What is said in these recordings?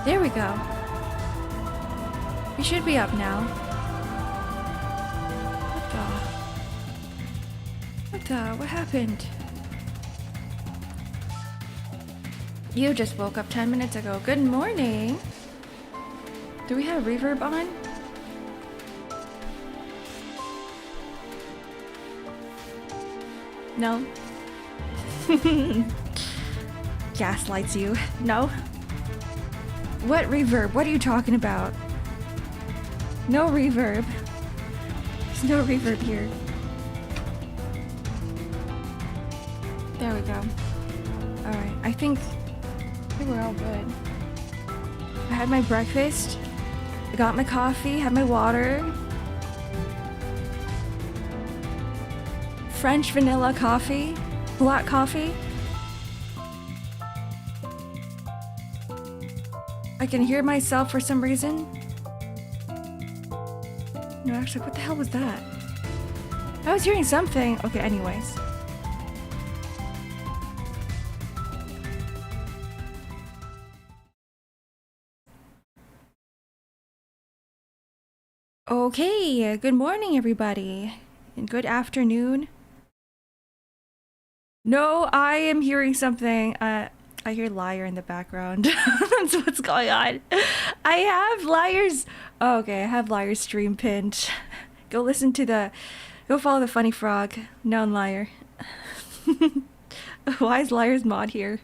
There we go. We should be up now. What happened? You just woke up 10 minutes ago. Good morning. Do we have reverb on? No. Gaslights you. No. What reverb? What are you talking about? No reverb. There's no reverb here. There we go. Alright, I think we're all good. I had my breakfast. I got my coffee, had my water. French vanilla coffee. Black coffee. I can hear myself for some reason. No, actually, what the hell was that? I was hearing something. Okay, anyways. Okay, good morning, everybody. And good afternoon. No, I am hearing something. I hear liar in the background. That's what's going on. I have liars. Oh, okay, I have liar's stream pinned. Go follow the funny frog. Known liar. Why is liar's mod here?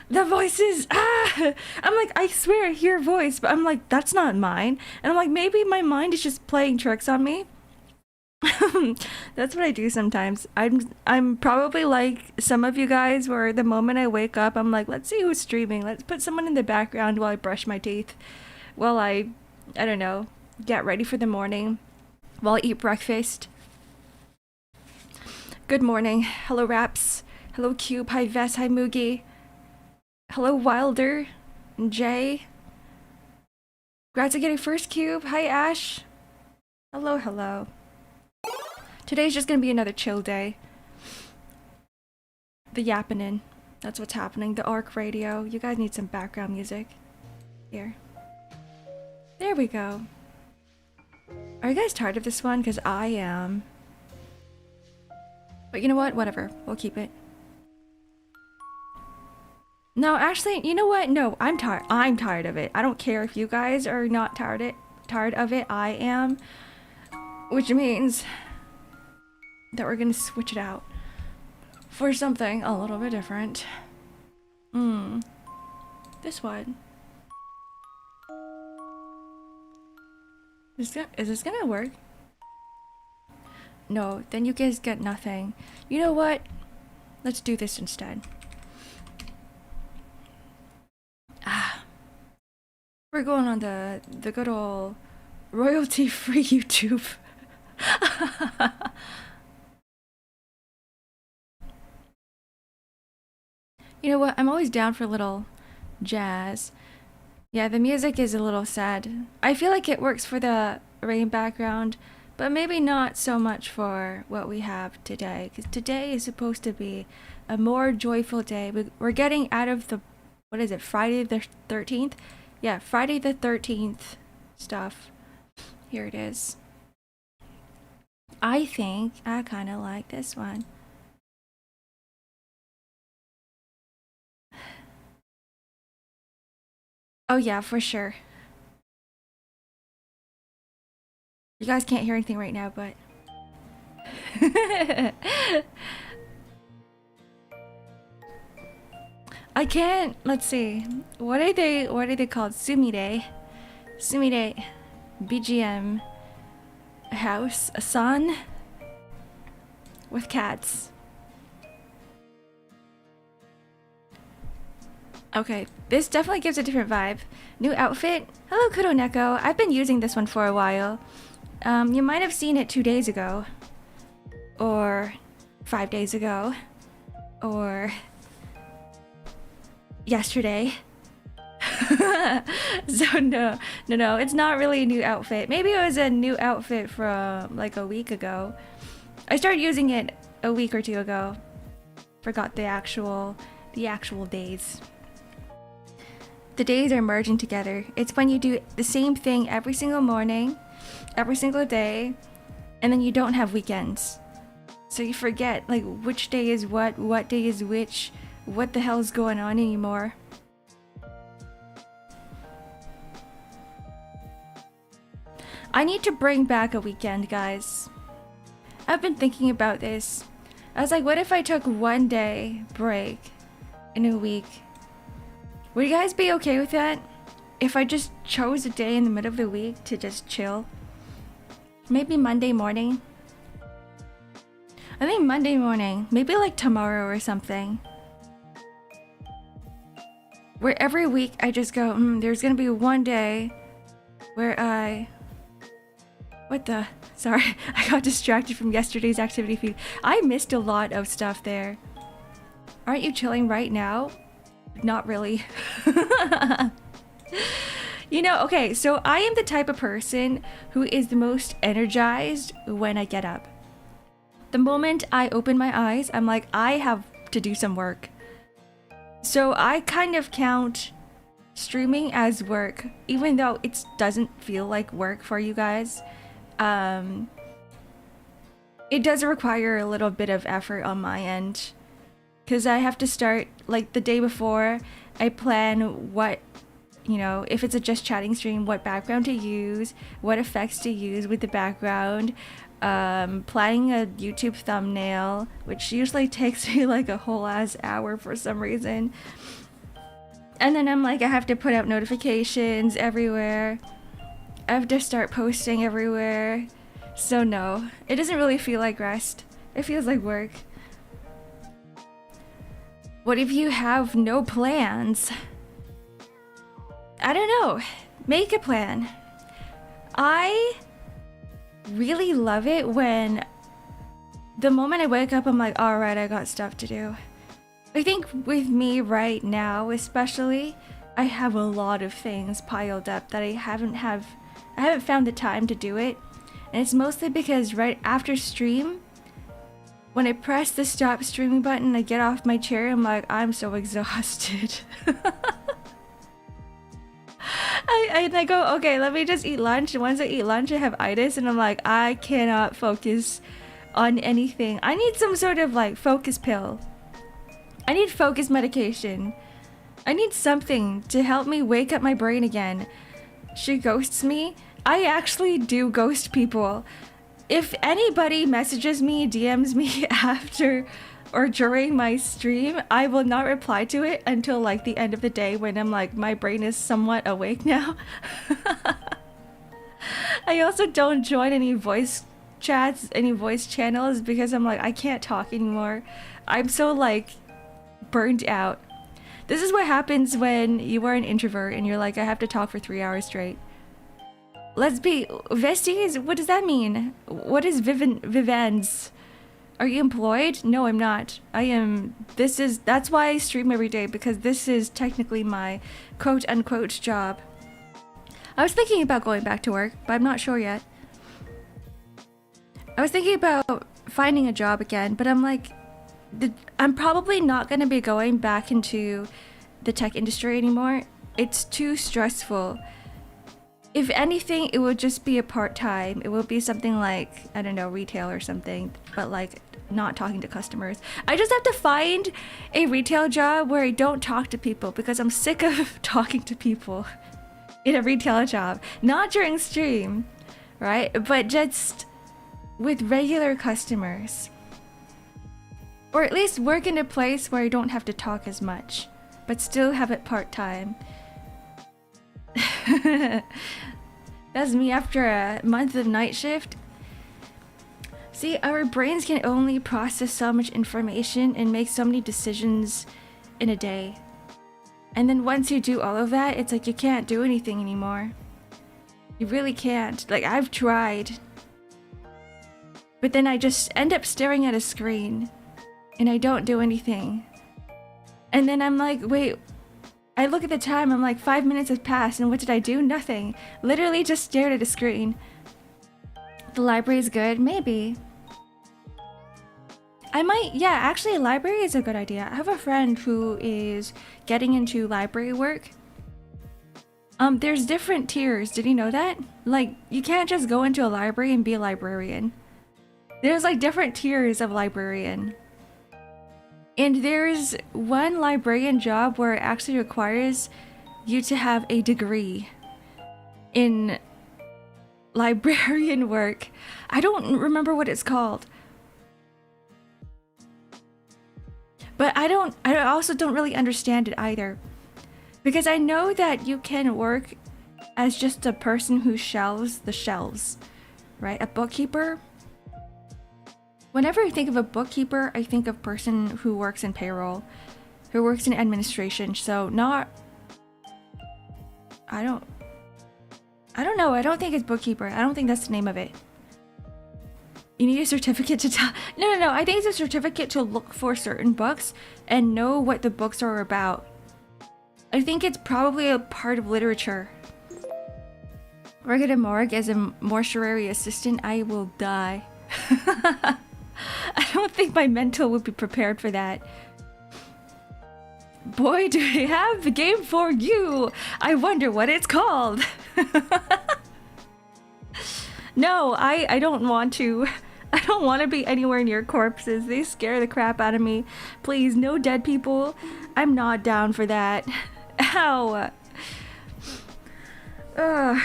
The voices. I'm like, I swear I hear a voice, but I'm like, that's not mine. And I'm like, maybe my mind is just playing tricks on me. That's what I do sometimes. I'm probably like some of you guys where the moment I wake up, I'm like, let's see who's streaming. Let's put someone in the background while I brush my teeth. While I don't know, get ready for the morning. While I eat breakfast. Good morning. Hello, Raps. Hello, Cube. Hi, Vess. Hi, Moogie. Hello, Wilder. And Jay. Congrats on getting first cube. Hi, Ash. Hello, hello. Today's just gonna be another chill day. The yappening. That's what's happening. The Arc radio. You guys need some background music. Here. There we go. Are you guys tired of this one? Because I am. But you know what? Whatever. We'll keep it. No, actually, you know what? No, I'm tired. I'm tired of it. I don't care if you guys are not tired of it. I am. Which means that we're gonna switch it out for something a little bit different. This one. Is this gonna work? No, then you guys get nothing. You know what? Let's do this instead. We're going on the good old royalty-free YouTube. You know what? I'm always down for a little jazz. Yeah, the music is a little sad. I feel like it works for the rain background, but maybe not so much for what we have today. Because today is supposed to be a more joyful day. We're getting out of the, what is it, Friday the 13th? Yeah, Friday the 13th stuff. Here it is. I think I kind of like this one. Oh yeah, for sure. You guys can't hear anything right now, but I can't. Let's see. What are they called? Sumire BGM house, a sun with cats. Okay, this definitely gives a different vibe. New outfit. Hello, Kuroneko. I've been using this one for a while. You might have seen it 2 days ago. Or 5 days ago. Or yesterday. So no, it's not really a new outfit. Maybe it was a new outfit from like a week ago. I started using it a week or two ago. Forgot the actual days. the days are merging together. It's when you do the same thing every single morning, every single day, and then you don't have weekends. So you forget like which day is what day is which, what the hell's going on anymore. I need to bring back a weekend, guys. I've been thinking about this. I was like, what if I took one day break in a week? Would you guys be okay with that? If I just chose a day in the middle of the week to just chill? Maybe Monday morning? I think Monday morning. Maybe like tomorrow or something. Where every week I just go, there's gonna be one day where Sorry, I got distracted from yesterday's activity feed. I missed a lot of stuff there. Aren't you chilling right now? Not really. You know, okay, so I am the type of person who is the most energized when I get up. The moment I open my eyes, I'm like, I have to do some work. So I kind of count streaming as work, even though it doesn't feel like work for you guys. It does require a little bit of effort on my end, because I have to start like the day before. I plan what, you know, if it's a just chatting stream, what background to use, what effects to use with the background, planning a YouTube thumbnail, which usually takes me like a whole ass hour for some reason. And then I'm like, I have to put out notifications everywhere. I have to start posting everywhere. So no, it doesn't really feel like rest. It feels like work. What if you have no plans? I don't know. Make a plan. I really love it when the moment I wake up, I'm like, all right, I got stuff to do. I think with me right now, especially, I have a lot of things piled up that I haven't found the time to do it. And it's mostly because right after stream, when I press the stop streaming button, I get off my chair, I'm like, I'm so exhausted. I go, okay, let me just eat lunch. And once I eat lunch, I have itis, and I'm like, I cannot focus on anything. I need some sort of like focus pill. I need focus medication. I need something to help me wake up my brain again. She ghosts me. I actually do ghost people. If anybody messages me, DMs me after or during my stream, I will not reply to it until like the end of the day when I'm like, my brain is somewhat awake now. I also don't join any voice chats, any voice channels, because I'm like, I can't talk anymore. I'm so like burned out. This is what happens when you are an introvert and you're like, I have to talk for 3 hours straight. Let's be Vesties. What does that mean? What is Vivens? Are you employed? No, I'm not. I am. That's why I stream every day, because this is technically my quote unquote job. I was thinking about going back to work, but I'm not sure yet. I was thinking about finding a job again, but I'm like, I'm probably not going to be going back into the tech industry anymore. It's too stressful. If anything, it would just be a part-time. It would be something like, I don't know, retail or something, but like not talking to customers. I just have to find a retail job where I don't talk to people, because I'm sick of talking to people in a retail job. Not during stream, right? But just with regular customers. Or at least work in a place where I don't have to talk as much, but still have it part-time. That's me after a month of night shift. See, our brains can only process so much information and make so many decisions in a day. And then once you do all of that, it's like you can't do anything anymore. You really can't. Like, I've tried. But then I just end up staring at a screen and I don't do anything. And then I'm like, wait, I look at the time, I'm like, 5 minutes have passed, and what did I do? Nothing. Literally just stared at a screen. The library's good? Maybe. I might, yeah, actually a library is a good idea. I have a friend who is getting into library work, There's different tiers. Did you know that? Like, you can't just go into a library and be a librarian. There's like different tiers of librarian. And there's one librarian job where it actually requires you to have a degree in librarian work. I don't remember what it's called. But I also don't really understand it either. Because I know that you can work as just a person who shelves the shelves, right? A bookkeeper. Whenever I think of a bookkeeper, I think of person who works in payroll, who works in administration. So not, I don't know. I don't think it's bookkeeper. I don't think that's the name of it. You need a certificate to tell. No. I think it's a certificate to look for certain books and know what the books are about. I think it's probably a part of literature. Work at a morgue as a mortuary assistant, I will die. I don't think my mental would be prepared for that. Boy, do we have the game for you! I wonder what it's called! No, I don't want to. I don't want to be anywhere near corpses. They scare the crap out of me. Please, no dead people. I'm not down for that. Ow! Ugh.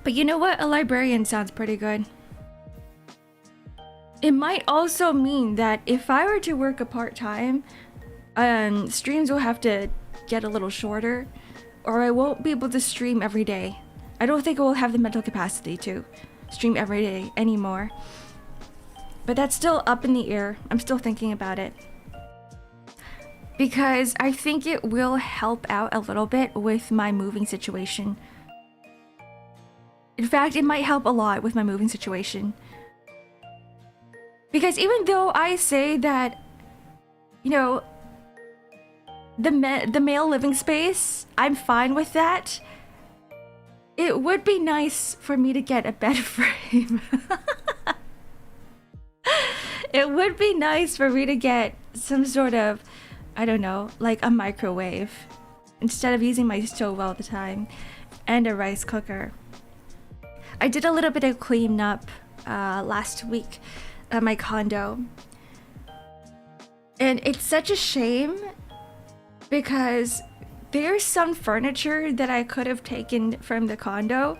But you know what? A librarian sounds pretty good. It might also mean that if I were to work a part-time, streams will have to get a little shorter, or I won't be able to stream every day. I don't think I will have the mental capacity to stream every day anymore. But that's still up in the air. I'm still thinking about it. Because I think it will help out a little bit with my moving situation. In fact, it might help a lot with my moving situation. Because even though I say that, you know, the male living space, I'm fine with that. It would be nice for me to get a bed frame. It would be nice for me to get some sort of, I don't know, like a microwave. Instead of using my stove all the time. And a rice cooker. I did a little bit of cleanup last week at my condo. And it's such a shame because there's some furniture that I could have taken from the condo,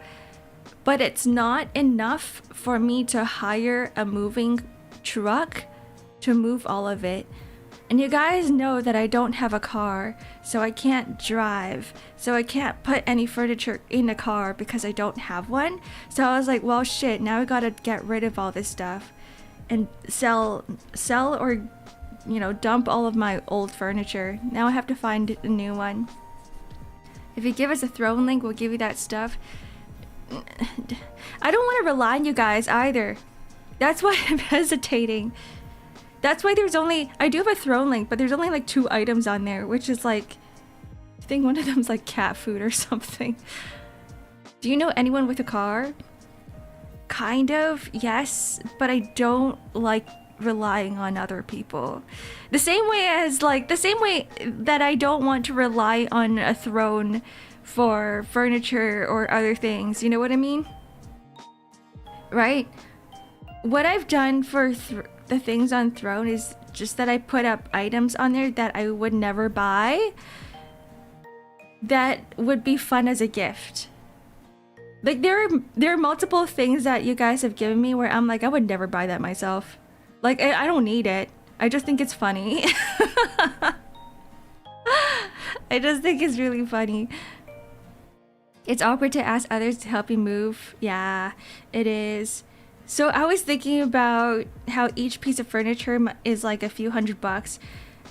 but it's not enough for me to hire a moving truck to move all of it. And you guys know that I don't have a car, so I can't drive. So I can't put any furniture in a car because I don't have one. So I was like, well, shit, now I gotta get rid of all this stuff and sell or, you know, dump all of my old furniture. Now I have to find a new one. If you give us a throne link, we'll give you that stuff. I don't want to rely on you guys either. That's why I'm hesitating. That's why there's only, I do have a throne link, but there's only like 2 items on there, which is like, I think one of them's like cat food or something. Do you know anyone with a car? Kind of, yes, but I don't like relying on other people. The same way that I don't want to rely on a throne for furniture or other things. You know what I mean? Right? What I've done for the things on Throne is just that I put up items on there that I would never buy that would be fun as a gift. Like there are multiple things that you guys have given me where I'm like, I would never buy that myself. Like I don't need it. I just think it's funny. I just think it's really funny. It's awkward to ask others to help you move. Yeah, it is. So I was thinking about how each piece of furniture is like a few $100,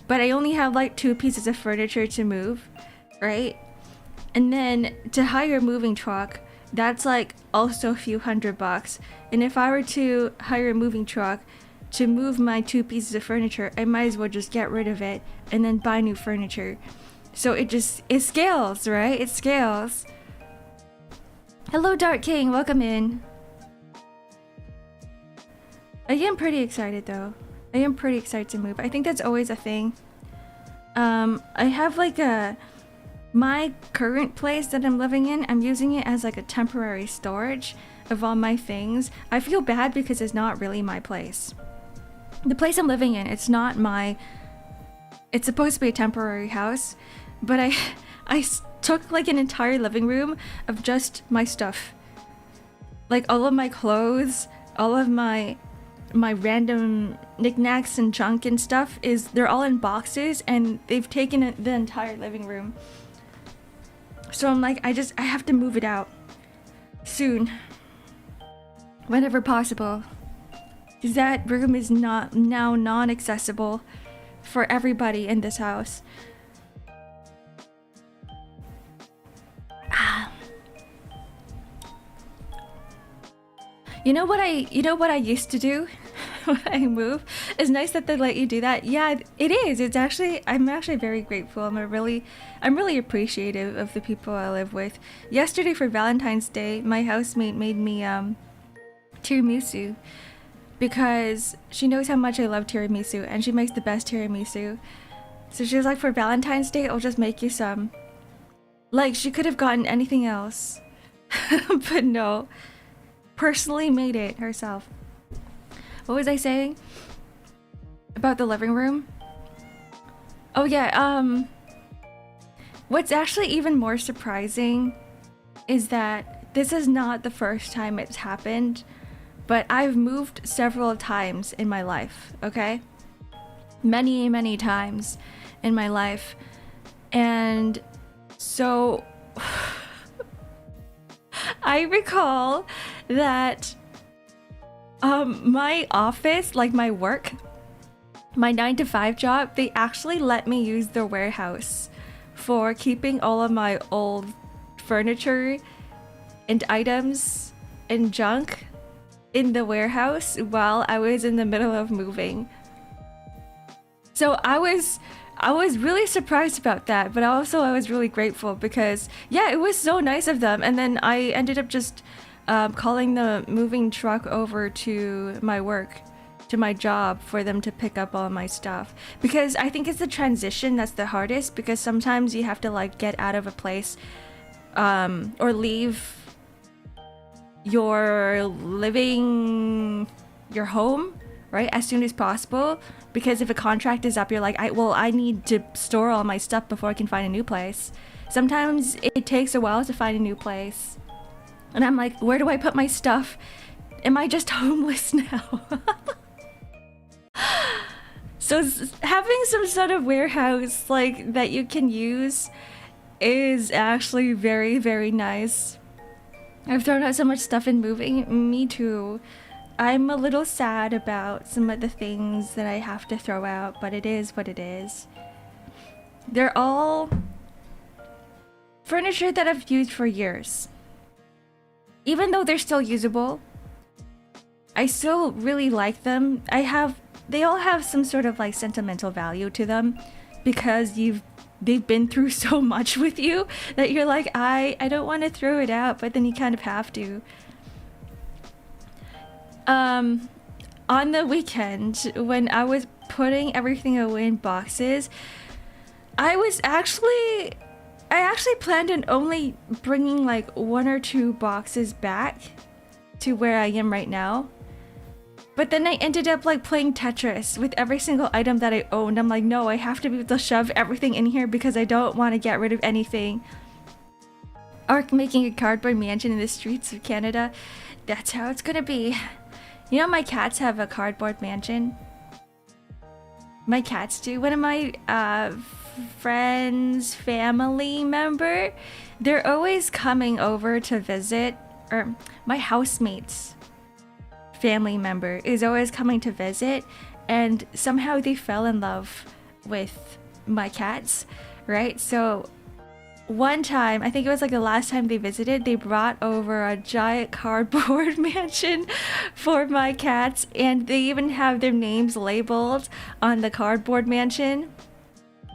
but I only have like 2 pieces of furniture to move, right? And then to hire a moving truck, that's like also a few $100. And if I were to hire a moving truck to move my 2 pieces of furniture, I might as well just get rid of it and then buy new furniture. So it scales, right? It scales. Hello, Dark King, welcome in. I am pretty excited though. I am pretty excited to move. I think that's always a thing. I have like a My current place that I'm living in, I'm using it as like a temporary storage of all my things. I feel bad because it's not really my place. The place I'm living in, it's not my... It's supposed to be a temporary house, but I took like an entire living room of just my stuff. Like all of my clothes, all of my random knickknacks and junk and stuff they're all in boxes, and they've taken the entire living room. So I'm like, I have to move it out soon, whenever possible, because that room is now non-accessible for everybody in this house. You know what I used to do when I move? It's nice that they let you do that. Yeah, it is. I'm actually very grateful. I'm really appreciative of the people I live with. Yesterday for Valentine's Day, my housemate made me tiramisu because she knows how much I love tiramisu, and she makes the best tiramisu. So she was like, for Valentine's Day, I'll just make you some. Like, she could have gotten anything else. But no. Personally made it herself. What was I saying? About the living room? Oh yeah, what's actually even more surprising is that this is not the first time it's happened, but I've moved several times in my life, okay? Many times in my life. And so I recall that my office, like my work, my 9-to-5 job, they actually let me use the warehouse for keeping all of my old furniture and items and junk in the warehouse while I was in the middle of moving. So I was really surprised about that, but also I was really grateful because, yeah, it was so nice of them. And then I ended up just calling the moving truck over to my work, to my job, for them to pick up all my stuff. Because I think it's the transition that's the hardest, because sometimes you have to like get out of a place or leave your home, right, as soon as possible. Because if a contract is up, you're like, I need to store all my stuff before I can find a new place. Sometimes it takes a while to find a new place. And I'm like, where do I put my stuff? Am I just homeless now? So having some sort of warehouse like that you can use is actually very nice. I've thrown out so much stuff in moving. Me too. I'm a little sad about some of the things that I have to throw out, but it is what it is. They're all furniture that I've used for years. Even though they're still usable, I still really like them. They all have some sort of like sentimental value to them, because they've been through so much with you that you're like, I don't want to throw it out, but then you kind of have to. On the weekend, when I was putting everything away in boxes, I actually planned on only bringing like 1 or 2 boxes back to where I am right now. But then I ended up like playing Tetris with every single item that I owned. I'm like, no, I have to be able to shove everything in here because I don't want to get rid of anything. Ark making a cardboard mansion in the streets of Canada. That's how it's gonna be. You know, my cats have a cardboard mansion. My cats do. One of my friends' family member, they're always coming over to visit, or my housemate's family member is always coming to visit, and somehow they fell in love with my cats, right? So one time, I think it was like the last time they visited, they brought over a giant cardboard mansion for my cats, and they even have their names labeled on the cardboard mansion.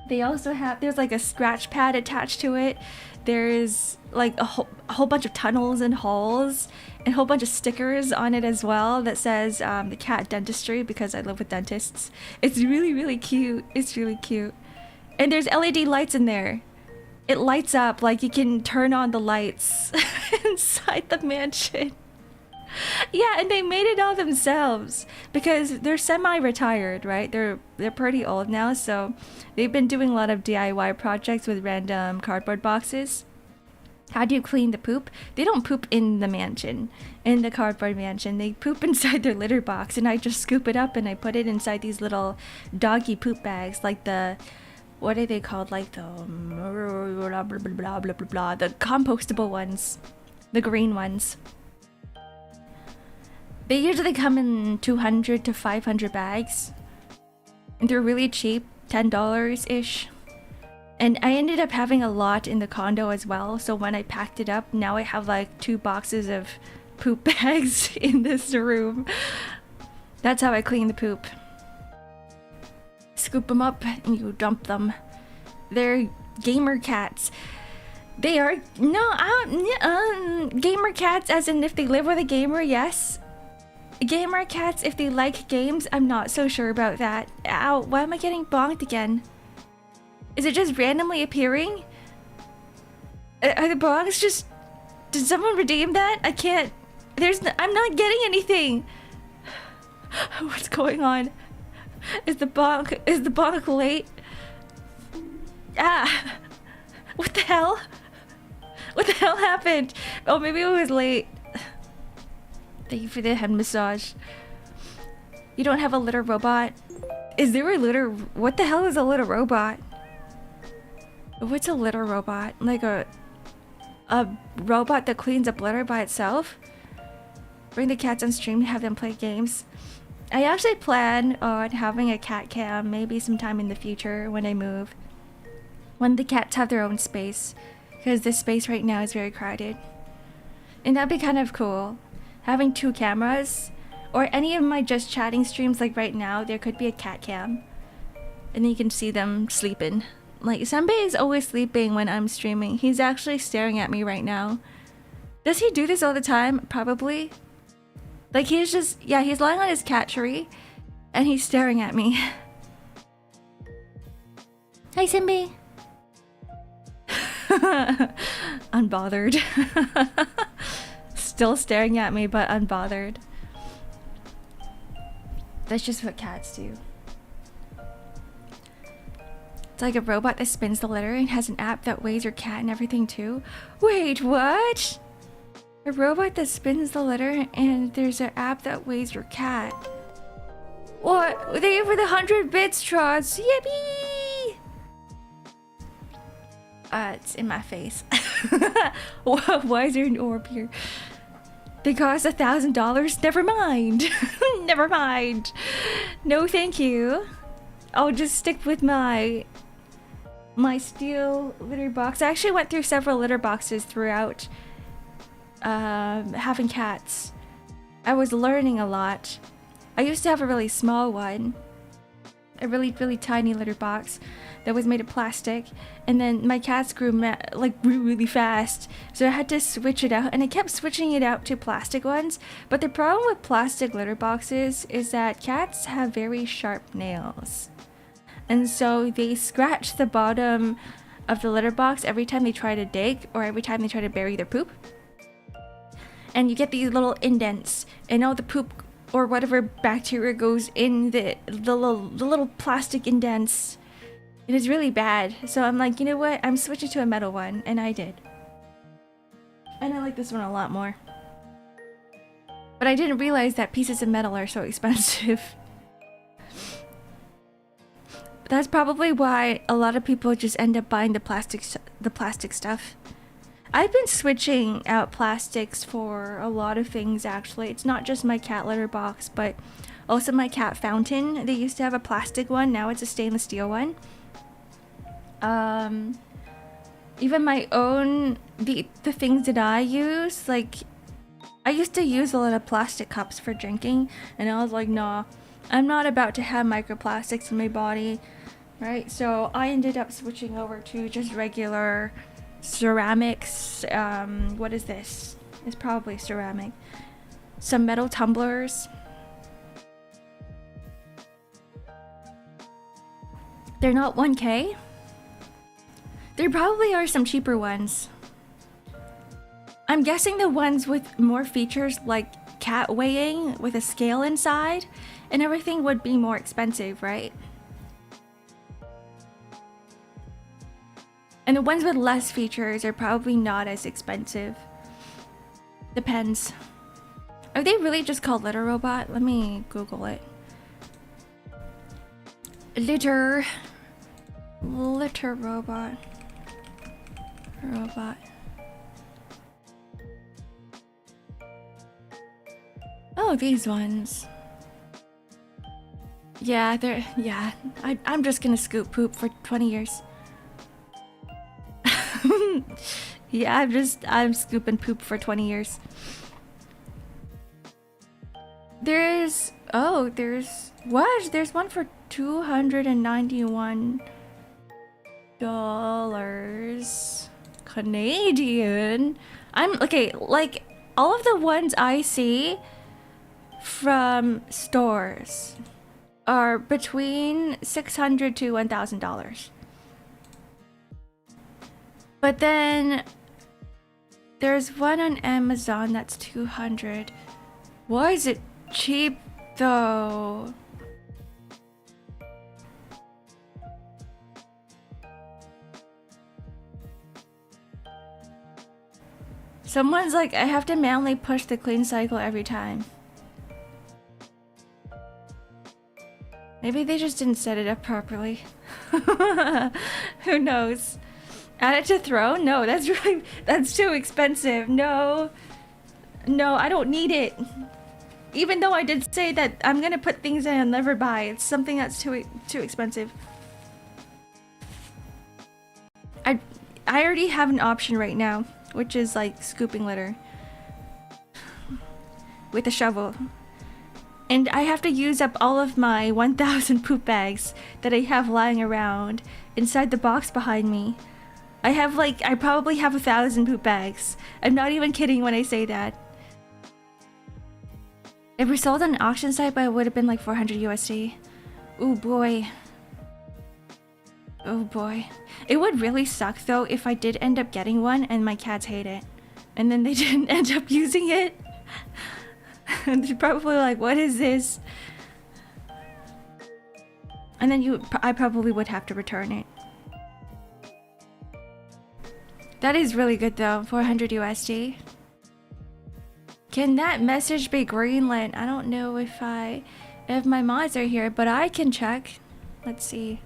They also have, there's like a scratch pad attached to it. There's like a whole bunch of tunnels and holes and a whole bunch of stickers on it as well that says the cat dentistry, because I live with dentists. It's really cute. It's really cute. And there's LED lights in there. It lights up, like you can turn on the lights inside the mansion. Yeah, and they made it all themselves because they're semi-retired, right? They're pretty old now, so they've been doing a lot of DIY projects with random cardboard boxes. How do you clean the poop? They don't poop in the mansion, in the cardboard mansion. They poop inside their litter box, and I just scoop it up and I put it inside these little doggy poop bags, like the, what are they called? Like the blah blah blah blah blah blah, the compostable ones, the green ones. They usually come in 200 to 500 bags. And they're really cheap, $10-ish. And I ended up having a lot in the condo as well. So when I packed it up, now I have like 2 boxes of poop bags in this room. That's how I clean the poop. Scoop them up and you dump them. They're gamer cats. They are, no, gamer cats as in if they live with a gamer, yes. Gamer cats, if they like games, I'm not so sure about that. Ow, why am I getting bonked again? Is it just randomly appearing? Are the bonks just... Did someone redeem that? I can't... I'm not getting anything! What's going on? Is the bonk late? Ah! What the hell? What the hell happened? Oh, maybe it was late. Thank you for the head massage. You don't have a litter robot? Is there a litter... What the hell is a litter robot? What's a litter robot? Like a robot that cleans up litter by itself? Bring the cats on stream to have them play games. I actually plan on having a cat cam maybe sometime in the future when I move. When the cats have their own space. Because this space right now is very crowded. And that'd be kind of cool. Having 2 cameras, or any of my just chatting streams like right now, there could be a cat cam. And then you can see them sleeping. Like, Senbei is always sleeping when I'm streaming. He's actually staring at me right now. Does he do this all the time? Probably. Like, he's just, yeah, he's lying on his cat tree, and he's staring at me. Hi, Senbei. Unbothered. Still staring at me, but unbothered. That's just what cats do. It's like a robot that spins the litter and has an app that weighs your cat and everything too. Wait, what? A robot that spins the litter and there's an app that weighs your cat. What? Thank you for the 100 bits, Trots. Yippee! It's in my face. Why is there an orb here? They cost $1,000? Never mind. Never mind. No, thank you. I'll just stick with my steel litter box. I actually went through several litter boxes throughout having cats. I was learning a lot. I used to have a really small one. A really, really tiny litter box that was made of plastic, and then my cats grew really fast, so I had to switch it out, and I kept switching it out to plastic ones. But the problem with plastic litter boxes is that cats have very sharp nails, and so they scratch the bottom of the litter box every time they try to dig or every time they try to bury their poop, and you get these little indents, and all the poop or whatever bacteria goes in the little plastic indents. It is really bad. So I'm like, you know what? I'm switching to a metal one, and I did. And I like this one a lot more. But I didn't realize that pieces of metal are so expensive. That's probably why a lot of people just end up buying the plastic stuff. I've been switching out plastics for a lot of things, actually. It's not just my cat litter box, but also my cat fountain. They used to have a plastic one, now it's a stainless steel one. Even my own, the things that I use, like, I used to use a lot of plastic cups for drinking, and I was like, nah, I'm not about to have microplastics in my body, right? So I ended up switching over to just regular ceramics. What is this? It's probably ceramic. Some metal tumblers. They're not 1K. There probably are some cheaper ones. I'm guessing the ones with more features like cat weighing with a scale inside and everything would be more expensive, right? And the ones with less features are probably not as expensive. Depends. Are they really just called litter robot? Let me Google it. Litter robot. Oh, these ones. Yeah, I'm just gonna scoop poop for 20 years. Yeah, I'm scooping poop for 20 years. There's one for $291 Canadian. Okay, like all of the ones I see from stores are between $600 to $1,000. But then there's one on Amazon that's $200. Why is it cheap though? Someone's like, I have to manually push the clean cycle every time. Maybe they just didn't set it up properly. Who knows? Add it to throw? No, that's too expensive. No, I don't need it. Even though I did say that I'm gonna put things in and never buy, it's something that's too expensive. I already have an option right now, which is like scooping litter with a shovel. And I have to use up all of my 1,000 poop bags that I have lying around inside the box behind me. I probably have 1,000 poop bags. I'm not even kidding when I say that. If we sold on an auction site, but it would have been like 400 USD. Oh boy. Oh boy. It would really suck though if I did end up getting one and my cats hate it. And then they didn't end up using it. And they're probably like, what is this? And then I probably would have to return it. That is really good though, 400 USD. Can that message be greenlit? I don't know if my mods are here, but I can check. Let's see.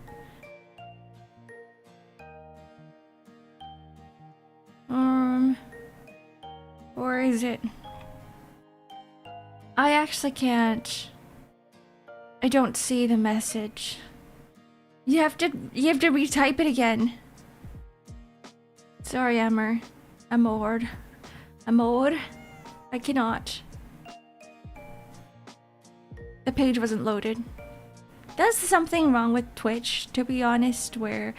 Or is it? I actually can't. I don't see the message. You have to retype it again. Sorry, Emmer. I'm bored. I cannot. The page wasn't loaded. There's something wrong with Twitch, to be honest, where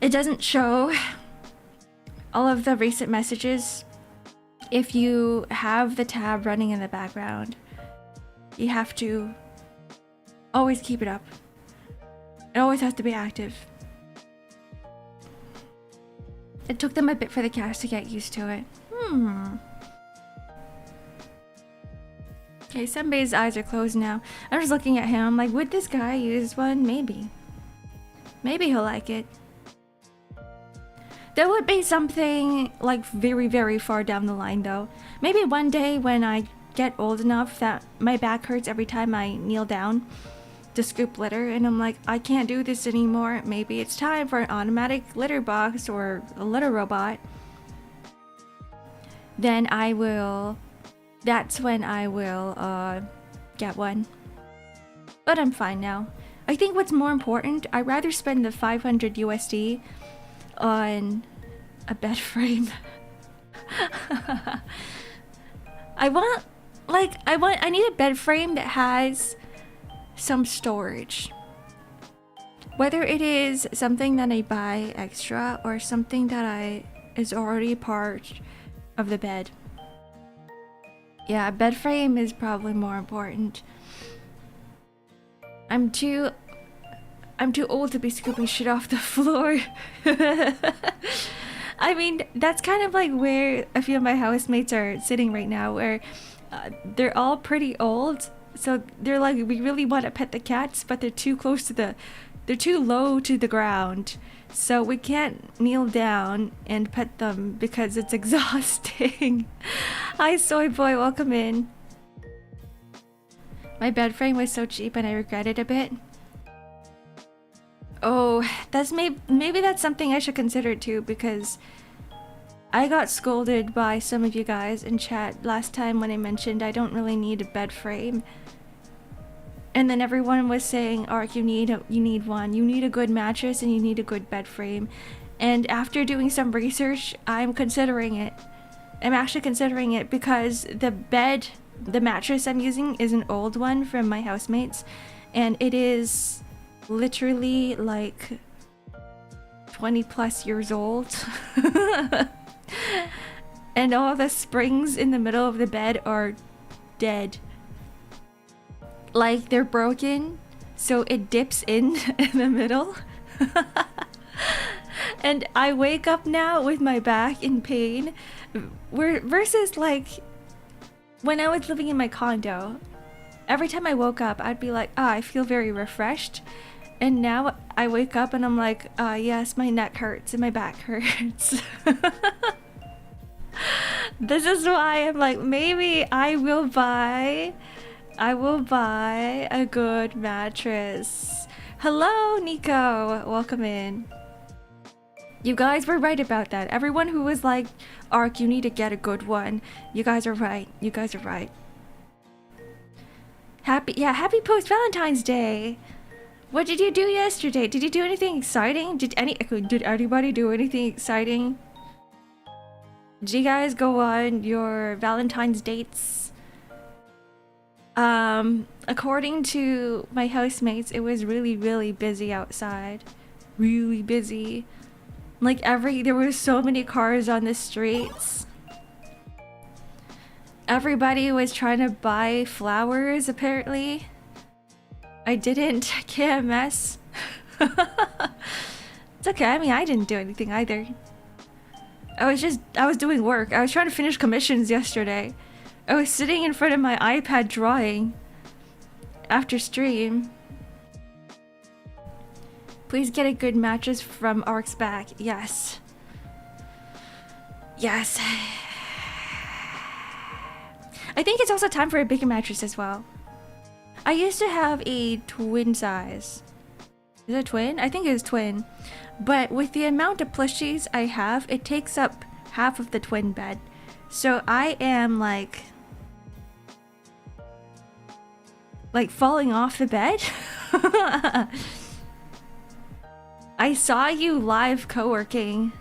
it doesn't show all of the recent messages. If you have the tab running in the background, you have to always keep it up. It always has to be active. It took them a bit for the cast to get used to it. Okay, somebody's eyes are closed now. I'm just looking at him. I'm like, would this guy use one? Maybe. Maybe he'll like it. There would be something like very, very far down the line though. Maybe one day when I get old enough that my back hurts every time I kneel down to scoop litter and I'm like, I can't do this anymore. Maybe it's time for an automatic litter box or a litter robot. Then that's when I will get one. But I'm fine now. I think what's more important, I'd rather spend the 500 USD on a bed frame. I need a bed frame that has some storage. Whether it is something that I buy extra or something that is already part of the bed. Yeah, a bed frame is probably more important. I'm too I'm too old to be scooping shit off the floor. I mean, that's kind of like where a few of my housemates are sitting right now, where they're all pretty old. So they're like, we really want to pet the cats, but they're too close to they're too low to the ground. So we can't kneel down and pet them because it's exhausting. Hi, Soy Boy, welcome in. My bed frame was so cheap and I regret it a bit. Oh, that's maybe that's something I should consider too, because I got scolded by some of you guys in chat last time when I mentioned I don't really need a bed frame. And then everyone was saying, Ark, you need one. You need a good mattress and you need a good bed frame. And after doing some research, I'm considering it. I'm actually considering it because the mattress I'm using is an old one from my housemates, and it is literally like 20 plus years old. And all the springs in the middle of the bed are dead. Like they're broken, so it dips in the middle. And I wake up now with my back in pain. Versus like when I was living in my condo, every time I woke up, I'd be like, I feel very refreshed. And now I wake up and I'm like, yes, my neck hurts and my back hurts. This is why I'm like, maybe I will buy a good mattress. Hello, Nico. Welcome in. You guys were right about that. Everyone who was like, Ark, you need to get a good one. You guys are right. You guys are right. Happy post-Valentine's Day. What did you do yesterday? Did you do anything exciting? Did anybody do anything exciting? Did you guys go on your Valentine's dates? According to my housemates, it was really, really busy outside. Really busy. Like there were so many cars on the streets. Everybody was trying to buy flowers, apparently. I didn't. KMS. It's okay. I mean, I didn't do anything either. I was doing work. I was trying to finish commissions yesterday. I was sitting in front of my iPad drawing after stream. Please get a good mattress from Ark's back. Yes. Yes. I think it's also time for a bigger mattress as well. I used to have a twin size. Is it twin? I think it is twin. But with the amount of plushies I have, it takes up half of the twin bed. So I am like falling off the bed. I saw you live co-working.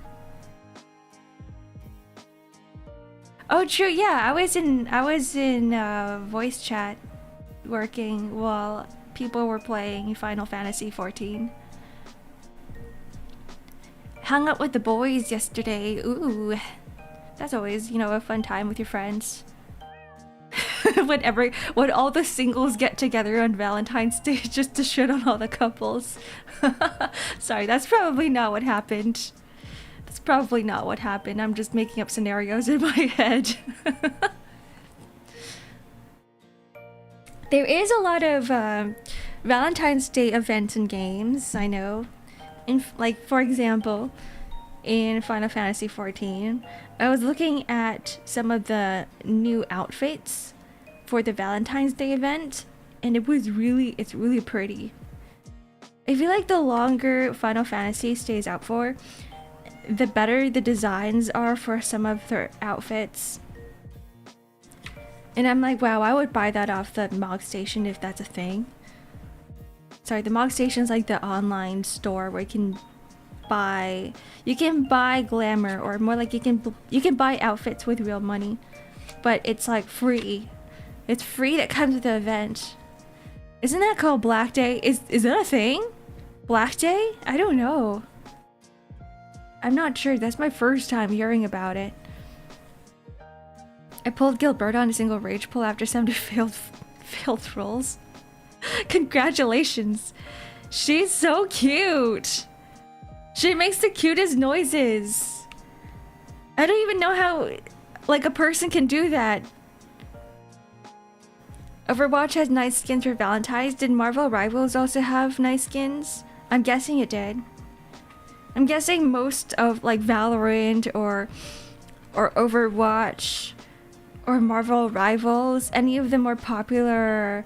Oh, true. Yeah, I was in voice chat working while people were playing Final Fantasy 14. Hung out with the boys yesterday. Ooh, that's always, a fun time with your friends. When all the singles get together on Valentine's Day just to shit on all the couples. Sorry, that's probably not what happened. That's probably not what happened. I'm just making up scenarios in my head. There is a lot of Valentine's Day events and games, I know. For example, in Final Fantasy 14, I was looking at some of the new outfits for the Valentine's Day event, and it's really pretty. I feel like the longer Final Fantasy stays out for, the better the designs are for some of their outfits. And I'm like, wow, I would buy that off the Mog Station if that's a thing. Sorry, the Mog Station is like the online store where you can buy glamour, or more like you can buy outfits with real money, but it's like free. It's free that comes with the event. Isn't that called Black Day? Is that a thing? Black Day? I don't know. I'm not sure. That's my first time hearing about it. I pulled Gilberto on a single rage pull after 70 failed rolls. Congratulations. She's so cute. She makes the cutest noises. I don't even know how, like, a person can do that. Overwatch has nice skins for Valentine's. Did Marvel Rivals also have nice skins? I'm guessing it did. I'm guessing most of, like, Valorant or Overwatch or Marvel Rivals, any of the more popular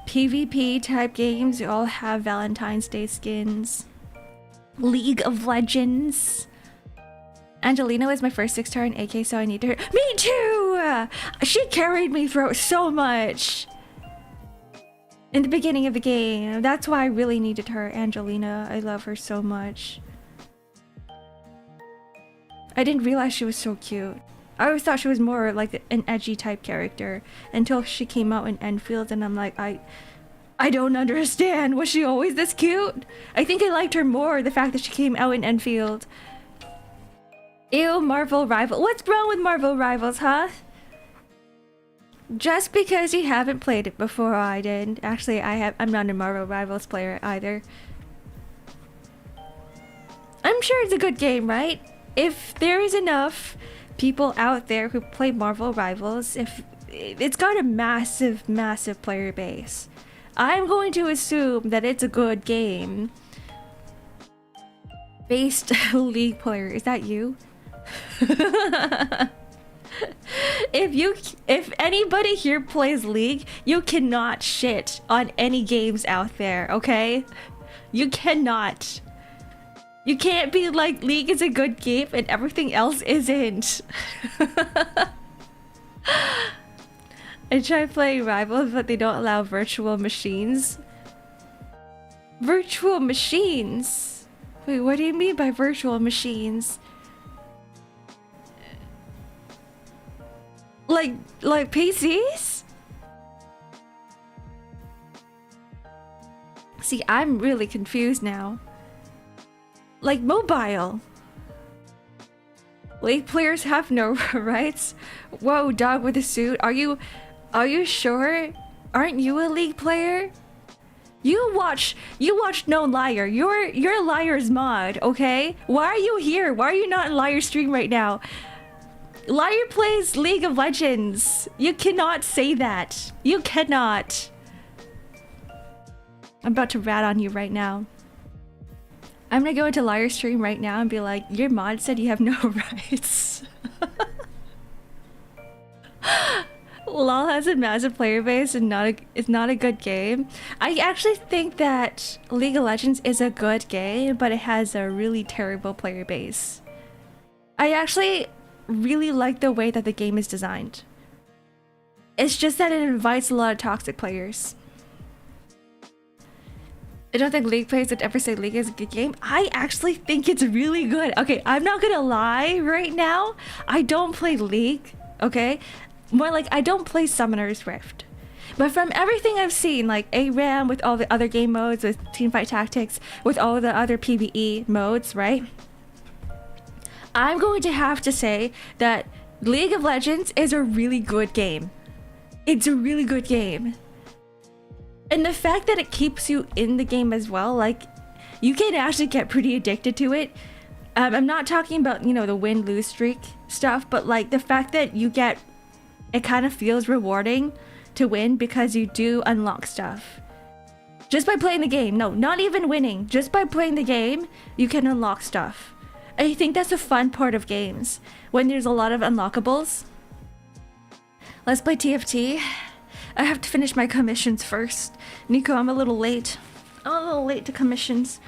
PvP type games, all have Valentine's Day skins. League of Legends. Angelina was my first 6-star in AK, so I need her. Me too! She carried me through so much in the beginning of the game. That's why I really needed her, Angelina. I love her so much. I didn't realize she was so cute. I always thought she was more like an edgy type character until she came out in Enfield, and I'm like, I don't understand. Was she always this cute? I think I liked her more the fact that she came out in Enfield. Ew, Marvel Rival. What's wrong with Marvel Rivals, huh? Just because you haven't played it before I did. Actually, I'm not a Marvel Rivals player either. I'm sure it's a good game, right? If there is enough people out there who play Marvel Rivals, if it's got a massive player base, I'm going to assume that it's a good game. Based League player, is that you? If anybody here plays League, you cannot shit on any games out there, okay? You cannot. You can't be like, League is a good game and everything else isn't. I try playing Rivals, but they don't allow virtual machines. Virtual machines? Wait, what do you mean by virtual machines? Like PCs? See, I'm really confused now. Like mobile. League players have no rights? Whoa, dog with a suit. Are you sure? Aren't you a League player? You watch No Liar. You're Liar's mod, okay? Why are you here? Why are you not in Liar's stream right now? Liar plays League of Legends. You cannot say that. You cannot. I'm about to rat on you right now. I'm gonna go into Liar's stream right now and be like, your mod said you have no rights. LOL has a massive player base and it's not a good game. I actually think that League of Legends is a good game, but it has a really terrible player base. I actually really like the way that the game is designed. It's just that it invites a lot of toxic players. I don't think League players would ever say League is a good game. I actually think it's really good. Okay, I'm not gonna lie right now. I don't play League, okay? More like I don't play Summoner's Rift. But from everything I've seen, like ARAM with all the other game modes, with Teamfight Tactics, with all the other PvE modes, right? I'm going to have to say that League of Legends is a really good game. It's a really good game. And the fact that it keeps you in the game as well, like, you can actually get pretty addicted to it. I'm not talking about, you know, the win-lose streak stuff, but like the fact that you get, it kind of feels rewarding to win because you do unlock stuff. Just by playing the game. No, not even winning. Just by playing the game, you can unlock stuff. I think that's the fun part of games, when there's a lot of unlockables. Let's play TFT. I have to finish my commissions first. Nico, I'm a little late. I'm a little late to commissions.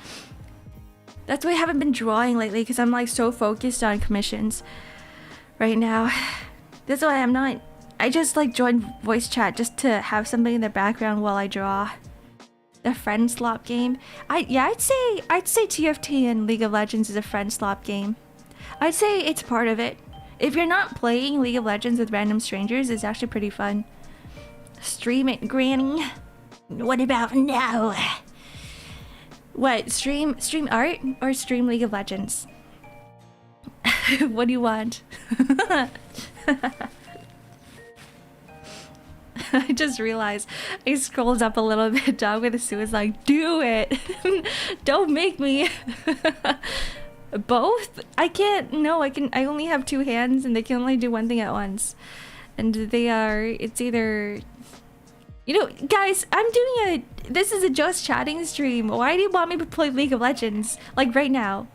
That's why I haven't been drawing lately, because I'm like so focused on commissions right now. That's why I'm not... I just like joined voice chat just to have somebody in the background while I draw. The friend slop game. I'd say TFT and League of Legends is a friend slop game. I'd say it's part of it. If you're not playing League of Legends with random strangers, it's actually pretty fun. Stream it, Granny. What about now? What, stream art or stream League of Legends? What do you want? I just realized I scrolled up a little bit. Dog with a Sue is like, do it. Don't make me. Both? I can't. No, I only have two hands and they can only do one thing at once. And it's either, you know, guys, this is a just chatting stream. Why do you want me to play League of Legends? Like right now.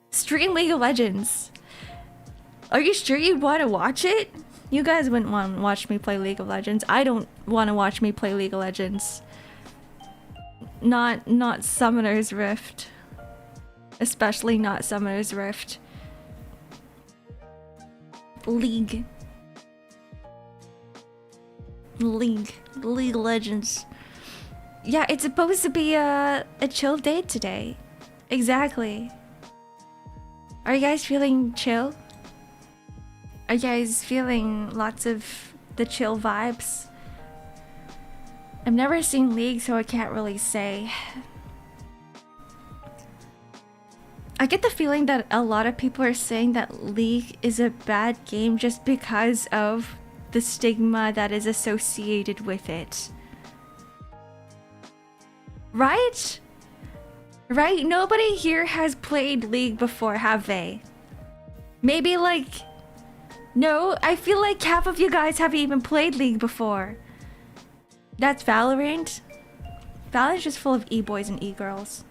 Stream League of Legends. Are you sure you want to watch it? You guys wouldn't want to watch me play League of Legends. I don't want to watch me play League of Legends. Not Summoner's Rift. Especially not Summoner's Rift. League of Legends. Yeah, it's supposed to be a chill day today. Exactly. Are you guys feeling chill? Are you guys feeling lots of the chill vibes? I've never seen League, so I can't really say. I get the feeling that a lot of people are saying that League is a bad game just because of the stigma that is associated with it. Right? Right? Nobody here has played League before, have they? Maybe like... No, I feel like half of you guys haven't even played League before. That's Valorant. Valorant's just full of e-boys and e-girls.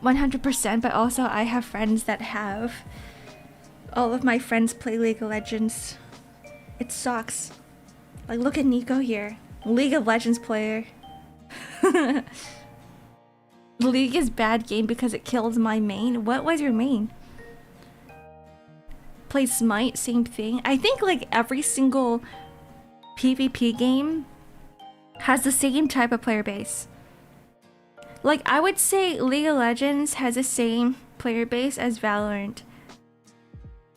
100%, but also I have friends that have. All of my friends play League of Legends. It sucks. Like, look at Nico here. League of Legends player. League is bad game because it kills my main. What was your main? Play Smite, same thing. I think like every single PvP game has the same type of player base. Like I would say League of Legends has the same player base as Valorant.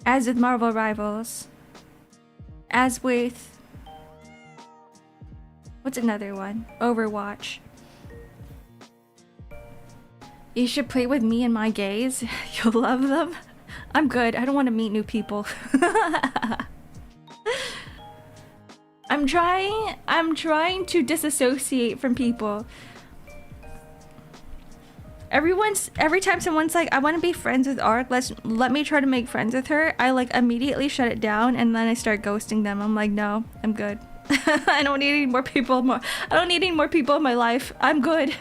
As with Marvel Rivals. As with... What's another one? Overwatch. You should play with me and my gays. You'll love them. I'm good. I don't want to meet new people. I'm trying to disassociate from people. Every time someone's like, I want to be friends with Ark, let me try to make friends with her, I like immediately shut it down and then I start ghosting them. I'm like, no, I'm good. I don't need any more people. I don't need any more people in my life. I'm good.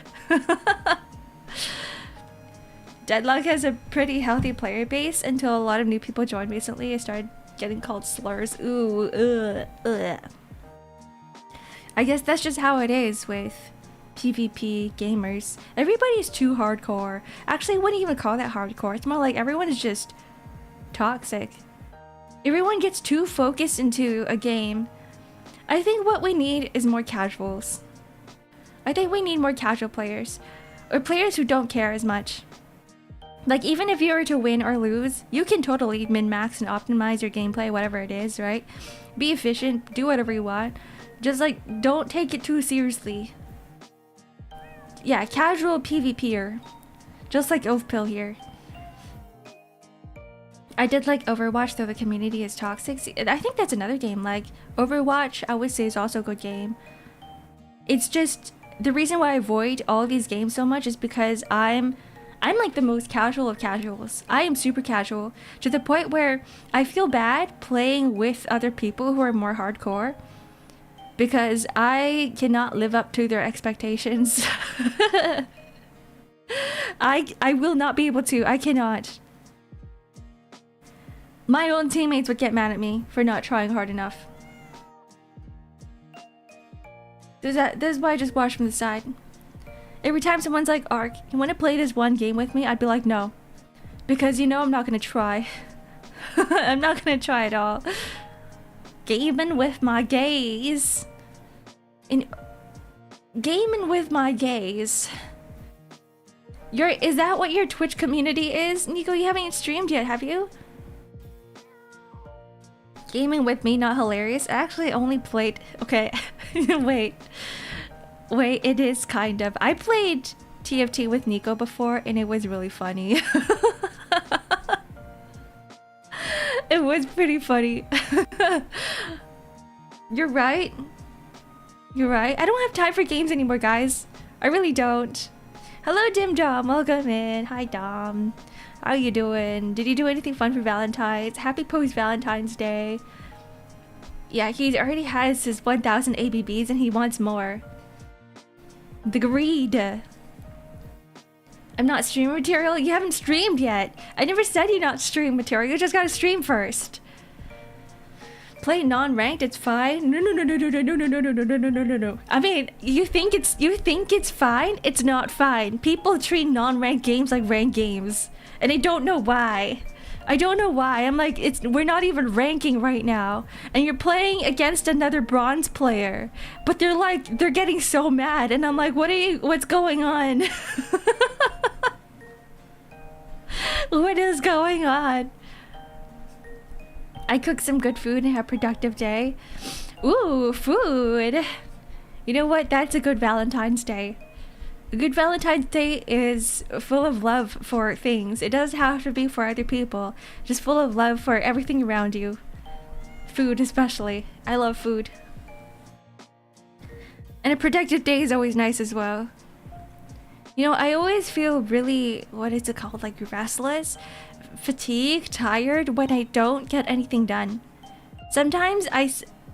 Deadlock has a pretty healthy player base until a lot of new people joined recently. I started getting called slurs. Ooh, ugh. I guess that's just how it is with PvP gamers. Everybody's too hardcore. Actually, I wouldn't even call that hardcore. It's more like everyone is just toxic. Everyone gets too focused into a game. I think what we need is more casuals. I think we need more casual players. Or players who don't care as much. Like, even if you were to win or lose, you can totally min-max and optimize your gameplay, whatever it is, right? Be efficient, do whatever you want. Just, like, don't take it too seriously. Yeah, casual PvPer. Just like Oathpill here. I did like Overwatch, though the community is toxic. I think that's another game. Like, Overwatch, I would say, is also a good game. It's just, the reason why I avoid all of these games so much is because I'm like the most casual of casuals. I am super casual to the point where I feel bad playing with other people who are more hardcore because I cannot live up to their expectations. I will not be able to. I cannot. My own teammates would get mad at me for not trying hard enough. This is why I just watch from the side. Every time someone's like, Ark, you want to play this one game with me? I'd be like, no. Because you know I'm not going to try. I'm not going to try at all. Gaming with my gays. Gaming with my gays. Is that what your Twitch community is? Nico, you haven't streamed yet, have you? Gaming with me, not hilarious. I actually only played... Okay, wait. Wait, it is kind of. I played TFT with Nico before and it was really funny. It It was pretty funny. You're right. You're right. I don't have time for games anymore, guys. I really don't. Hello, Dim Dom. Welcome in. Hi, Dom. How you doing? Did you do anything fun for Valentine's? Happy post-Valentine's Day. Yeah, he already has his 1,000 ABBs and he wants more. The greed. I'm not stream material. You haven't streamed yet. I never said you not stream material. You just gotta stream first. Play non-ranked, it's fine. No. I mean, you think it's fine? It's not fine. People treat non-ranked games like ranked games, and I don't know why. I'm like, we're not even ranking right now, and you're playing against another bronze player, but they're getting so mad, and I'm like, what's going on? What is going on? I cooked some good food and had a productive day. Ooh, food. You know what? That's a good Valentine's Day. A good Valentine's Day is full of love for things. It doesn't have to be for other people. Just full of love for everything around you. Food especially. I love food. And a productive day is always nice as well. You know, I always feel really, what is it called? Like restless? Fatigued, tired when I don't get anything done. Sometimes there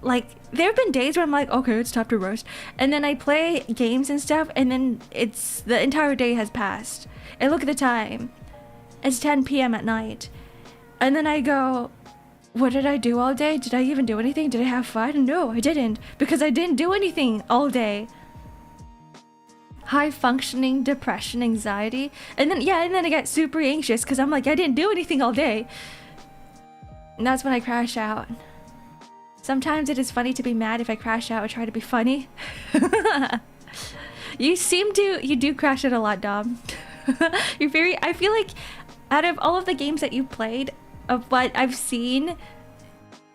have been days where I'm like, okay, it's time to rest, and then I play games and stuff, and then the entire day has passed. I look at the time, it's 10 p.m. at night, and then I go, what did I do all day? Did I even do anything? Did I have fun? No, I didn't, because I didn't do anything all day. High functioning, depression, anxiety, and then I get super anxious because I'm like, I didn't do anything all day, and that's when I crash out. Sometimes it is funny to be mad if I crash out or try to be funny. You do crash out a lot, Dom. I feel like out of all of the games that you played, of what I've seen,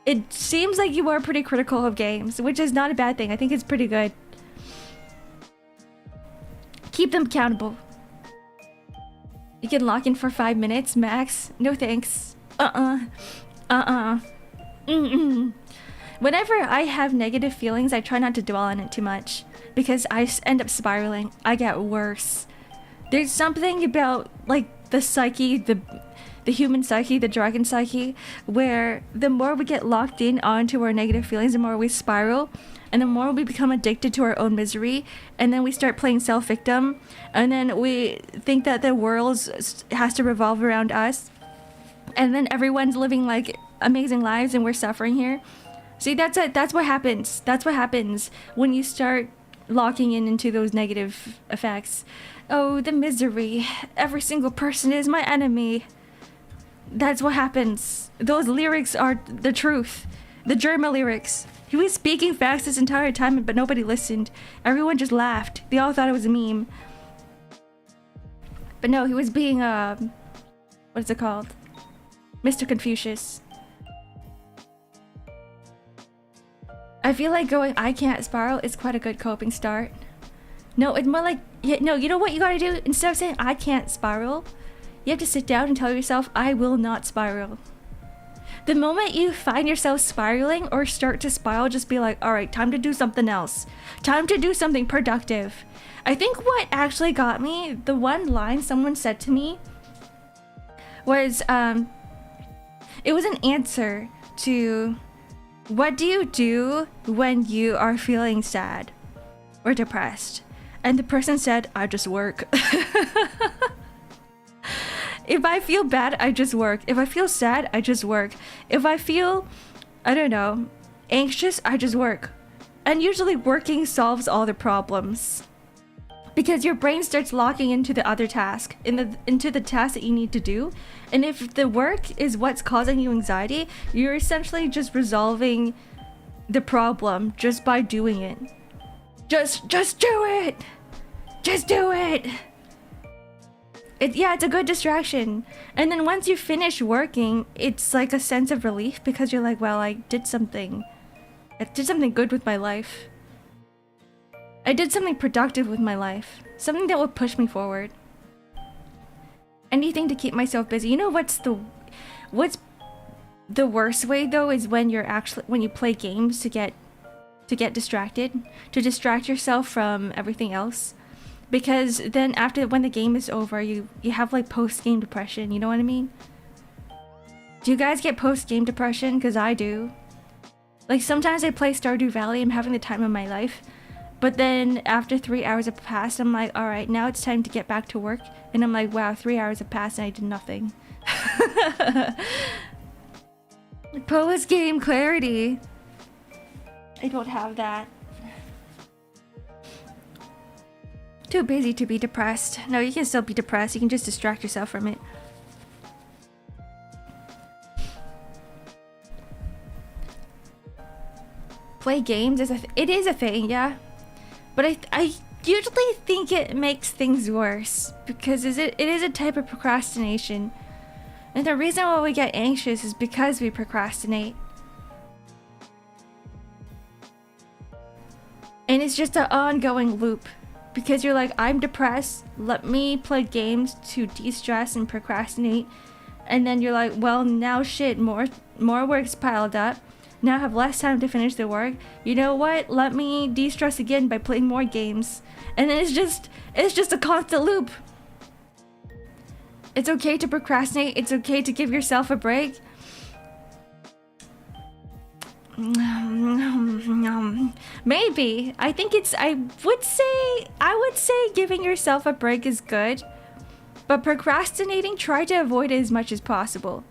it seems like you are pretty critical of games, which is not a bad thing. I think it's pretty good. Keep them accountable. You can lock in for 5 minutes max. No thanks. Whenever I have negative feelings, I try not to dwell on it too much, because I end up spiraling. I get worse. There's something about like the psyche, the human psyche, the dragon psyche, where the more we get locked in onto our negative feelings, the more we spiral, and the more we become addicted to our own misery, and then we start playing self-victim, and then we think that the world has to revolve around us, and then everyone's living like amazing lives and we're suffering here. See, that's what happens. That's what happens when you start locking into those negative effects. Oh, the misery. Every single person is my enemy. That's what happens. Those lyrics are the truth. The German lyrics. He was speaking fast this entire time, but nobody listened. Everyone just laughed. They all thought it was a meme. But no, he was being, what is it called? Mr. Confucius. I feel like going, I can't spiral is quite a good coping start. No, it's more like, no, you know what you gotta do? Instead of saying, I can't spiral, you have to sit down and tell yourself, I will not spiral. The moment you find yourself spiraling or start to spiral, just be like, all right, time to do something else. Time to do something productive. I think what actually got me, the one line someone said to me was, it was an answer to, what do you do when you are feeling sad or depressed? And the person said, I just work. If I feel bad, I just work. If I feel sad, I just work. If I feel, I don't know, anxious, I just work. And usually working solves all the problems. Because your brain starts locking into the other task, into the task that you need to do. And if the work is what's causing you anxiety, you're essentially just resolving the problem just by doing it. Just do it! Just do it! It's a good distraction. And then once you finish working, it's like a sense of relief because you're like, well, I did something. I did something good with my life. I did something productive with my life. Something that would push me forward. Anything to keep myself busy. You know what's The worst way though is when you play games to get distracted, to distract yourself from everything else. Because then when the game is over, you have like post-game depression, you know what I mean? Do you guys get post-game depression? Because I do. Like sometimes I play Stardew Valley, I'm having the time of my life. But then after 3 hours have passed, I'm like, alright, now it's time to get back to work. And I'm like, wow, 3 hours have passed and I did nothing. Post-game clarity. I don't have that. Too busy to be depressed. No, you can still be depressed. You can just distract yourself from it. Play games is it is a thing, yeah. But I usually think it makes things worse because it is a type of procrastination. And the reason why we get anxious is because we procrastinate. And it's just an ongoing loop. Because you're like, I'm depressed, let me play games to de-stress and procrastinate. And then you're like, well, now shit, more work's piled up. Now I have less time to finish the work. You know what? Let me de-stress again by playing more games. And then it's just a constant loop. It's okay to procrastinate. It's okay to give yourself a break. Maybe. I would say giving yourself a break is good. But procrastinating, try to avoid it as much as possible.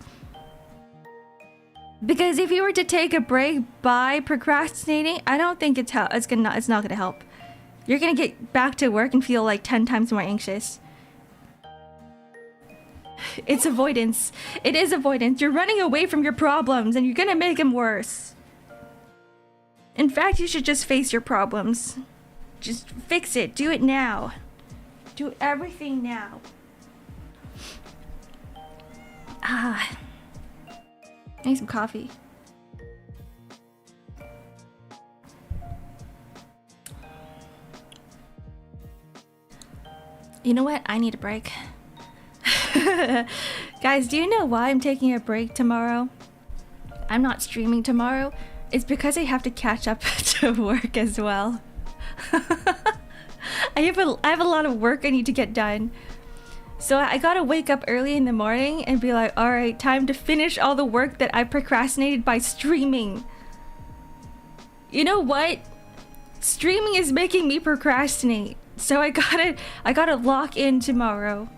Because if you were to take a break by procrastinating, I don't think it's not gonna help. You're gonna get back to work and feel like 10 times more anxious. It's avoidance. It is avoidance. You're running away from your problems and you're gonna make them worse. In fact, you should just face your problems. Just fix it. Do it now. Do everything now. I need some coffee. You know what? I need a break. Guys, do you know why I'm taking a break tomorrow? I'm not streaming tomorrow. It's because I have to catch up to work as well. I have a lot of work I need to get done. So I gotta wake up early in the morning and be like, alright, time to finish all the work that I procrastinated by streaming. You know what? Streaming is making me procrastinate. So I gotta lock in tomorrow.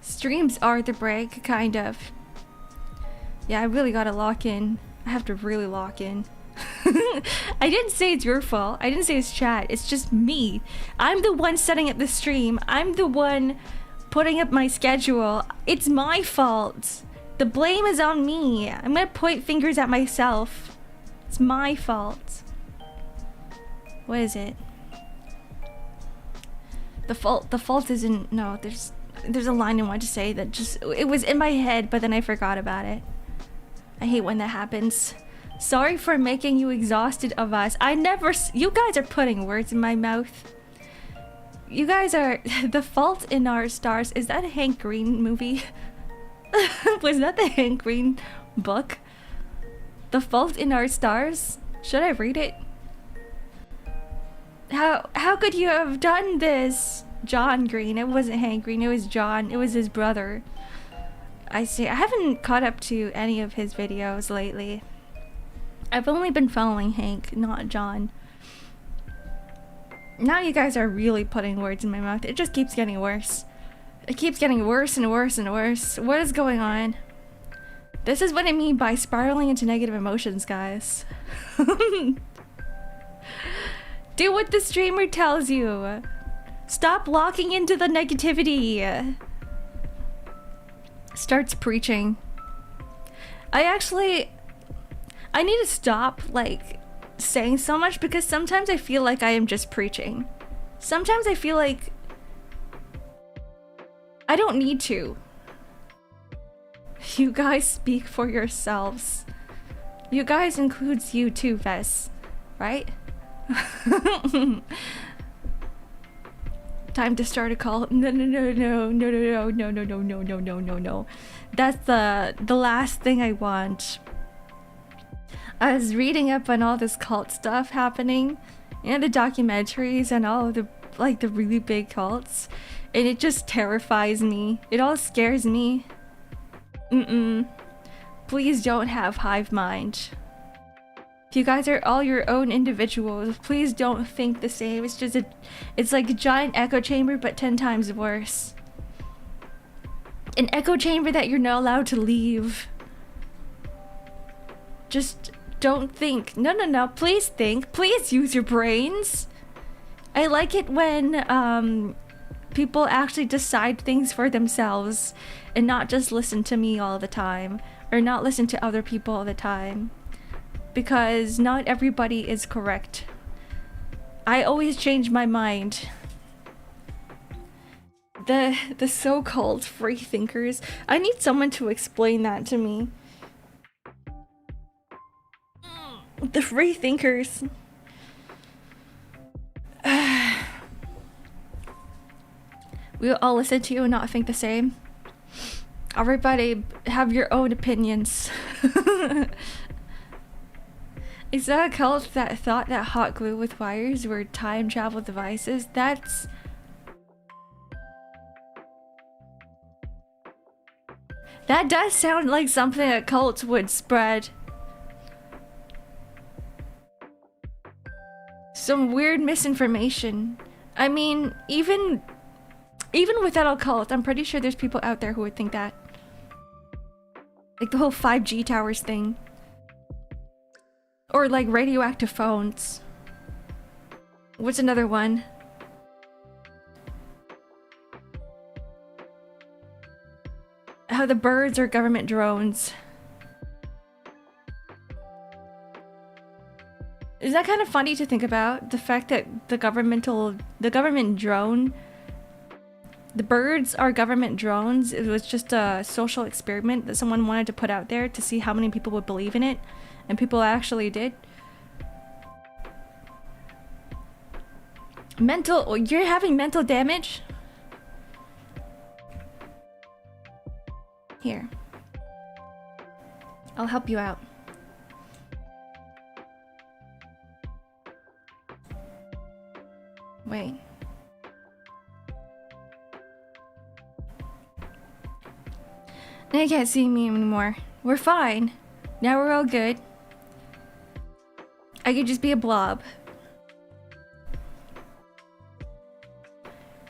Streams are the break, kind of. Yeah, I really gotta lock in. I have to really lock in. I didn't say it's your fault. I didn't say it's chat. It's just me. I'm the one setting up the stream. I'm the one putting up my schedule. It's my fault. The blame is on me. I'm gonna point fingers at myself. It's my fault. What is it? The fault isn't... No, there's a line I wanted to say that just... It was in my head, but then I forgot about it. I hate when that happens. Sorry for making you exhausted of us. You guys are putting words in my mouth. You guys are... The Fault in Our Stars. Is that a Hank Green movie? Was that the Hank Green book? The Fault in Our Stars? Should I read it? How could you have done this? John Green. It wasn't Hank Green. It was John. It was his brother. I see. I haven't caught up to any of his videos lately. I've only been following Hank, not John. Now you guys are really putting words in my mouth. It just keeps getting worse. It keeps getting worse and worse and worse. What is going on? This is what I mean by spiraling into negative emotions, guys. Do what the streamer tells you. Stop locking into the negativity. Starts preaching. I need to stop, like, saying so much because sometimes I feel like I am just preaching. Sometimes I feel like I don't need to. You guys speak for yourselves. You guys includes you too, Vess, right? Time to start a cult. No, no, no, no, no, no, no, no, no, no, no, no, no, no. That's the last thing I want. I was reading up on all this cult stuff happening, and the documentaries and all of the like the really big cults, and it just terrifies me. It all scares me. Please don't have hive mind. If you guys are all your own individuals, please don't think the same. It's like a giant echo chamber, but 10 times worse. An echo chamber that you're not allowed to leave. Just don't think. No, no, no. Please think. Please use your brains. I like it when people actually decide things for themselves and not just listen to me all the time or not listen to other people all the time, because not everybody is correct. I always change my mind. The so-called free thinkers, I need someone to explain that to me. The free thinkers. We'll all listen to you and not think the same. Everybody have your own opinions. Is that a cult that thought that hot glue with wires were time travel devices? That does sound like something that cults would spread. Some weird misinformation. I mean, even without a cult, I'm pretty sure there's people out there who would think that. Like the whole 5G towers thing. Or like radioactive phones. What's another one? How the birds are government drones. Is that kind of funny to think about? The fact that the government drone, the birds are government drones. It was just a social experiment that someone wanted to put out there to see how many people would believe in it. And people actually did. You're having mental damage? Here. I'll help you out. Wait. Now you can't see me anymore. We're fine. Now we're all good. I could just be a blob.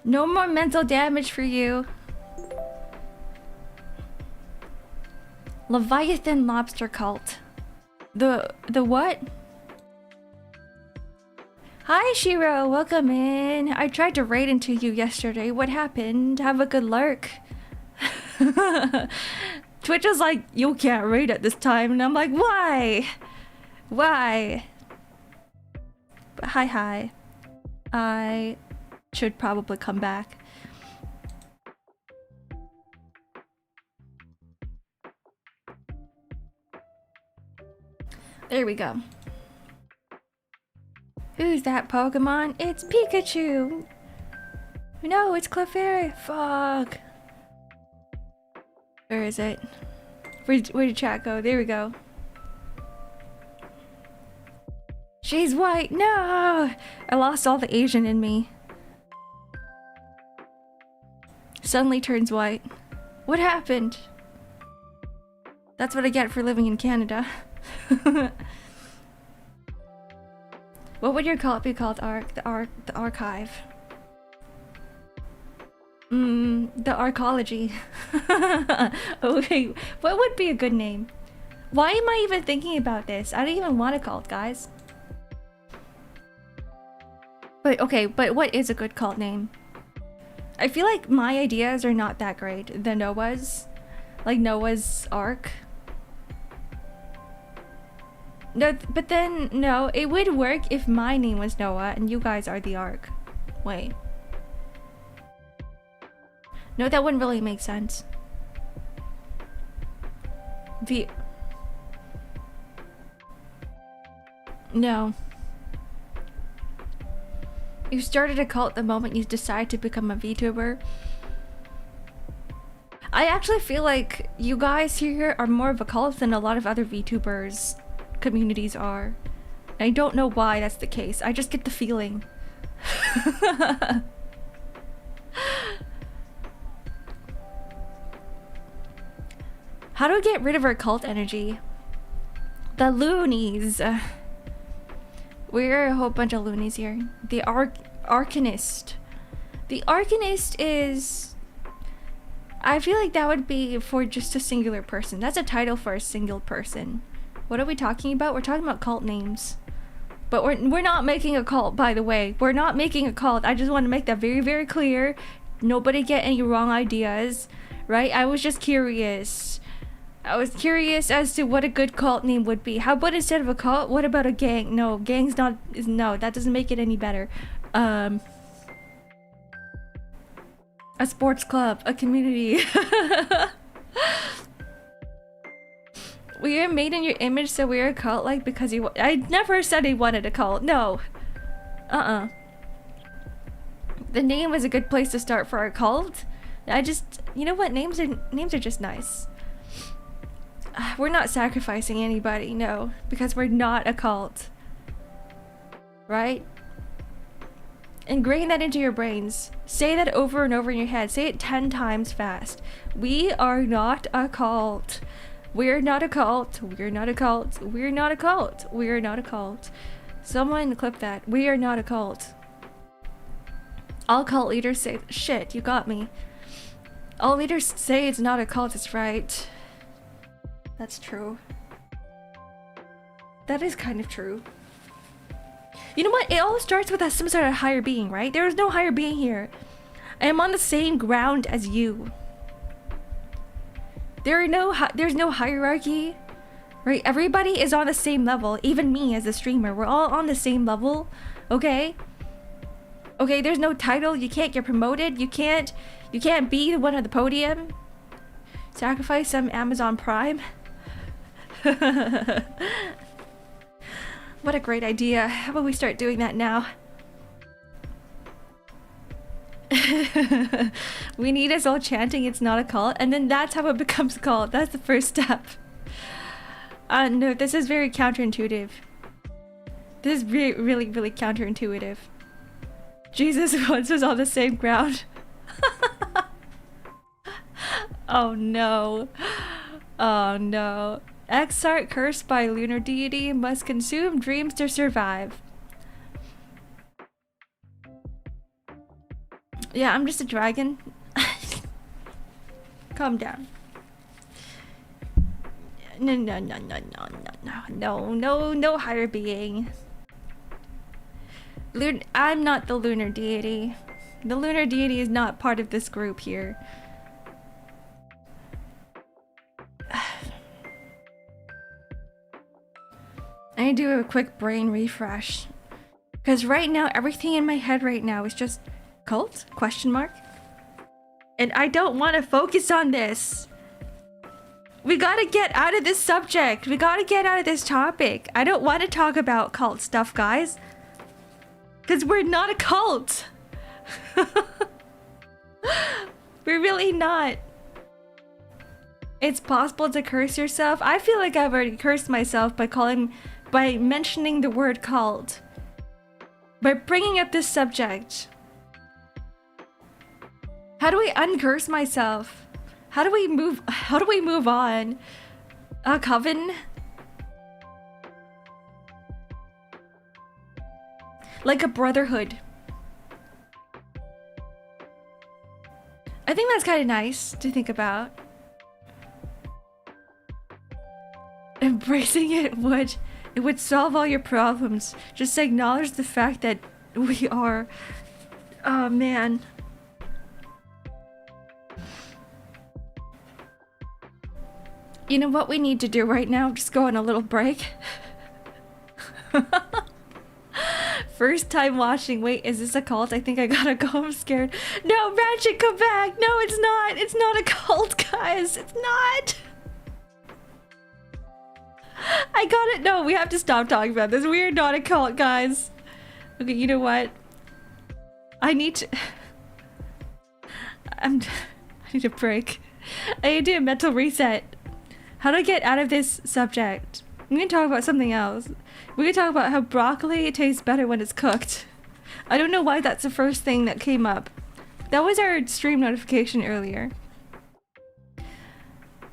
No more mental damage for you. Leviathan lobster cult. The what? Hi Shiro, welcome in. I tried to raid into you yesterday. What happened? Have a good lurk. Twitch was like, you can't raid at this time, and I'm like, why? Why? But hi. I should probably come back. There we go. Who's that Pokemon? It's Pikachu! No, it's Clefairy! Fuck! Where is it? Where did chat go? There we go. She's white! No! I lost all the Asian in me. Suddenly turns white. What happened? That's what I get for living in Canada. What would your cult be called? The archive. The arcology. Okay, what would be a good name? Why am I even thinking about this? I don't even want a cult, guys. But okay, but what is a good cult name? I feel like my ideas are not that great. The Noah's, like Noah's Ark. No, but then no, it would work if my name was Noah and you guys are the Ark. Wait. No, that wouldn't really make sense. No. You started a cult the moment you decide to become a VTuber. I actually feel like you guys here are more of a cult than a lot of other VTubers communities are. I don't know why that's the case. I just get the feeling. How do we get rid of our cult energy? The loonies. We're a whole bunch of loonies here. The Arcanist. The Arcanist is... I feel like that would be for just a singular person. That's a title for a single person. What are we talking about? We're talking about cult names. But we're not making a cult, by the way. We're not making a cult. I just want to make that very, very clear. Nobody get any wrong ideas, right? I was just curious. I was curious as to what a good cult name would be. How about instead of a cult, what about a gang? No, gang's not... No, that doesn't make it any better. A sports club, a community. We are made in your image, so we're a cult, like, because you... I never said he wanted a cult. No. The name was a good place to start for our cult. I just... You know what? Names are just nice. We're not sacrificing anybody, no. Because we're not a cult. Right? Ingrain that into your brains. Say that over and over in your head. Say it 10 times fast. We are not a cult. We're not a cult. We're not a cult. We're not a cult. We're not a cult. Someone clip that. We are not a cult. All cult leaders say... Shit, you got me. All leaders say it's not a cult, it's right. That's true. That is kind of true. You know what? It all starts with some sort of higher being, right? There is no higher being here. I am on the same ground as you. There's no hierarchy, right? Everybody is on the same level. Even me as a streamer, we're all on the same level. Okay? Okay, there's no title. You can't get promoted. You can't be the one on the podium. Sacrifice some Amazon Prime. What a great idea. How about we start doing that now? We need us all chanting it's not a cult, and then that's how it becomes a cult. That's the first step. No, this is very counterintuitive. This is really, really counterintuitive. Jesus wants us on the same ground. Oh no. Oh no. X-Ark cursed by lunar deity must consume dreams to survive. Yeah, I'm just a dragon. Calm down. No higher being. I'm not the lunar deity. The lunar deity is not part of this group here. I need to do a quick brain refresh. Because right now, everything in my head right now is just cult? Question mark? And I don't want to focus on this. We gotta get out of this subject. We gotta get out of this topic. I don't want to talk about cult stuff, guys. Because we're not a cult. We're really not. It's possible to curse yourself. I feel like I've already cursed myself by mentioning the word cult. By bringing up this subject. How do we uncurse myself? How do we move on? A coven? Like a brotherhood. I think that's kind of nice to think about. Embracing it would solve all your problems. Just acknowledge the fact that we are... Oh man. You know what we need to do right now? Just go on a little break. First time watching. Wait, is this a cult? I think I gotta go. I'm scared. No, Ratchet, come back. No, it's not. It's not a cult, guys. It's not. I got it. No, we have to stop talking about this. We are not a cult, guys. Okay, you know what? I need to... I need a break. I need to do a mental reset. How do I get out of this subject? We can talk about something else. We can talk about how broccoli tastes better when it's cooked. I don't know why that's the first thing that came up. That was our stream notification earlier.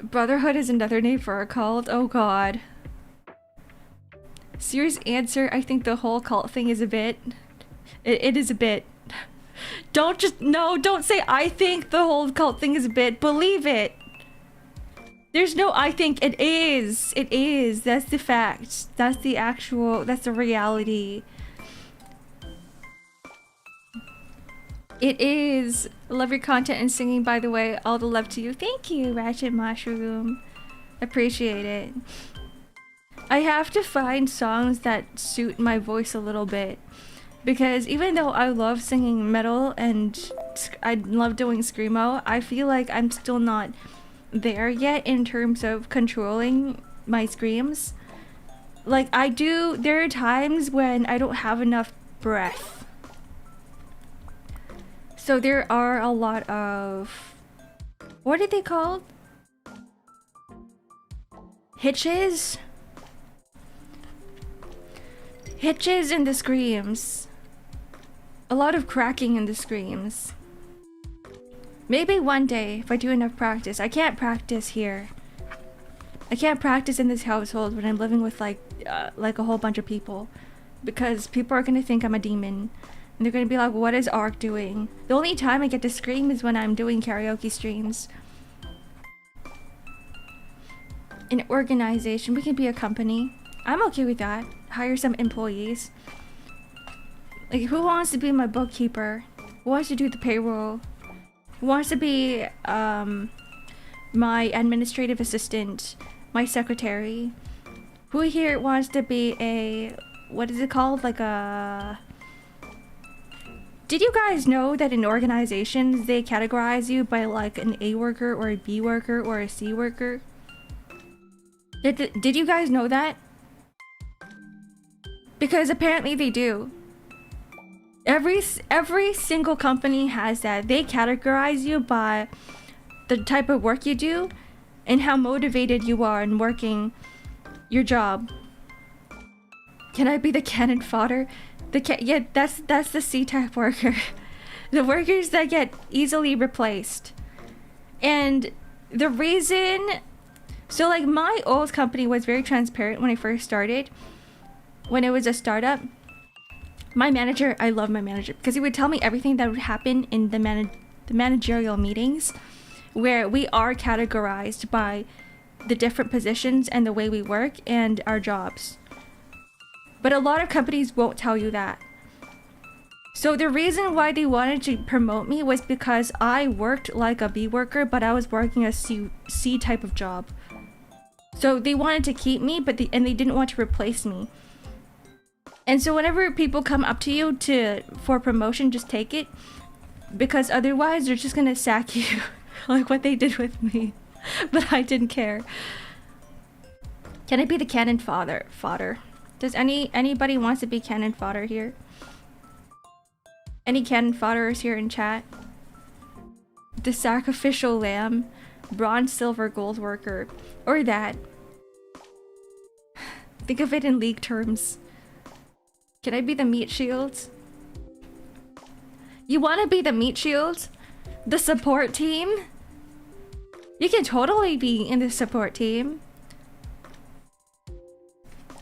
Brotherhood is another name for a cult. Oh god. Serious answer, I think the whole cult thing is a bit. It is a bit. Don't say I think the whole cult thing is a bit. Believe it. There's no I think, it is. It is. That's the fact. That's the reality. It is. Love your content and singing, by the way. All the love to you. Thank you, Ratchet Mushroom. Appreciate it. I have to find songs that suit my voice a little bit. Because even though I love singing metal and I love doing screamo, I feel like I'm still not there yet in terms of controlling my screams. Like there are times when I don't have enough breath. So there are a lot of, what are they called? Hitches? Hitches in the screams. A lot of cracking in the screams. Maybe one day, if I do enough practice. I can't practice here. I can't practice in this household when I'm living with like a whole bunch of people. Because people are gonna think I'm a demon. And they're gonna be like, what is Ark doing? The only time I get to scream is when I'm doing karaoke streams. An organization, we can be a company. I'm okay with that. Hire some employees. Like, who wants to be my bookkeeper? Who wants to do the payroll? Who wants to be my administrative assistant? My secretary? Who here wants to be a, what is it called? Like a... Did you guys know that in organizations they categorize you by like an A worker or a B worker or a C worker? Did you guys know that? Because apparently they do. Every single company has that. They categorize you by the type of work you do and how motivated you are in working your job. Can I be the cannon fodder? Yeah, that's the C-type worker. The workers that get easily replaced. And the reason... So like my old company was very transparent when I first started. When it was a startup. My manager, I love my manager because he would tell me everything that would happen in the managerial meetings, where we are categorized by the different positions and the way we work and our jobs. But a lot of companies won't tell you that. So the reason why they wanted to promote me was because I worked like a B worker, but I was working a C type of job. So they wanted to keep me, but they didn't want to replace me. And so whenever people come up to you for promotion, just take it. Because otherwise they're just gonna sack you. Like what they did with me. But I didn't care. Can I be the cannon fodder? Does anybody wants to be cannon fodder here? Any cannon fodders here in chat? The sacrificial lamb, bronze, silver, gold worker, or that. Think of it in league terms. Can I be the meat shield? You want to be the meat shield? The support team? You can totally be in the support team.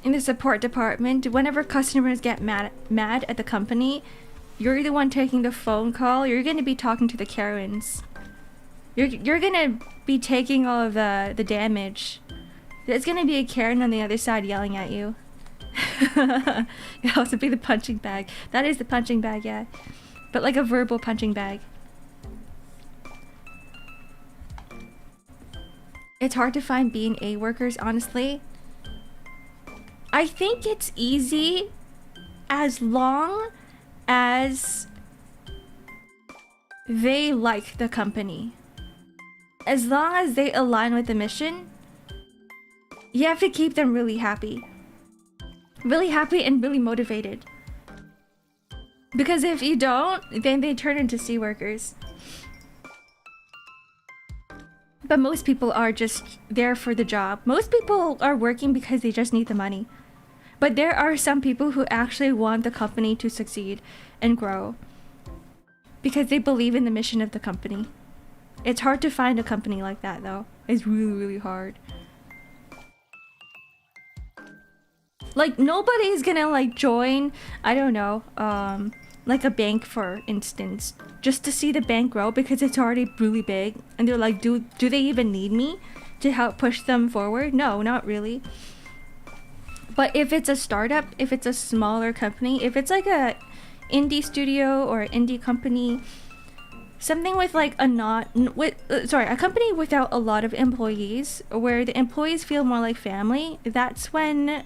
In the support department, whenever customers get mad at the company, you're the one taking the phone call. You're going to be talking to the Karens. You're going to be taking all of the damage. There's going to be a Karen on the other side yelling at you. You also be the punching bag. That is the punching bag, yeah. But like a verbal punching bag. It's hard to find B and A workers, honestly. I think it's easy as long as they like the company. As long as they align with the mission, you have to keep them really happy. Really happy and really motivated. Because if you don't, then they turn into sea workers. But most people are just there for the job. Most people are working because they just need the money. But there are some people who actually want the company to succeed and grow because they believe in the mission of the company. It's hard to find a company like that though. It's really, really hard. Like nobody's gonna like join, I don't know, like a bank for instance, just to see the bank grow because it's already really big and they're like, do they even need me to help push them forward? No, not really. But if it's a startup, if it's a smaller company, if it's like a indie studio or indie company, something with like a company without a lot of employees, where the employees feel more like family, that's when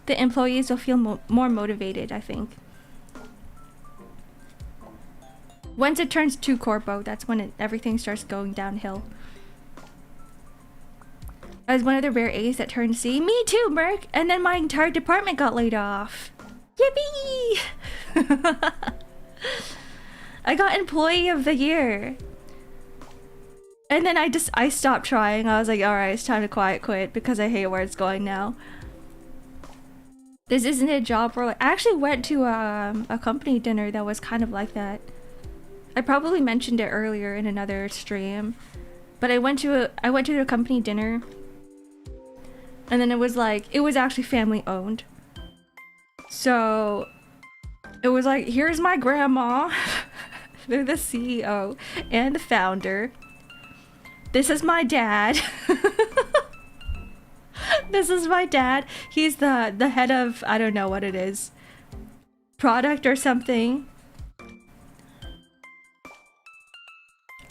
the employees will feel more motivated, I think. Once it turns too corpo, that's when everything starts going downhill. I was one of the rare A's that turned C. Me too, Merc! And then my entire department got laid off. Yippee! I got Employee of the Year. And then I stopped trying. I was like, alright, it's time to quiet quit because I hate where it's going now. This isn't a job role. I actually went to a company dinner that was kind of like that. I probably mentioned it earlier in another stream. But I went to a company dinner. And then it was actually family owned. So it was like, here's my grandma. They're the CEO and the founder. This is my dad. This is my dad. He's the head of, I don't know what it is, product or something.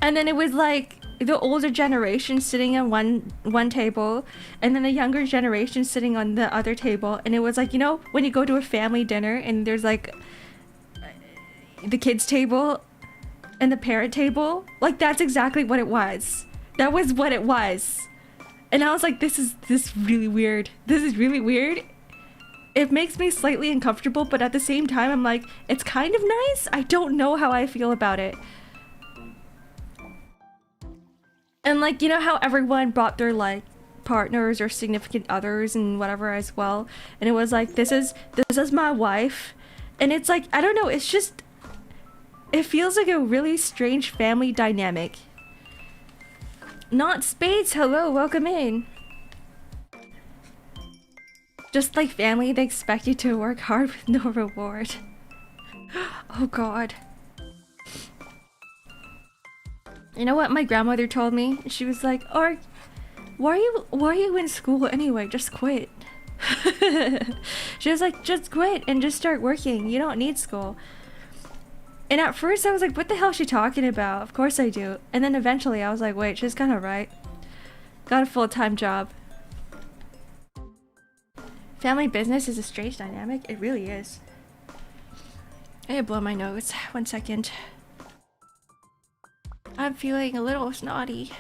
And then it was like the older generation sitting at one table and then the younger generation sitting on the other table. And it was like, you know, when you go to a family dinner and there's like the kids table and the parent table, like that's exactly what it was. That was what it was. And I was like, this is really weird. This is really weird. It makes me slightly uncomfortable, but at the same time I'm like, it's kind of nice. I don't know how I feel about it. And like, you know how everyone brought their like partners or significant others and whatever as well, and it was like, this is my wife, and it's like, I don't know, it's just, it feels like a really strange family dynamic. Not Spades, hello, welcome in. Just like family, they expect you to work hard with no reward. Oh god. You know what my grandmother told me? She was like, "Ark, why are you in school anyway? Just quit." She was like, "Just quit and just start working. You don't need school." And at first I was like, what the hell is she talking about? Of course I do. And then eventually I was like, wait, she's kind of right. Got a full-time job. Family business is a strange dynamic. It really is. I gotta blow my nose. 1 second. I'm feeling a little snotty.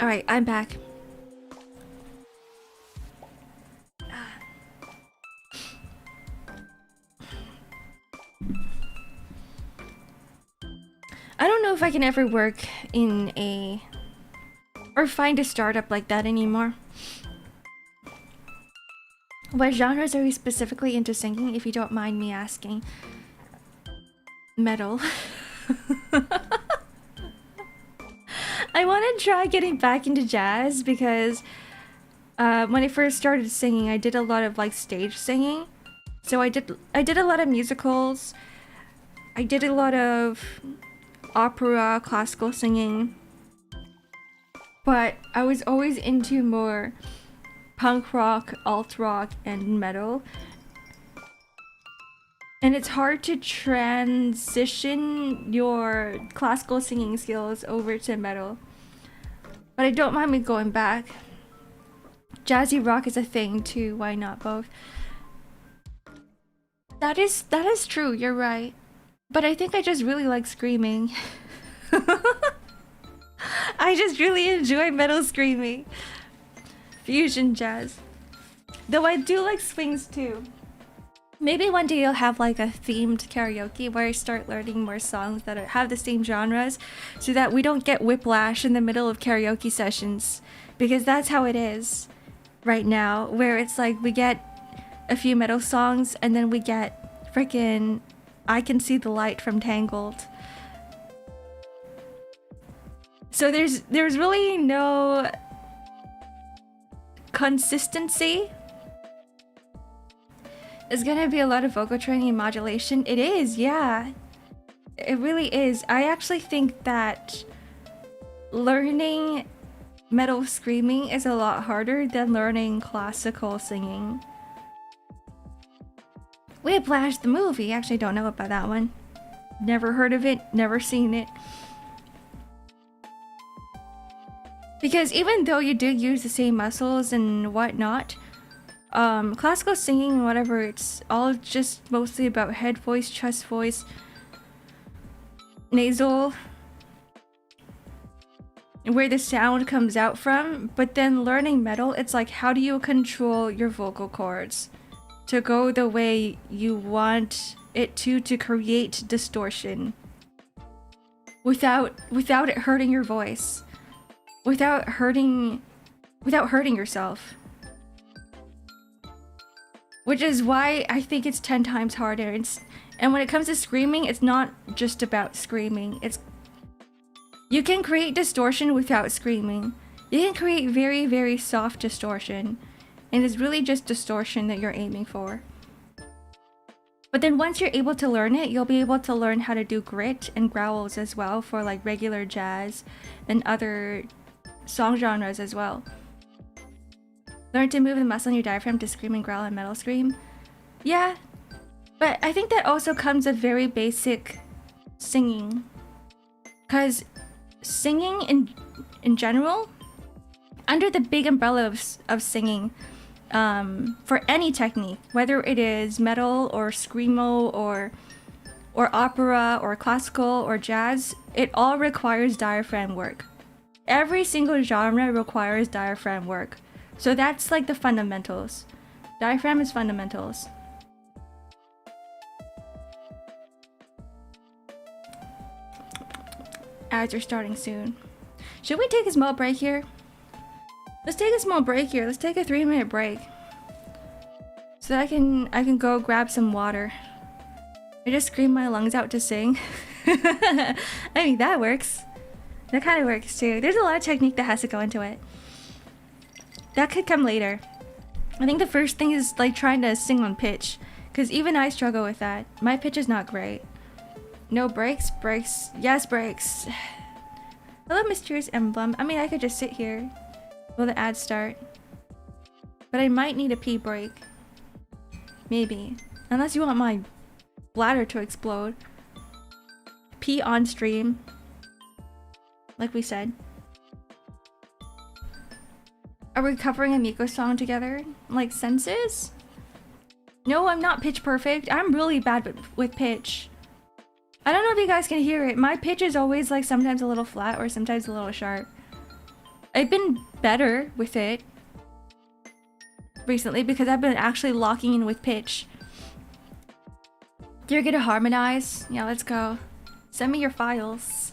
Alright, I'm back. I don't know if I can ever work in a... or find a startup like that anymore. What genres are you specifically into singing, if you don't mind me asking? Metal. I want to try getting back into jazz because when I first started singing, I did a lot of like stage singing. So I did a lot of musicals. I did a lot of opera, classical singing. But I was always into more punk rock, alt rock, and metal. And it's hard to transition your classical singing skills over to metal. But I don't mind me going back. Jazzy rock is a thing too, why not both? That is true, you're right. But I think I just really like screaming. I just really enjoy metal screaming. Fusion jazz. Though I do like swings too. Maybe one day you'll have like a themed karaoke where I start learning more songs that have the same genres so that we don't get whiplash in the middle of karaoke sessions. Because that's how it is right now, where it's like we get a few metal songs and then we get freaking I Can See the Light from Tangled. So there's really no consistency. It's gonna be a lot of vocal training and modulation. It is, yeah. It really is. I actually think that learning metal screaming is a lot harder than learning classical singing. Whiplash the movie. Actually don't know about that one. Never heard of it, never seen it. Because even though you do use the same muscles and whatnot, classical singing and whatever, it's all just mostly about head voice, chest voice, nasal, where the sound comes out from. But then learning metal, it's like, how do you control your vocal cords to go the way you want it to create distortion without it hurting your voice, without hurting yourself. Which is why I think it's 10 times harder. And when it comes to screaming, it's not just about screaming. You can create distortion without screaming. You can create very, very soft distortion. And it's really just distortion that you're aiming for. But then once you're able to learn it, you'll be able to learn how to do grit and growls as well for like regular jazz and other song genres as well. Learn to move the muscle in your diaphragm to scream and growl and metal scream. Yeah, but I think that also comes with very basic singing. Because singing in general, under the big umbrella of singing, for any technique, whether it is metal or screamo or opera or classical or jazz, it all requires diaphragm work. Every single genre requires diaphragm work. So that's like the fundamentals. Diaphragm is fundamentals. Ads are starting soon. Should we take a small break here? Let's take a small break here. Let's take a 3-minute break. So that I can go grab some water. I just screamed my lungs out to sing. I mean, that works. That kind of works too. There's a lot of technique that has to go into it. That could come later. I think the first thing is like trying to sing on pitch, because even I struggle with that. My pitch is not great. No breaks? Breaks. Yes, breaks. Hello, Mysterious Emblem. I mean, I could just sit here while the ads start. But I might need a pee break. Maybe. Unless you want my bladder to explode. Pee on stream. Like we said. Are we covering a Miko song together? Like senses? No, I'm not pitch perfect. I'm really bad with pitch. I don't know if you guys can hear it. My pitch is always like sometimes a little flat or sometimes a little sharp. I've been better with it recently because I've been actually locking in with pitch. You're gonna harmonize? Yeah, let's go. Send me your files.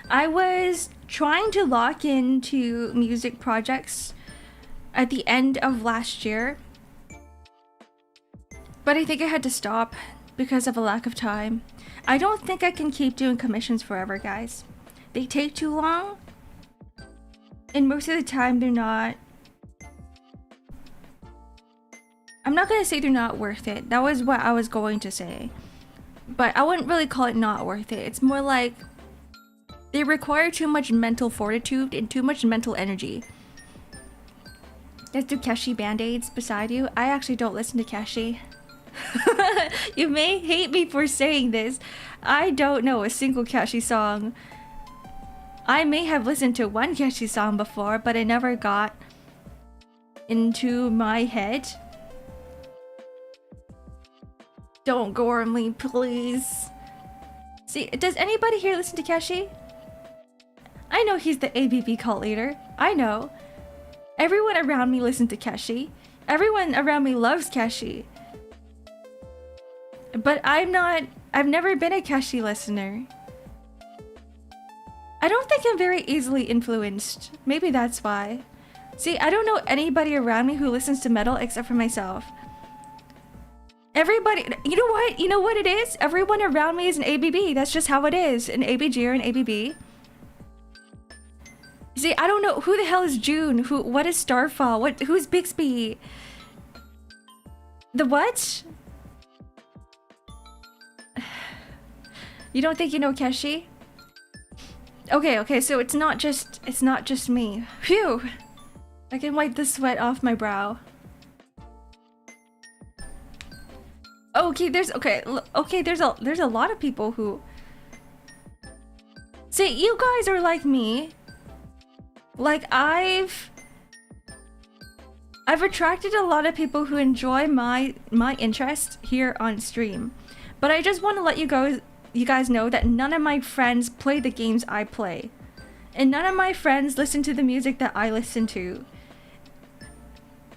I was trying to lock into music projects at the end of last year, but I think I had to stop because of a lack of time. I don't think I can keep doing commissions forever, guys. They take too long, and most of the time they're not... I'm not gonna say they're not worth it. That was what I was going to say. But I wouldn't really call it not worth it. It's more like They require too much mental fortitude and too much mental energy. Let's do Keshi Band-Aids beside you. I actually don't listen to Keshi. You may hate me for saying this. I don't know a single Keshi song. I may have listened to one Keshi song before, but it never got into my head. Don't gore me, please. See, does anybody here listen to Keshi? I know he's the ABB cult leader. I know. Everyone around me listens to Keshi. Everyone around me loves Keshi. But I've never been a Keshi listener. I don't think I'm very easily influenced. Maybe that's why. See, I don't know anybody around me who listens to metal except for myself. Everybody, you know what? You know what it is? Everyone around me is an ABB. That's just how it is. An ABG or an ABB. See, I don't know who the hell is June. What is Starfall? Who's Bixby? The what? You don't think you know Keshi? Okay, so it's not just me. Phew. I can wipe the sweat off my brow. Okay, there's a lot of people who see, you guys are like me. Like I've attracted a lot of people who enjoy my interest here on stream. But I just want to let you guys know that none of my friends play the games I play. And none of my friends listen to the music that I listen to.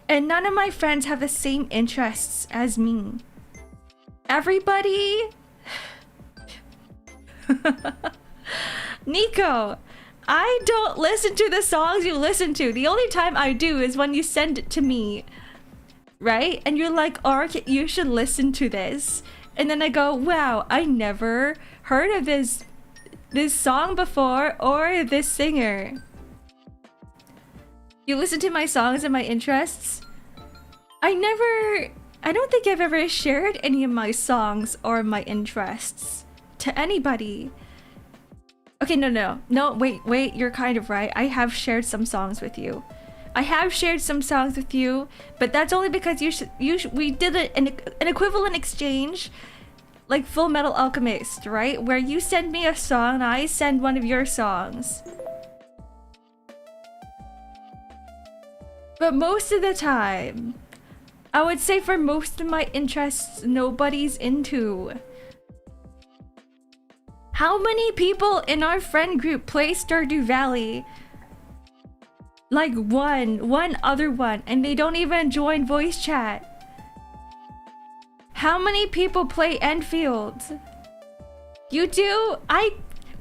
And none of my friends have the same interests as me. Everybody... Nico, I don't listen to the songs you listen to. The only time I do is when you send it to me. Right? And you're like, Ark, you should listen to this. And then I go, wow, I never heard of this song before or this singer. You listen to my songs and my interests. I don't think I've ever shared any of my songs or my interests to anybody. Okay, no, wait, you're kind of right. I have shared some songs with you. But that's only because we did an equivalent exchange, like Full Metal Alchemist, right? Where you send me a song and I send one of your songs. But most of the time, I would say for most of my interests, nobody's into. How many people in our friend group play Stardew Valley? Like one other one, and they don't even join voice chat. How many people play Enfield? You do?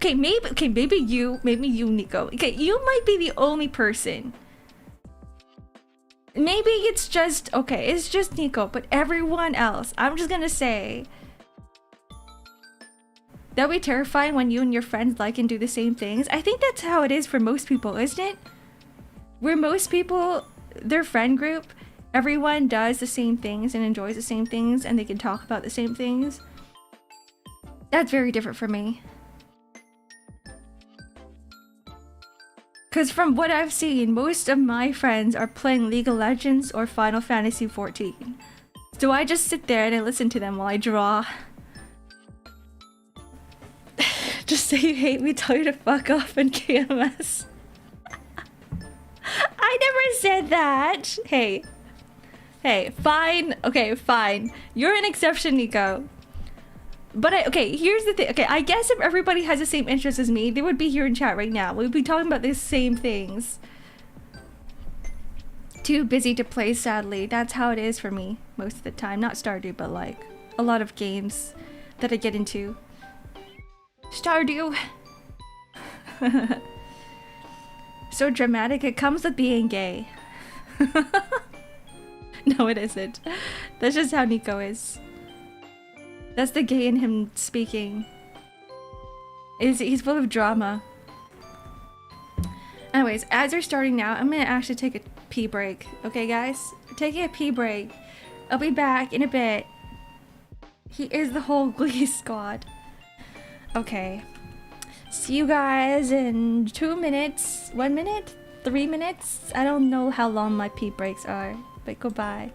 Maybe you, Nico. Okay, you might be the only person. Maybe it's just Nico, but everyone else, I'm just gonna say, that'd be terrifying when you and your friends like and do the same things. I think that's how it is for most people, isn't it? Where most people, their friend group, everyone does the same things and enjoys the same things and they can talk about the same things. That's very different for me. Because from what I've seen, most of my friends are playing League of Legends or Final Fantasy XIV. So I just sit there and I listen to them while I draw. Just say you hate me, tell you to fuck off in KMS. I never said that. Hey, fine. Okay, fine. You're an exception, Nico. But okay, here's the thing. Okay, I guess if everybody has the same interests as me, they would be here in chat right now. We'd be talking about the same things. Too busy to play, sadly. That's how it is for me most of the time. Not Stardew, but like a lot of games that I get into. Stardew. So dramatic, it comes with being gay. No, it isn't. That's just how Nico is. That's the gay in him speaking. He's full of drama. Anyways, as we're starting now, I'm gonna actually take a pee break. Okay, guys? We're taking a pee break. I'll be back in a bit. He is the whole Glee squad. Okay. See you guys in 2 minutes, 1 minute, 3 minutes. I don't know how long my pee breaks are, but goodbye.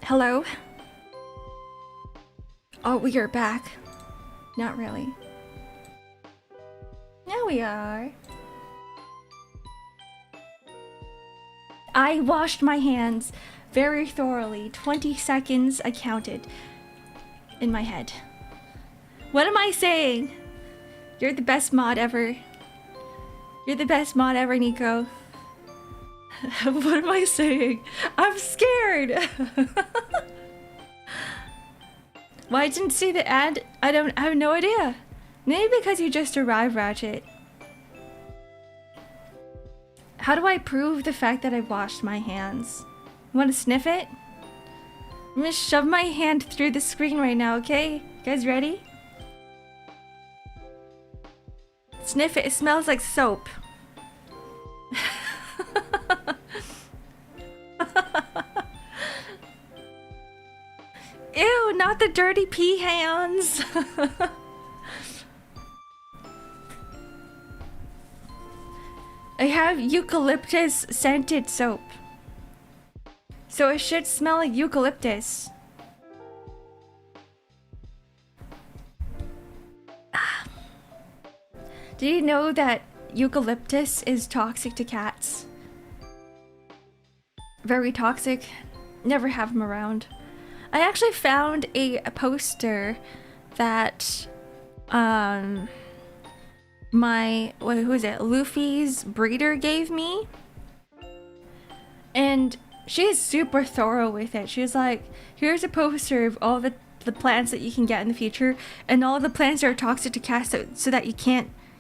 Hello? Oh, we are back. Not really. Now we are. I washed my hands very thoroughly. 20 seconds I counted in my head. What am I saying? You're the best mod ever. You're the best mod ever, Nico. What am I saying? I'm scared. Why I didn't see the ad? I have no idea. Maybe because you just arrived, Ratchet. How do I prove the fact that I washed my hands? You want to sniff it? I'm gonna shove my hand through the screen right now, okay? You guys ready? Sniff it, it smells like soap. Ew, not the dirty pee hands. I have eucalyptus scented soap. So it should smell like eucalyptus. Do you know that eucalyptus is toxic to cats? Very toxic. Never have them around. I actually found a poster that who is it? Luffy's breeder gave me. And she is super thorough with it. She was like, here's a poster of all the plants that you can get in the future, and all the plants are toxic to cats, so that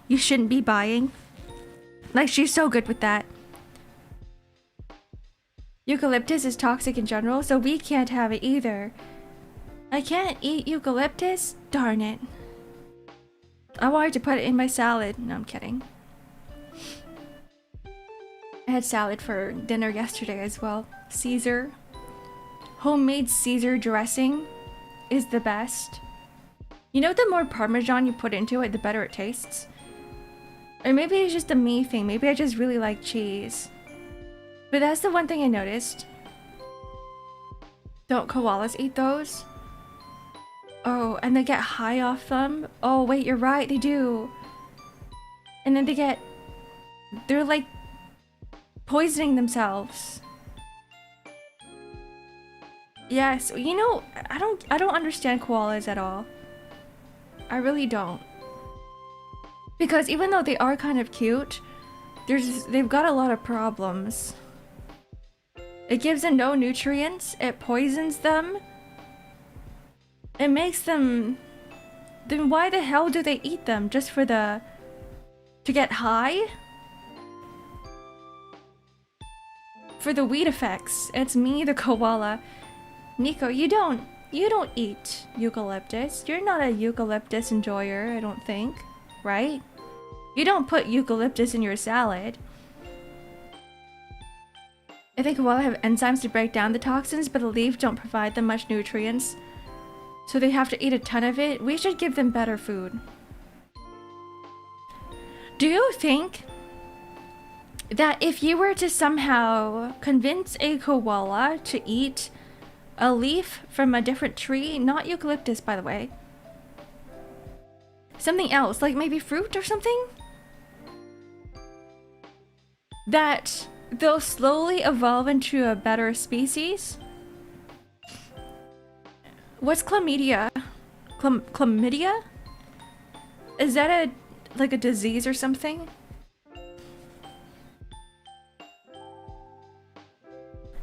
you shouldn't be buying. Like, she's so good with that. Eucalyptus is toxic in general, so we can't have it either. I can't eat eucalyptus? Darn it. I wanted to put it in my salad. No, I'm kidding. I had salad for dinner yesterday as well. Caesar. Homemade Caesar dressing is the best. You know, the more Parmesan you put into it, the better it tastes. Or maybe it's just a me thing. Maybe I just really like cheese. But that's the one thing I noticed. Don't koalas eat those? Oh, and they get high off them? Oh, wait, you're right, they do. And then they're like poisoning themselves. Yes, you know, I don't understand koalas at all. I really don't. Because even though they are kind of cute, they've got a lot of problems. It gives them no nutrients, it poisons them. It makes them... Then why the hell do they eat them? Just for the... to get high? For the weed effects. It's me, the koala. Nico, you don't eat eucalyptus. You're not a eucalyptus enjoyer, I don't think. Right? You don't put eucalyptus in your salad. I think koala have enzymes to break down the toxins, but the leaves don't provide them much nutrients. So they have to eat a ton of it. We should give them better food. Do you think that if you were to somehow convince a koala to eat a leaf from a different tree, not eucalyptus by the way, something else, like maybe fruit or something, that they'll slowly evolve into a better species? What's chlamydia? Chlamydia? Is that like a disease or something?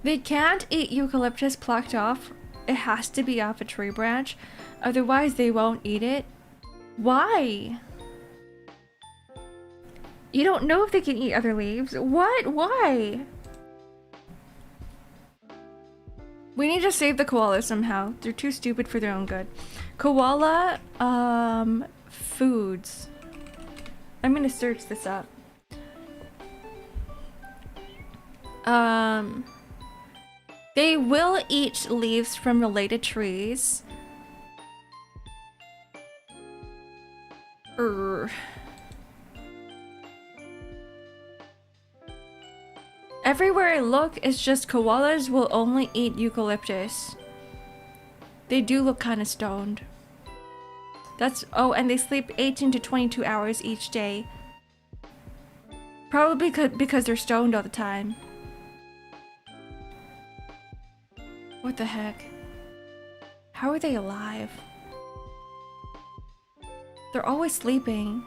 They can't eat eucalyptus plucked off. It has to be off a tree branch. Otherwise they won't eat it. Why? You don't know if they can eat other leaves. What? Why? We need to save the koalas somehow. They're too stupid for their own good. Koala, foods. I'm gonna search this up. They will eat leaves from related trees. Everywhere I look, it's just koalas will only eat eucalyptus. They do look kind of stoned. Oh, and they sleep 18 to 22 hours each day. Probably because they're stoned all the time. What the heck? How are they alive? They're always sleeping.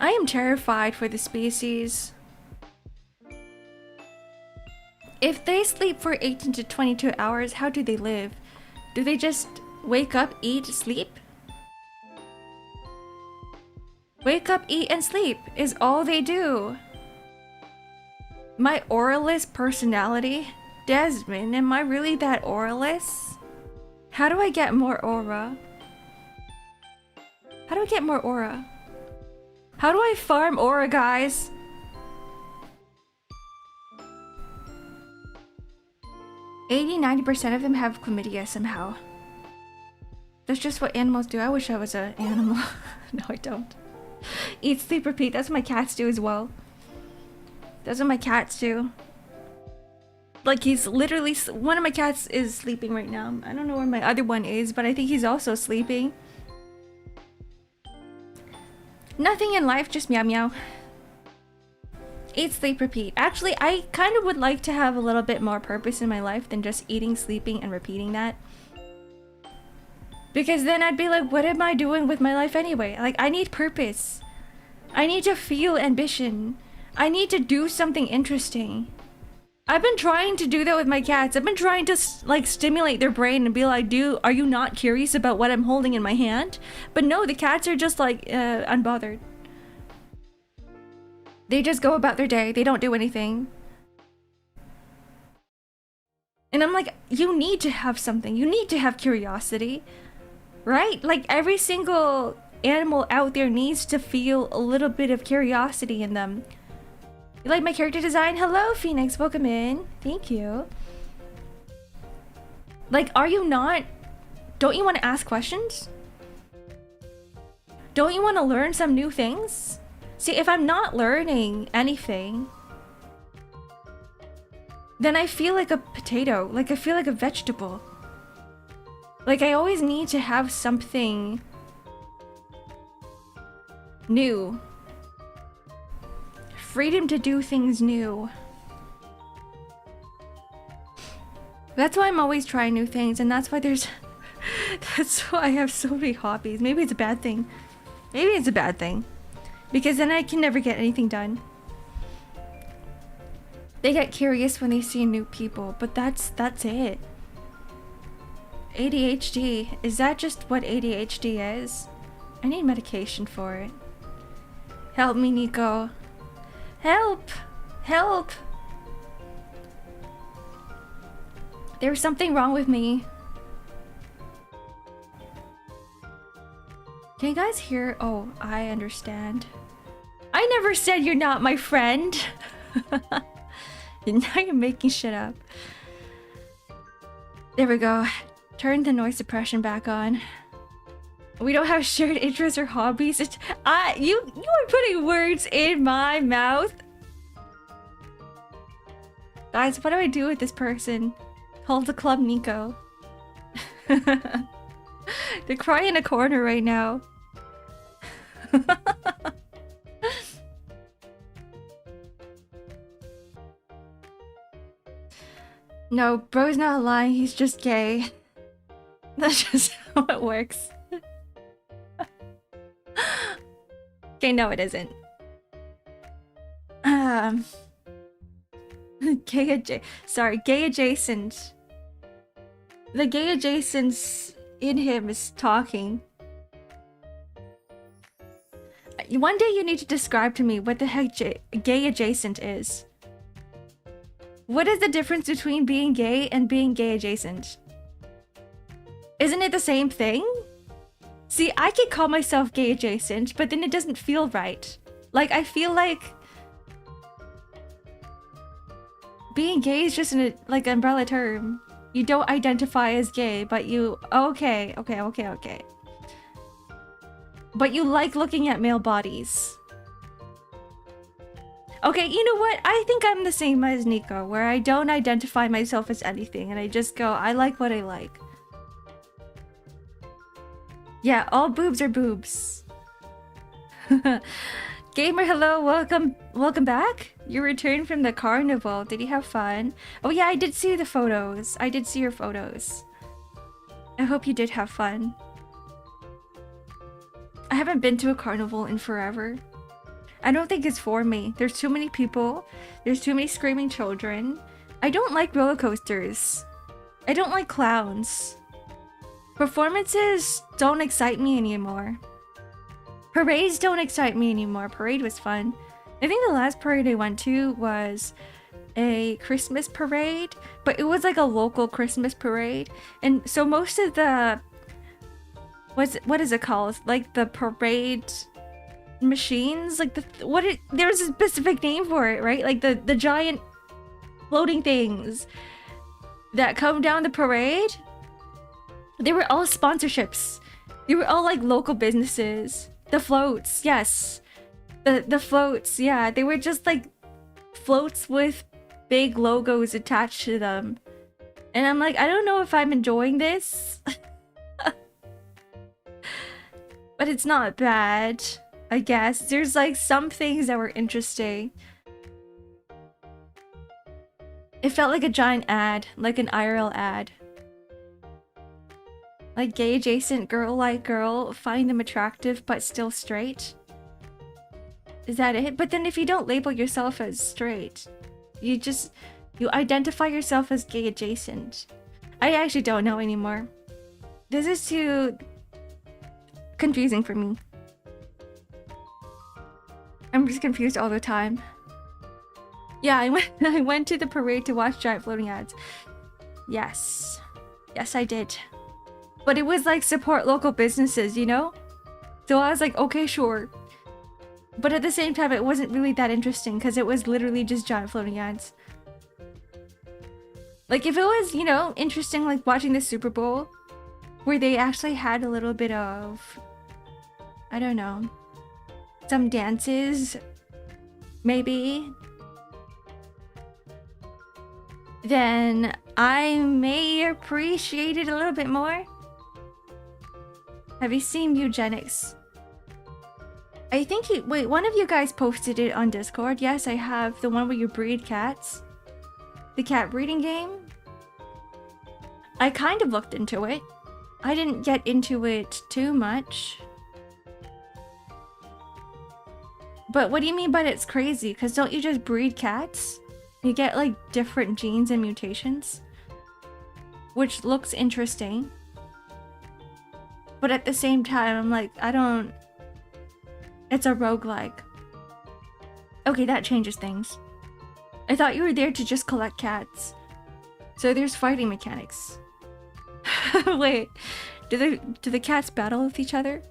I am terrified for the species. If they sleep for 18 to 22 hours, how do they live? Do they just wake up, eat, sleep? Wake up, eat, and sleep is all they do. My auraless personality? Desmond, am I really that auraless? How do I get more aura? How do I get more aura? How do I farm aura, guys? $80, 90% of them have chlamydia somehow. That's just what animals do. I wish I was an animal. No, I don't. Eat, sleep, repeat. That's what my cats do as well. That's what my cats do. Like, he's literally... One of my cats is sleeping right now. I don't know where my other one is, but I think he's also sleeping. Nothing in life, just meow meow. Eat, sleep, repeat. Actually, I kind of would like to have a little bit more purpose in my life than just eating, sleeping, and repeating that. Because then I'd be like, what am I doing with my life anyway? Like, I need purpose. I need to feel ambition. I need to do something interesting. I've been trying to do that with my cats. I've been trying to like stimulate their brain and be like, are you not curious about what I'm holding in my hand? But no, the cats are just like unbothered. They just go about their day. They don't do anything. And I'm like, you need to have something. You need to have curiosity, right? Like every single animal out there needs to feel a little bit of curiosity in them. You like my character design? Hello, Phoenix. Welcome in. Thank you. Like, are you not... Don't you want to ask questions? Don't you want to learn some new things? See, if I'm not learning anything, then I feel like a potato. Like, I feel like a vegetable. Like, I always need to have something new. Freedom to do things new. That's why I'm always trying new things, and that's why there's That's why I have so many hobbies. Maybe it's a bad thing. Maybe it's a bad thing. Because then I can never get anything done. They get curious when they see new people, but that's it. ADHD, is that just what ADHD is? I need medication for it. Help me, Nico. Help! Help! There's something wrong with me. Can you guys hear? Oh, I understand. I never said you're not my friend. Now you're making shit up. There we go. Turn the noise suppression back on. We don't have shared interests or hobbies. You are putting words in my mouth. Guys, what do I do with this person? Hold the club Nico. They're crying in a corner right now. No, bro's not lying, he's just gay. That's just how it works. Okay, no it isn't. Gay adjacent. The gay adjacent in him is talking. One day you need to describe to me what the heck gay adjacent is. What is the difference between being gay and being gay adjacent? Isn't it the same thing? See, I could call myself gay adjacent, but then it doesn't feel right. Like, I feel like being gay is just an umbrella term. You don't identify as gay, but you... Okay. But you like looking at male bodies. Okay, you know what? I think I'm the same as Nico, where I don't identify myself as anything, and I just go, I like what I like. Yeah, all boobs are boobs. Gamer, hello, welcome back. You returned from the carnival. Did you have fun? Oh yeah, I did see the photos. I did see your photos. I hope you did have fun. I haven't been to a carnival in forever. I don't think it's for me. There's too many people. There's too many screaming children. I don't like roller coasters. I don't like clowns. Performances don't excite me anymore. Parades don't excite me anymore. Parade was fun. I think the last parade I went to was a Christmas parade, but it was like a local Christmas parade. And so most of the... What is it called? Like the parade machines? Like there's a specific name for it, right? Like the giant floating things that come down the parade. They were all sponsorships. They were all like local businesses. The floats, yes. The floats, yeah. They were just like floats with big logos attached to them. And I'm like, I don't know if I'm enjoying this. But it's not bad, I guess. There's like some things that were interesting. It felt like a giant ad, like an IRL ad. Like gay adjacent girl like girl, find them attractive but still straight. Is that it? But then if you don't label yourself as straight, you identify yourself as gay adjacent. I actually don't know anymore. This is too confusing for me. I'm just confused all the time. Yeah, I went to the parade to watch giant floating ads. Yes. Yes, I did. But it was like support local businesses, you know? So I was like, okay, sure. But at the same time, it wasn't really that interesting because it was literally just giant floating ads. Like if it was, you know, interesting like watching the Super Bowl where they actually had a little bit of, I don't know, some dances, maybe, then I may appreciate it a little bit more. Have you seen eugenics? I think wait, one of you guys posted it on Discord. Yes, I have. The one where you breed cats. The cat breeding game. I kind of looked into it. I didn't get into it too much. But what do you mean by it's crazy? Because don't you just breed cats? You get like different genes and mutations, which looks interesting. But at the same time, I'm like, I don't... It's a roguelike. Okay, that changes things. I thought you were there to just collect cats. So there's fighting mechanics. Wait, do the cats battle with each other?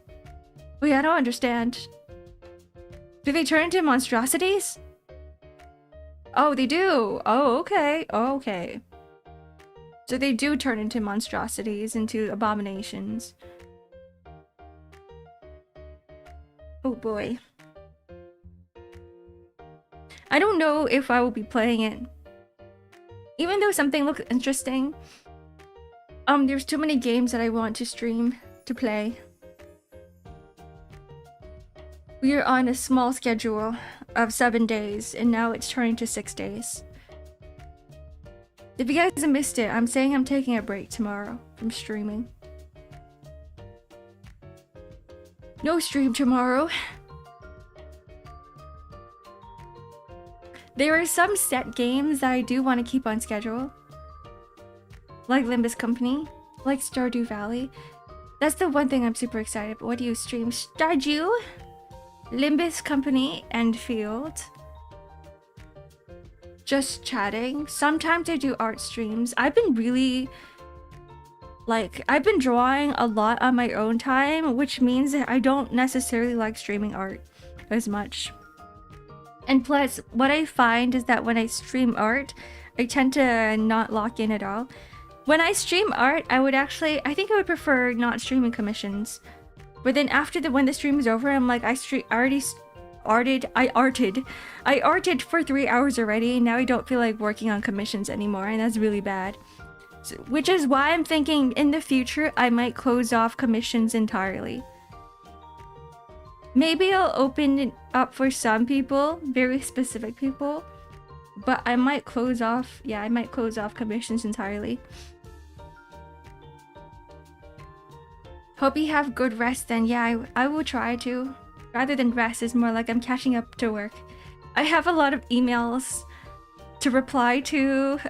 Wait, I don't understand. Do they turn into monstrosities? Oh, they do. Oh, okay. Oh, okay. So they do turn into monstrosities, into abominations. Oh boy. I don't know if I will be playing it. Even though something looks interesting, there's too many games that I want to stream to play. We are on a small schedule of 7 days, and now it's turning to 6 days. If you guys have missed it, I'm saying I'm taking a break tomorrow from streaming. No stream tomorrow. There are some set games that I do want to keep on schedule. Like Limbus Company, like Stardew Valley. That's the one thing I'm super excited about. What do you stream? Stardew, Limbus Company, and Field. Just chatting. Sometimes I do art streams. I've been really... I've been drawing a lot on my own time, which means that I don't necessarily like streaming art as much. And plus, what I find is that when I stream art, I tend to not lock in at all. When I stream art, I think I would prefer not streaming commissions. But then when the stream is over, I'm like, I arted for 3 hours already, and now I don't feel like working on commissions anymore, and that's really bad. So, which is why I'm thinking in the future, I might close off commissions entirely. Maybe I'll open it up for some people, very specific people, but I might close off commissions entirely. Hope you have good rest then. Yeah, I will try to. Rather than rest, it's more like I'm catching up to work. I have a lot of emails to reply to.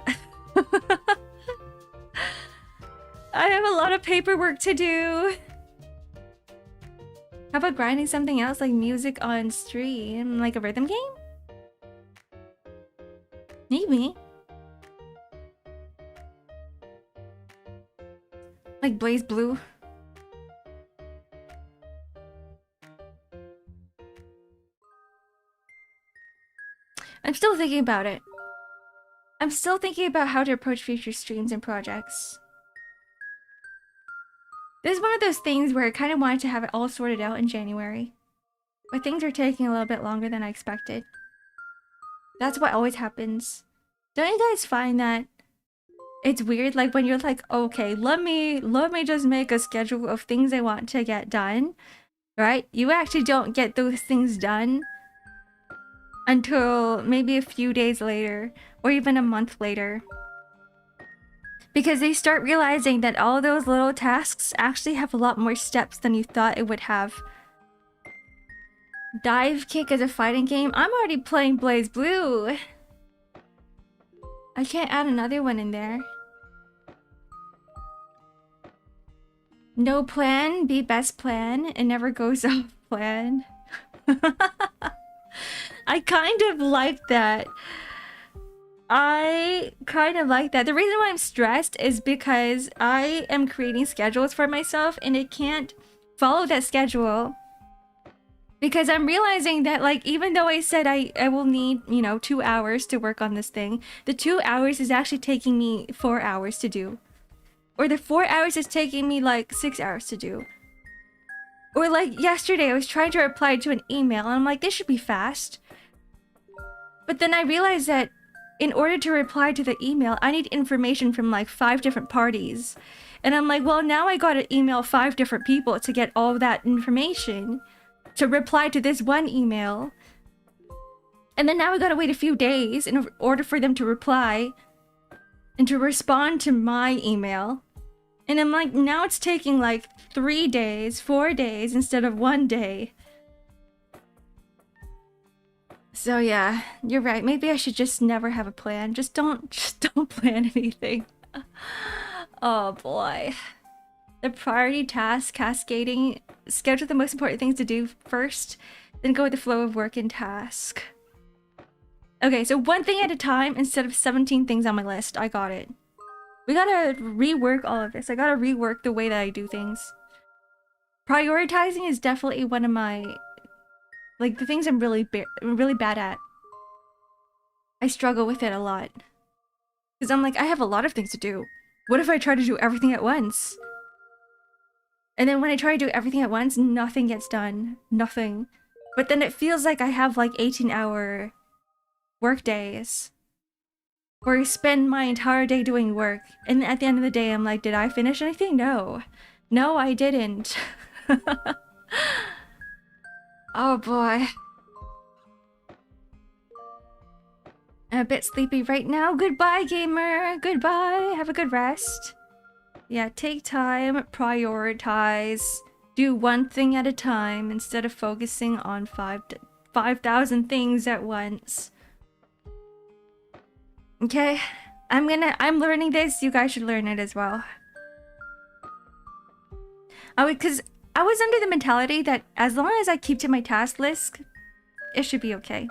I have a lot of paperwork to do. How about grinding something else like music on stream? Like a rhythm game? Maybe. Like Blaze Blue. I'm still thinking about it. I'm still thinking about how to approach future streams and projects. This is one of those things where I kind of wanted to have it all sorted out in January. But things are taking a little bit longer than I expected. That's what always happens. Don't you guys find that it's weird? Like when you're like, okay, let me just make a schedule of things I want to get done. Right? You actually don't get those things done until maybe a few days later, or even a month later. Because they start realizing that all those little tasks actually have a lot more steps than you thought it would have. Dive Kick is a fighting game? I'm already playing Blaze Blue. I can't add another one in there. No plan, be best plan. It never goes off plan. I kind of like that. The reason why I'm stressed is because I am creating schedules for myself and it can't follow that schedule. Because I'm realizing that, like, even though I said I will need, 2 hours to work on this thing, the 2 hours is actually taking me 4 hours to do. Or the 4 hours is taking me, like, 6 hours to do. Or, like, yesterday I was trying to reply to an email and I'm like, this should be fast. But then I realized that in order to reply to the email, I need information from, like, 5 different parties. And I'm like, well, now I gotta email 5 different people to get all that information to reply to this one email. And then now I gotta wait a few days in order for them to reply and to respond to my email. And I'm like, now it's taking like 3 days, 4 days instead of 1 day. So yeah, you're right. Maybe I should just never have a plan. Just don't plan anything. Oh boy. The priority task cascading. Schedule the most important things to do first, then go with the flow of work and task. Okay, so one thing at a time instead of 17 things on my list. I got it. We gotta rework all of this. I gotta rework the way that I do things. Prioritizing is definitely one of my, like, the things I'm really bad at. I struggle with it a lot. Because I'm like, I have a lot of things to do. What if I try to do everything at once? And then when I try to do everything at once, nothing gets done. Nothing. But then it feels like I have like 18-hour work days where I spend my entire day doing work. And at the end of the day, I'm like, did I finish anything? No. No, I didn't. Oh boy. I'm a bit sleepy right now. Goodbye, gamer. Goodbye. Have a good rest. Yeah, take time, prioritize, do one thing at a time instead of focusing on 5,000 things at once. Okay, I'm learning this. You guys should learn it as well. Because I was under the mentality that as long as I keep to my task list, it should be okay.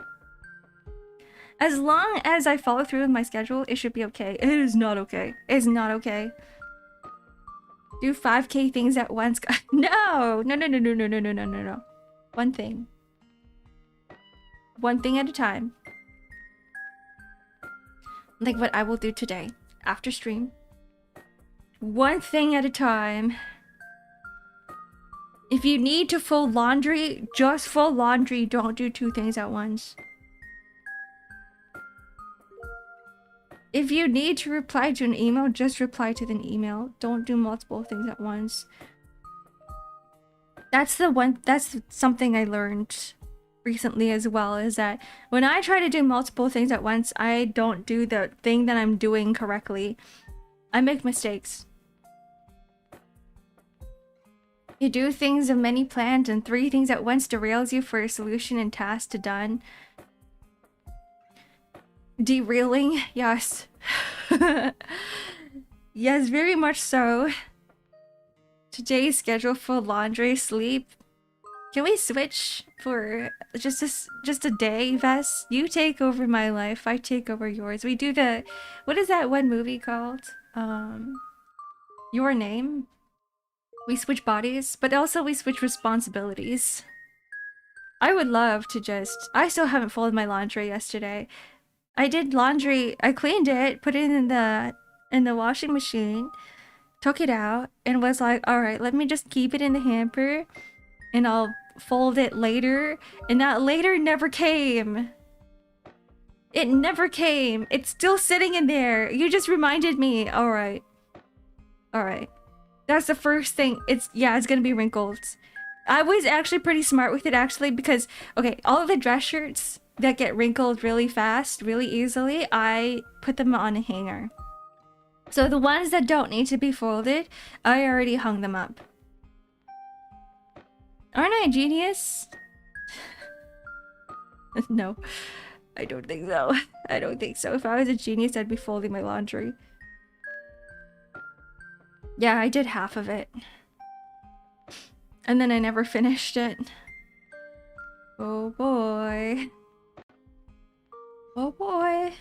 As long as I follow through with my schedule, it should be okay. It is not okay. It's not okay. Do 5K things at once. No! No. One thing. One thing at a time. Like what I will do today, after stream. One thing at a time. If you need to fold laundry, just fold laundry. Don't do 2 things at once. If you need to reply to an email, just reply to the email. Don't do multiple things at once. That's something I learned recently as well, is that when I try to do multiple things at once, I don't do the thing that I'm doing correctly. I make mistakes. You do things of many plans and 3 things at once derails you for a solution and task to done. Derailing, yes. Yes, very much so. Today's schedule for laundry, sleep. Can we switch for just a day, Vess? You take over my life, I take over yours. We do the, what is that one movie called? Your Name. We switch bodies, but also we switch responsibilities. I would love to just, I still haven't folded my laundry yesterday. I did laundry, I cleaned it, put it in the washing machine, took it out, and was like, alright, let me just keep it in the hamper, and I'll fold it later. And that later never came. It never came. It's still sitting in there. You just reminded me. Alright. Alright. That's the first thing. It's gonna be wrinkled. I was actually pretty smart with it, actually, because, okay, all of the dress shirts that get wrinkled really fast, really easily, I put them on a hanger. So the ones that don't need to be folded, I already hung them up. Aren't I a genius? No, I don't think so. I don't think so. If I was a genius, I'd be folding my laundry. Yeah, I did half of it. And then I never finished it. Oh boy. Oh boy.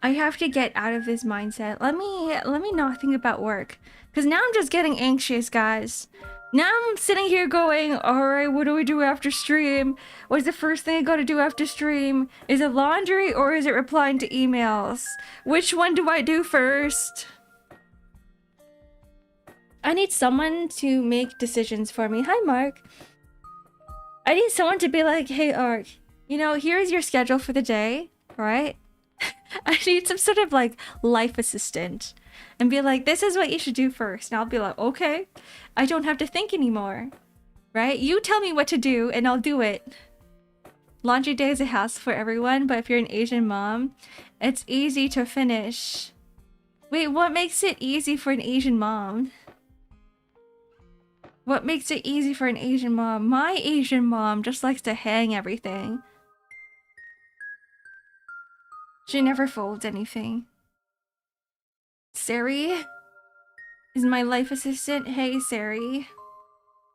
I have to get out of this mindset. Let me not think about work. Because now I'm just getting anxious, guys. Now I'm sitting here going, alright, what do we do after stream? What's the first thing I gotta do after stream? Is it laundry or is it replying to emails? Which one do I do first? I need someone to make decisions for me. Hi, Mark. I need someone to be like, hey, Ark, you know, here's your schedule for the day, right? I need some sort of like life assistant and be like, this is what you should do first. And I'll be like, okay, I don't have to think anymore, right? You tell me what to do and I'll do it. Laundry day is a hassle for everyone, but if you're an Asian mom, it's easy to finish. Wait, what makes it easy for an Asian mom? What makes it easy for an Asian mom? My Asian mom just likes to hang everything. She never folds anything. Sari is my life assistant. Hey, Sari.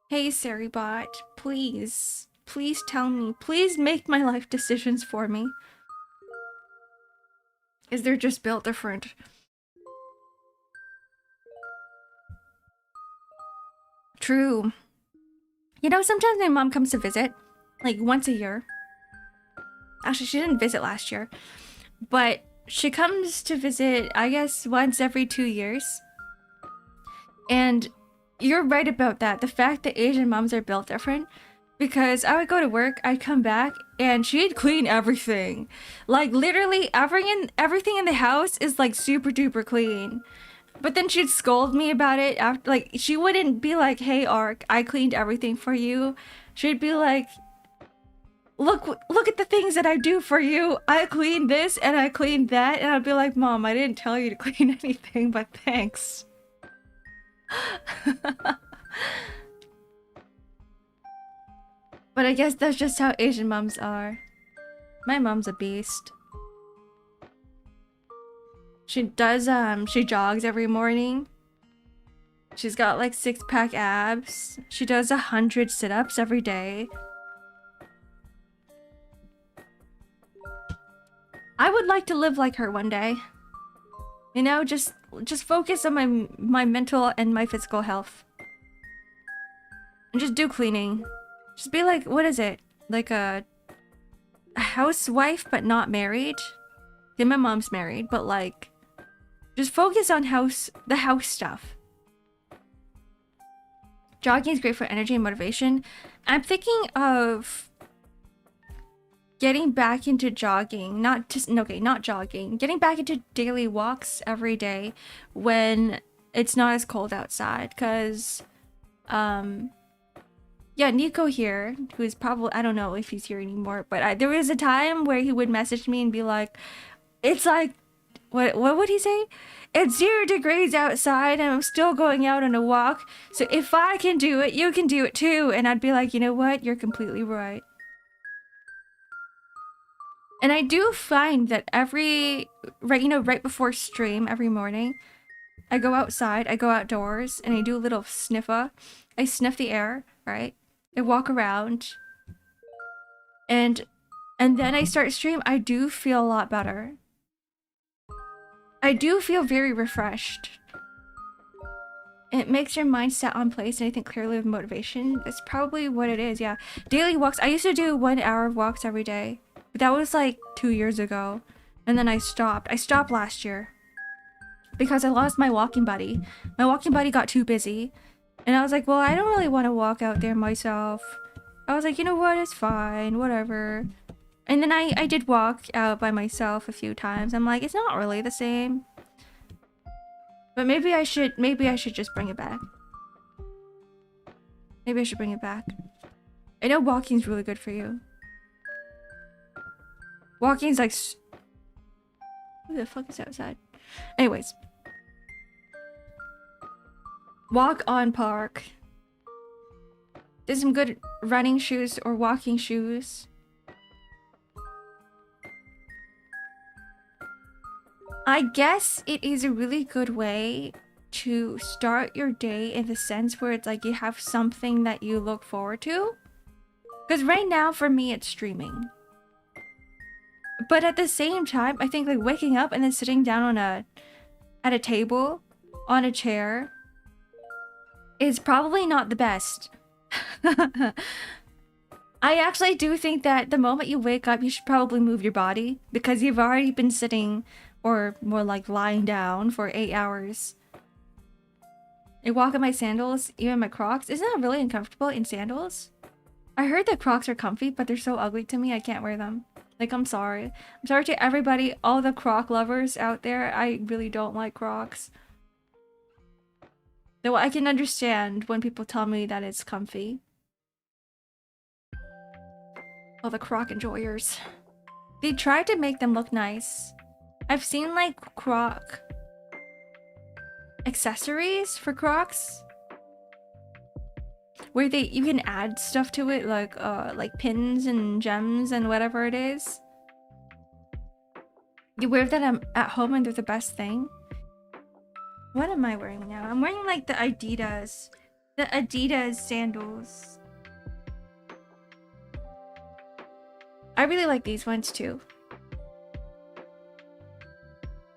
Hey, Sari bot. Please. Please tell me. Please make my life decisions for me. Is they're just built different. True. You know, sometimes my mom comes to visit. Like, once a year. Actually, she didn't visit last year. But she comes to visit, I guess, once every 2 years. And you're right about that. The fact that Asian moms are built different. Because I would go to work, I'd come back, and she'd clean everything. Like, literally, everything in the house is, like, super duper clean. But then she'd scold me about it after, like, she wouldn't be like, hey, Ark, I cleaned everything for you. She'd be like, look at the things that I do for you. I cleaned this and I cleaned that. And I'd be like, Mom, I didn't tell you to clean anything, but thanks. But I guess that's just how Asian moms are. My mom's a beast. She does, she jogs every morning. She's got like 6-pack abs. She does 100 sit-ups every day. I would like to live like her one day. You know, just focus on my mental and my physical health. And just do cleaning. Just be like, what is it? Like a housewife but not married? Yeah, my mom's married, but like, just focus on the house stuff. Jogging is great for energy and motivation. I'm thinking of getting back into jogging, not jogging. Getting back into daily walks every day when it's not as cold outside, because yeah, Nico here, who is probably, I don't know if he's here anymore, but there was a time where he would message me and be like, it's like, what would he say? It's 0 degrees outside and I'm still going out on a walk. So if I can do it, you can do it too. And I'd be like, you know what? You're completely right. And I do find that right before stream every morning, I go outside, I go outdoors, and I do a little sniffer. I sniff the air, right? I walk around, and then I start stream. I do feel a lot better. I do feel very refreshed. It makes your mind set on place, and I think clearly with motivation. That's probably what it is, yeah. Daily walks. I used to do 1 hour of walks every day. But that was like 2 years ago. And then I stopped. I stopped last year. Because I lost my walking buddy. My walking buddy got too busy. And I was like, well, I don't really want to walk out there myself. I was like, you know what? It's fine. Whatever. And then I did walk out by myself a few times. I'm like, it's not really the same. But maybe I should just bring it back. Maybe I should bring it back. I know walking's really good for you. Walking's like... Who the fuck is outside? Anyways. Walk on park. There's some good running shoes or walking shoes. I guess it is a really good way to start your day in the sense where it's like you have something that you look forward to. Because right now for me it's streaming. But at the same time, I think like waking up and then sitting down at a table, on a chair, is probably not the best. I actually do think that the moment you wake up, you should probably move your body because you've already been sitting, or more like lying down, for 8 hours. I walk in my sandals, even my Crocs. Isn't that really uncomfortable in sandals? I heard that Crocs are comfy, but they're so ugly to me, I can't wear them. Like, I'm sorry. I'm sorry to everybody, all the Croc lovers out there. I really don't like Crocs. Though I can understand when people tell me that it's comfy. All the Croc enjoyers. They tried to make them look nice. I've seen like Croc accessories for Crocs where you can add stuff to it, like pins and gems and whatever it is. You wear that at home and they're the best thing. What am I wearing now? I'm wearing like the Adidas sandals. I really like these ones too.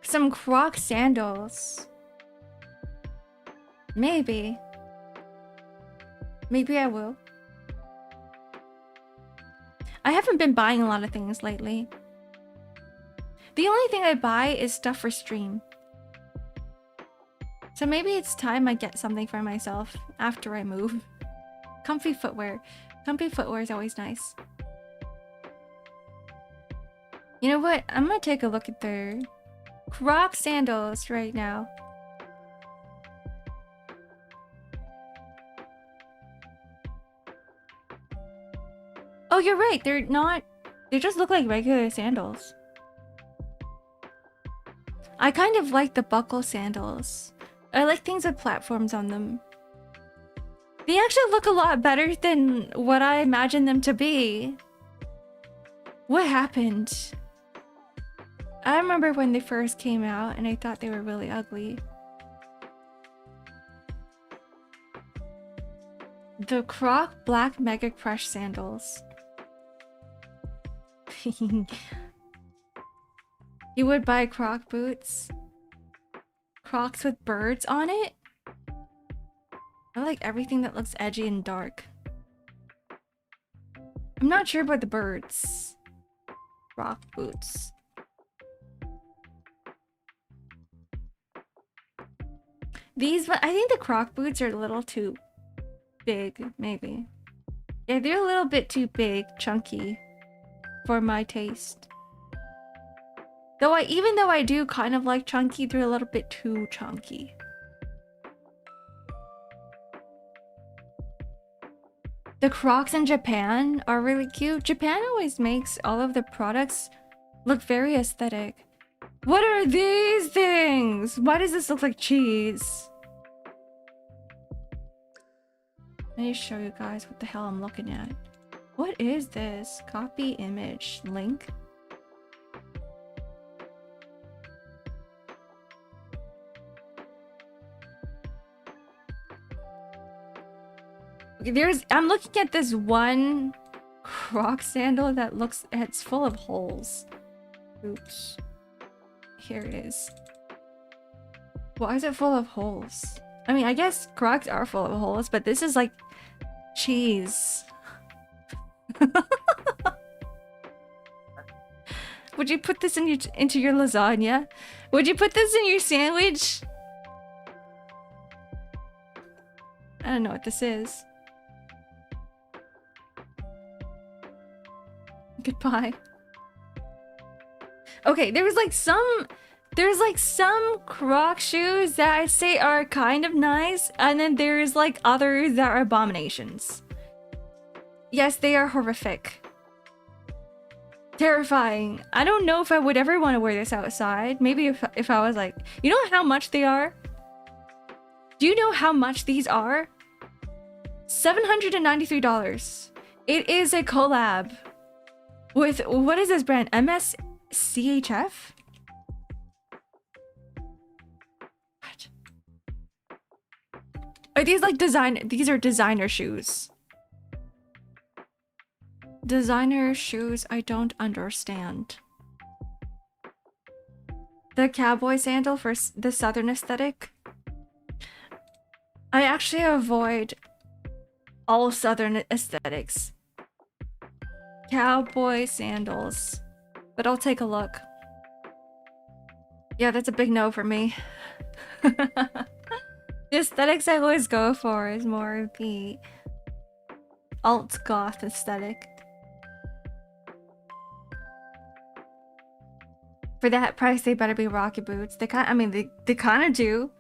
Some Croc sandals. Maybe I will. I haven't been buying a lot of things lately. The only thing I buy is stuff for stream. So maybe it's time I get something for myself after I move. Comfy footwear. Comfy footwear is always nice. You know what? I'm gonna take a look at their Croc sandals right now. Oh, you're right. They're not... They just look like regular sandals. I kind of like the buckle sandals. I like things with platforms on them. They actually look a lot better than what I imagined them to be. What happened? I remember when they first came out and I thought they were really ugly. The Croc Black Mega Crush sandals. You would buy Croc boots? Crocs with birds on it? I like everything that looks edgy and dark. I'm not sure about the birds. Croc boots. These, I think the Croc boots are a little too big, maybe. Yeah, they're a little bit too big, chunky for my taste. Even though I do kind of like chunky, they're a little bit too chunky. The Crocs in Japan are really cute. Japan always makes all of the products look very aesthetic. What are these things? Why does this look like cheese? Let me show you guys what the hell I'm looking at. What is this? Copy image link? I'm looking at this one Croc sandal that looks, it's full of holes. Oops. Here it is. Why is it full of holes? I mean, I guess Crocs are full of holes, but this is like cheese. Would you put this into your lasagna? Would you put this in your sandwich? I don't know what this is. Goodbye. Okay, there's like some Croc shoes that I'd say are kind of nice, and then there's like others that are abominations. Yes, they are horrific. Terrifying. I don't know if I would ever want to wear this outside. Maybe if I was like, you know how much they are? Do you know how much these are? $793. It is a collab with, what is this brand? MSCHF? What? Are these like these are designer shoes. Designer shoes, I don't understand. The cowboy sandal for the southern aesthetic. I actually avoid all southern aesthetics. Cowboy sandals. But I'll take a look. Yeah, that's a big no for me. The aesthetics I always go for is more of the alt goth aesthetic. For that price, they better be rocket boots. They kind, I mean, they kind of do.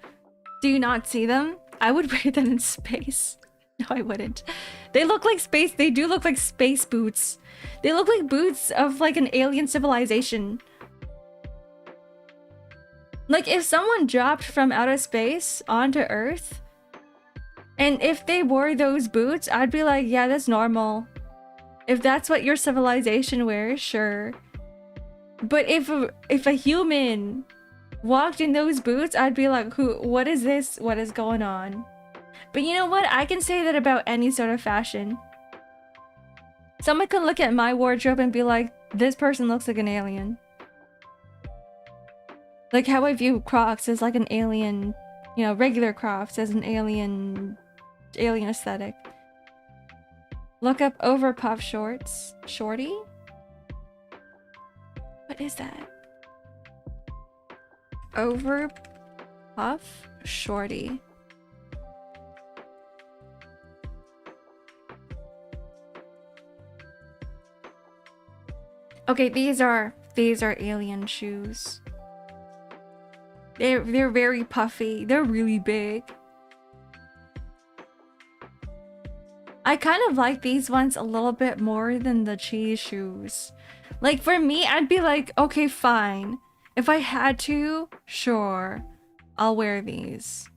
Do you not see them? I would wear them in space. No, I wouldn't. They look like space. They do look like space boots. They look like boots of like an alien civilization. Like if someone dropped from outer space onto Earth, and if they wore those boots, I'd be like, yeah, that's normal. If that's what your civilization wears, sure. But if a human walked in those boots, I'd be like, what is this? What is going on? But you know what? I can say that about any sort of fashion. Someone could look at my wardrobe and be like, this person looks like an alien. Like how I view Crocs as like an alien, you know, regular Crocs as an alien aesthetic. Look up over puff shorts. Shorty? What is that? Over puff shorty. Okay, these are alien shoes. They're very puffy. They're really big. I kind of like these ones a little bit more than the cheese shoes. Like for me, I'd be like, okay, fine. If I had to, sure, I'll wear these.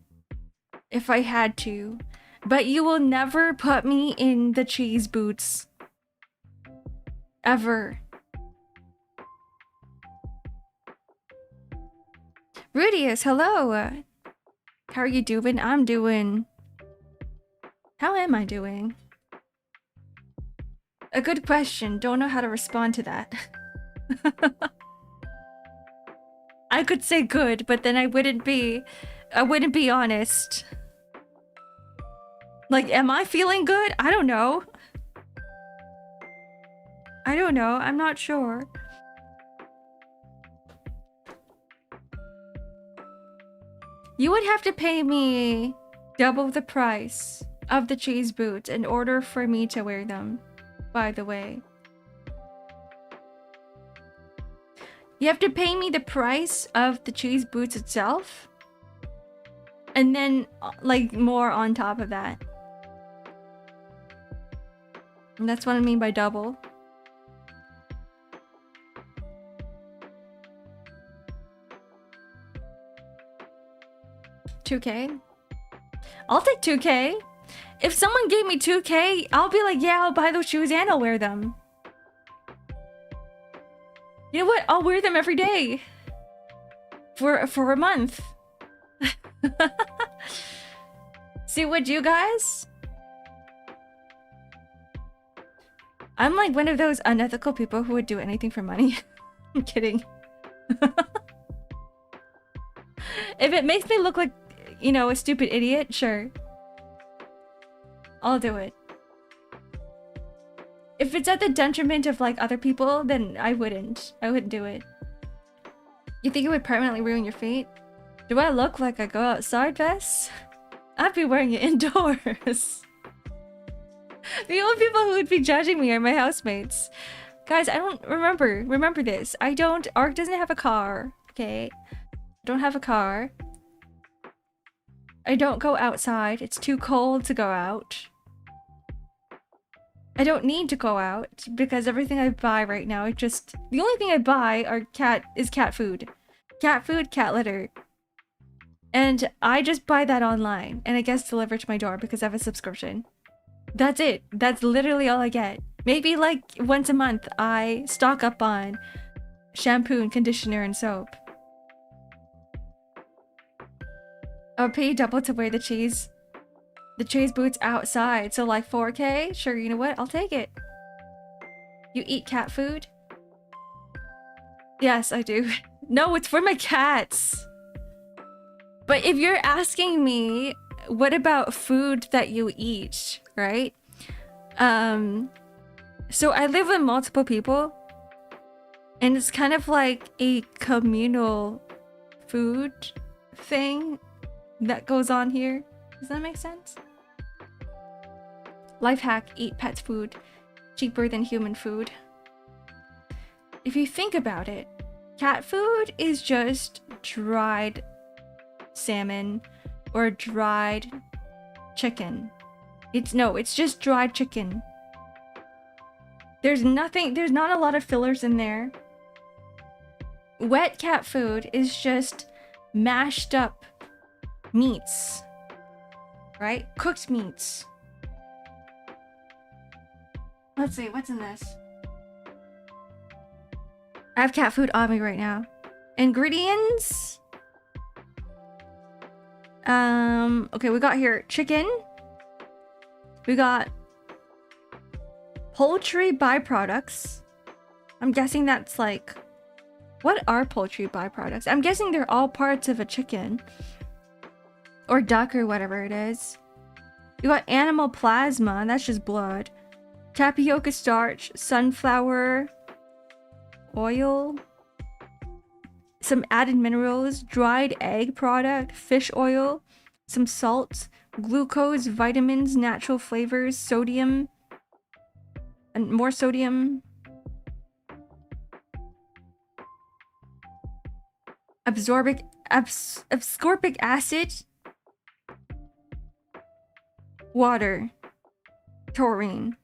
If I had to. But you will never put me in the cheese boots. Ever. Rudius, hello. How are you doing? I'm doing... How am I doing? A good question. Don't know how to respond to that. I could say good, but then I wouldn't be honest. Like, am I feeling good? I don't know. I don't know. I'm not sure. You would have to pay me double the price of the cheese boots in order for me to wear them, by the way. You have to pay me the price of the cheese boots itself, and then like more on top of that. And that's what I mean by double. $2K? I'll take $2K. If someone gave me $2K, I'll be like, yeah, I'll buy those shoes and I'll wear them. You know what? I'll wear them every day. For a month. See, would you guys? I'm like one of those unethical people who would do anything for money. I'm kidding. If it makes me look like, you know, a stupid idiot, sure. I'll do it. If it's at the detriment of like other people, then I wouldn't do it. You think it would permanently ruin your feet? Do I look like I go outside vest? I'd be wearing it indoors. The only people who would be judging me are my housemates. Guys, I don't remember this. Ark doesn't have a car, okay? Don't have a car. I don't go outside. It's too cold to go out. I don't need to go out because everything I buy right now, the only thing I buy is cat food. Cat food, cat litter. And I just buy that online and it gets delivered to my door because I have a subscription. That's it. That's literally all I get. Maybe like once a month I stock up on shampoo and conditioner and soap. I'll pay double to wear the cheese boots outside. So like 4K? Sure, you know what? I'll take it. You eat cat food? Yes, I do. No, it's for my cats. But if you're asking me, what about food that you eat, right? So I live with multiple people. And it's kind of like a communal food thing that goes on here. Does that make sense? Life hack, eat pets food. Cheaper than human food. If you think about it, cat food is just dried salmon or dried chicken. It's just dried chicken. There's not a lot of fillers in there. Wet cat food is just mashed up meats, right? Cooked meats. Let's see, what's in this? I have cat food on me right now. Ingredients. Okay, we got here chicken. We got poultry byproducts. I'm guessing that's like, what are poultry byproducts? I'm guessing they're all parts of a chicken or duck or whatever it is. You got animal plasma, and that's just blood. Tapioca starch, sunflower oil, some added minerals, dried egg product, fish oil, some salt, glucose, vitamins, natural flavors, sodium, and more sodium. Ascorbic acid, water, taurine.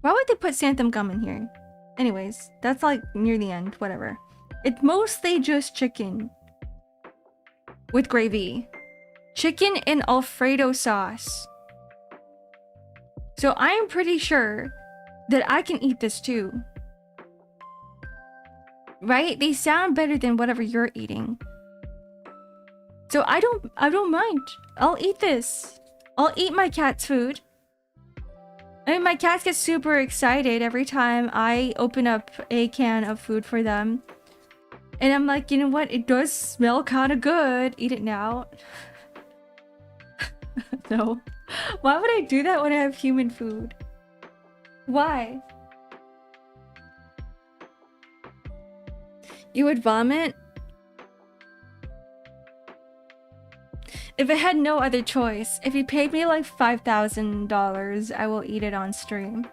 Why would they put xanthan gum in here? Anyways, that's like near the end, whatever. It's mostly just chicken with gravy. Chicken in Alfredo sauce. So I am pretty sure that I can eat this too. Right? They sound better than whatever you're eating. So I don't mind. I'll eat this. I'll eat my cat's food. I mean, my cats get super excited every time I open up a can of food for them. And I'm like, you know what? It does smell kind of good. Eat it now. No. Why would I do that when I have human food? Why? You would vomit? If I had no other choice, if you paid me like $5,000, I will eat it on stream.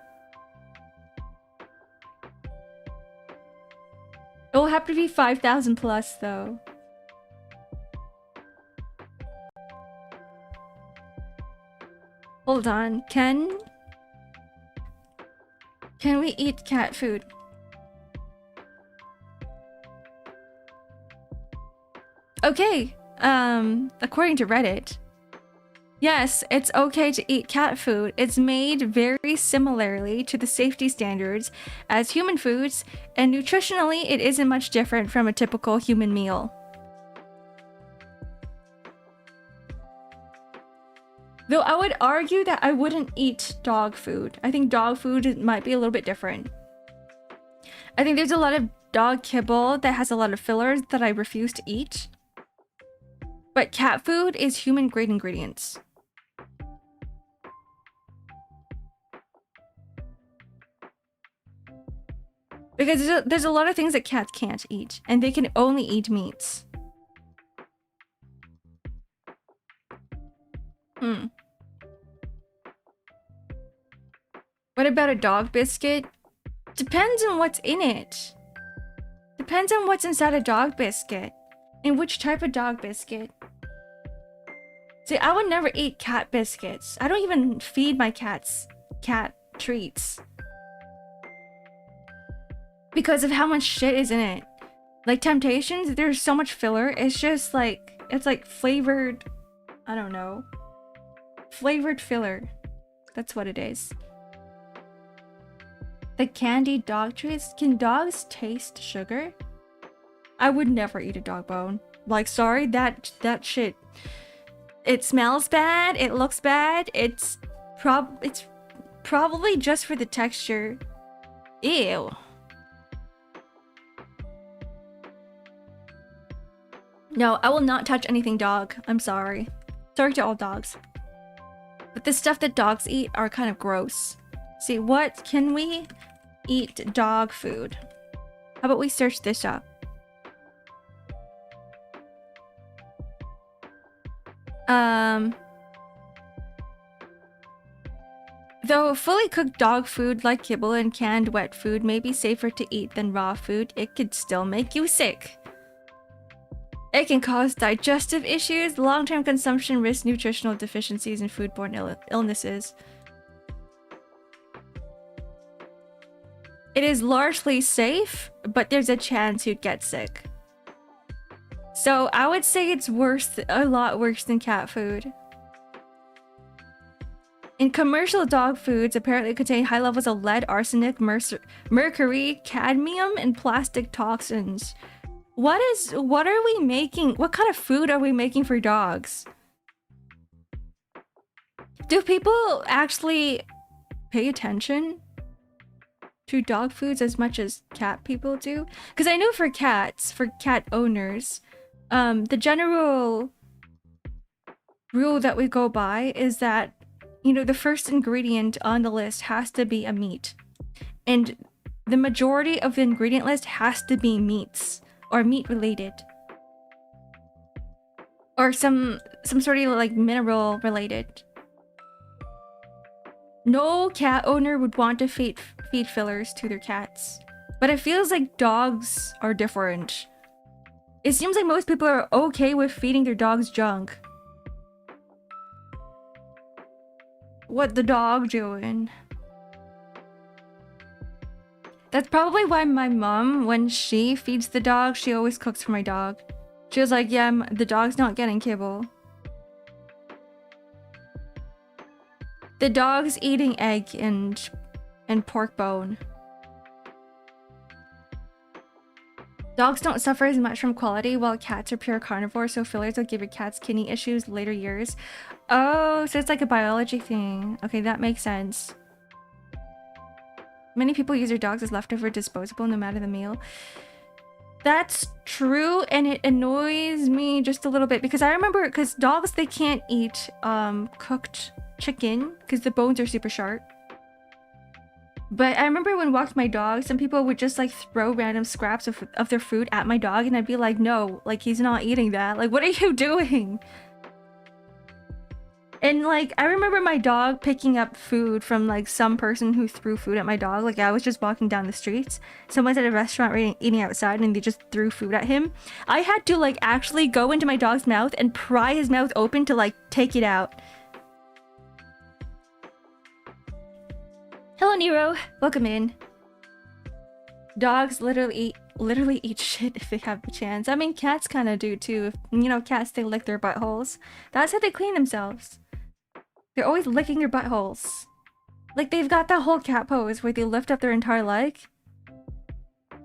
It will have to be 5,000 plus though. Hold on, can we eat cat food? Okay, according to Reddit, yes, it's okay to eat cat food. It's made very similarly to the safety standards as human foods, and nutritionally, it isn't much different from a typical human meal. Though I would argue that I wouldn't eat dog food. I think dog food might be a little bit different. I think there's a lot of dog kibble that has a lot of fillers that I refuse to eat. But cat food is human-grade ingredients. Because there's a lot of things that cats can't eat, and they can only eat meats. What about a dog biscuit? Depends on what's in it. Depends on what's inside a dog biscuit. And which type of dog biscuit. See, I would never eat cat biscuits. I don't even feed my cats cat treats. Because of how much shit is in it. Like Temptations, there's so much filler. It's just like, it's like flavored, I don't know. Flavored filler. That's what it is. The candied dog treats. Can dogs taste sugar? I would never eat a dog bone. Like, sorry, that shit. It smells bad. It looks bad. It's probably just for the texture. Ew. No, I will not touch anything dog. I'm sorry. Sorry to all dogs. But the stuff that dogs eat are kind of gross. See, what can we eat dog food? How about we search this up? Though fully cooked dog food like kibble and canned wet food may be safer to eat than raw food, it could still make you sick. It can cause digestive issues. Long-term consumption risks nutritional deficiencies and foodborne illnesses. It is largely safe, but there's a chance you'd get sick. So I would say it's worse, a lot worse than cat food. In commercial dog foods, apparently contain high levels of lead, arsenic, mercury, cadmium, and plastic toxins. What are we making? What kind of food are we making for dogs? Do people actually pay attention to dog foods as much as cat people do? Because I know for cats, for cat owners, the general rule that we go by is that, you know, the first ingredient on the list has to be a meat. And the majority of the ingredient list has to be meats or meat related. Or some sort of like mineral related. No cat owner would want to feed fillers to their cats. But it feels like dogs are different. It seems like most people are okay with feeding their dogs junk. What the dog doing? That's probably why my mom, when she feeds the dog, she always cooks for my dog. She was like, yeah, the dog's not getting kibble. The dog's eating egg and pork bone. Dogs don't suffer as much from quality, while cats are pure carnivores, so fillers will give your cats kidney issues later years. Oh, so it's like a biology thing. Okay, that makes sense. Many people use their dogs as leftover disposable no matter the meal. That's true, and it annoys me just a little bit because I remember, because dogs, they can't eat cooked chicken because the bones are super sharp. But I remember when walked my dog, some people would just like throw random scraps of their food at my dog, and I'd be like, no, like he's not eating that. Like, what are you doing? And like, I remember my dog picking up food from like some person who threw food at my dog. Like, I was just walking down the streets. Someone's at a restaurant eating outside and they just threw food at him. I had to like actually go into my dog's mouth and pry his mouth open to like take it out. Hello, Nero. Welcome in. Dogs literally eat shit if they have the chance. I mean, cats kind of do too. If, you know, cats, they lick their buttholes. That's how they clean themselves. They're always licking their buttholes. Like, they've got that whole cat pose where they lift up their entire leg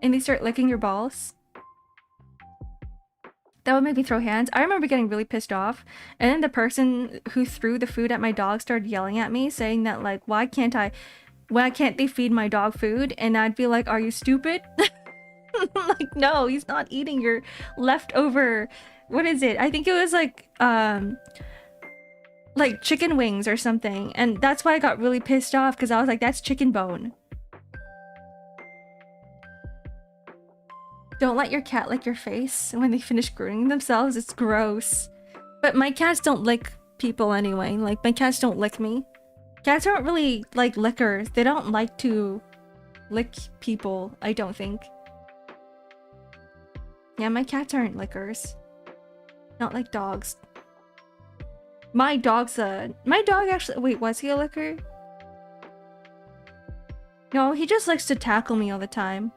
and they start licking your balls. That would make me throw hands. I remember getting really pissed off, and then the person who threw the food at my dog started yelling at me, saying that like, why can't they feed my dog food? And I'd be like, are you stupid? Like, no, he's not eating your leftover, what is it? I think it was like chicken wings or something. And that's why I got really pissed off, because I was like, that's chicken bone. Don't let your cat lick your face when they finish grooming themselves. It's gross. But my cats don't lick people anyway. Like, my cats don't lick me. Cats aren't really like lickers. They don't like to lick people, I don't think. Yeah, my cats aren't lickers. Not like dogs. My dog actually, wait, was he a licker? No, he just likes to tackle me all the time.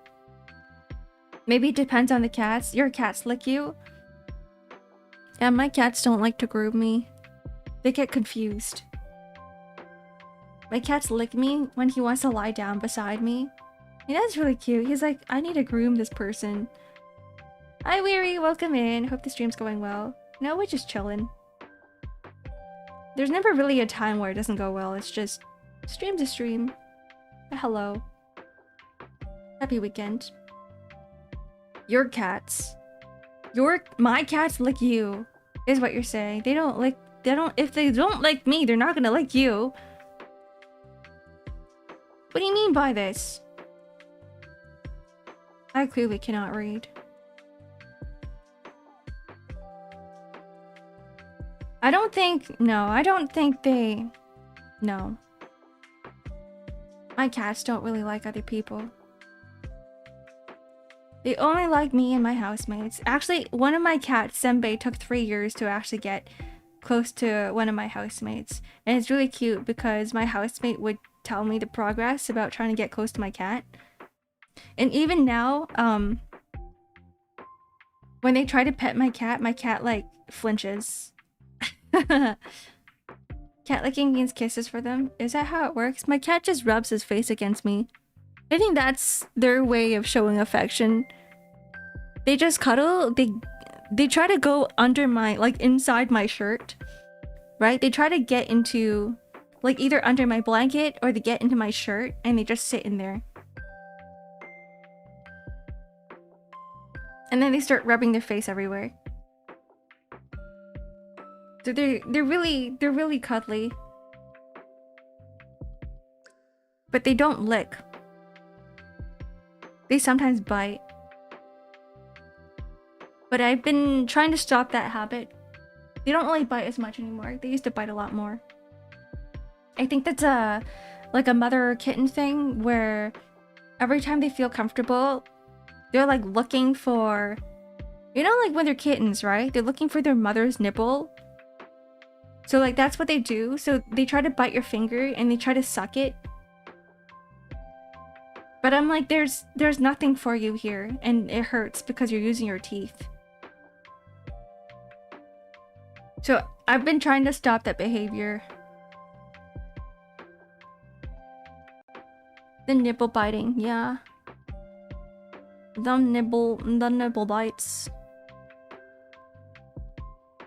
Maybe it depends on the cats. Your cats lick you? Yeah, my cats don't like to groom me. They get confused. My cats lick me when he wants to lie down beside me. Yeah, that's really cute. He's like, I need to groom this person. Hi, Weary. Welcome in. Hope the stream's going well. No, we're just chilling. There's never really a time where it doesn't go well. It's just stream to stream. Hello. Happy weekend. Your cats. My cats lick you, is what you're saying. If they don't like me, they're not gonna like you. What do you mean by this? I clearly cannot read. I don't think no. My cats don't really like other people. They only like me and my housemates. Actually, one of my cats, Senbei, took 3 years to actually get close to one of my housemates. And it's really cute because my housemate would tell me the progress about trying to get close to my cat. And even now, when they try to pet my cat like flinches. Cat licking means kisses for them. Is that how it works? My cat just rubs his face against me. I think that's their way of showing affection. They just cuddle. They try to go under my, like, inside my shirt, right? They try to get into, like, either under my blanket or they get into my shirt and they just sit in there. And then they start rubbing their face everywhere. So they're really cuddly. But they don't lick. They sometimes bite. But I've been trying to stop that habit. They don't really bite as much anymore. They used to bite a lot more. I think that's like a mother kitten thing where every time they feel comfortable, they're like looking for, you know, like when they're kittens, right? They're looking for their mother's nipple. So like that's what they do. So they try to bite your finger and they try to suck it. But I'm like, there's nothing for you here, and it hurts because you're using your teeth. So I've been trying to stop that behavior. The nipple biting, yeah. The nipple bites.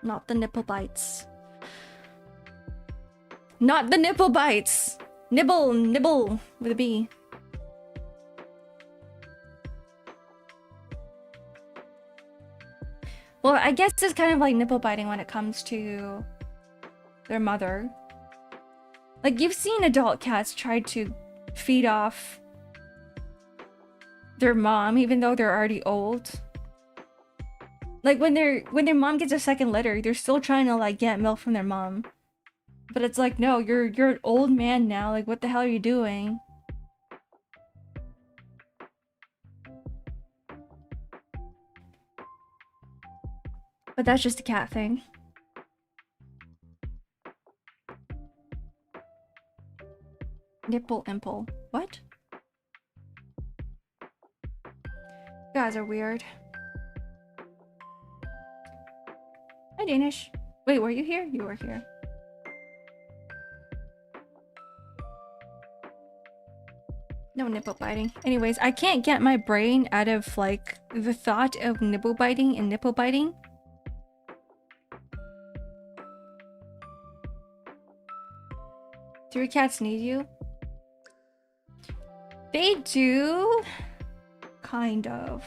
Not the nipple bites. Not the nipple bites! Nibble with a B. Well, I guess it's kind of like nipple biting when it comes to their mother. Like, you've seen adult cats try to feed off their mom, even though they're already old. Like, when their mom gets a second litter, they're still trying to, like, get milk from their mom. But it's like, no, you're an old man now. Like, what the hell are you doing? But that's just a cat thing. Nipple imple. What? You guys are weird. Hi, Danish. Wait, were you here? You were here. No nipple biting. Anyways, I can't get my brain out of, like, the thought of nipple biting and nipple biting. Do your cats need you? They do. Kind of.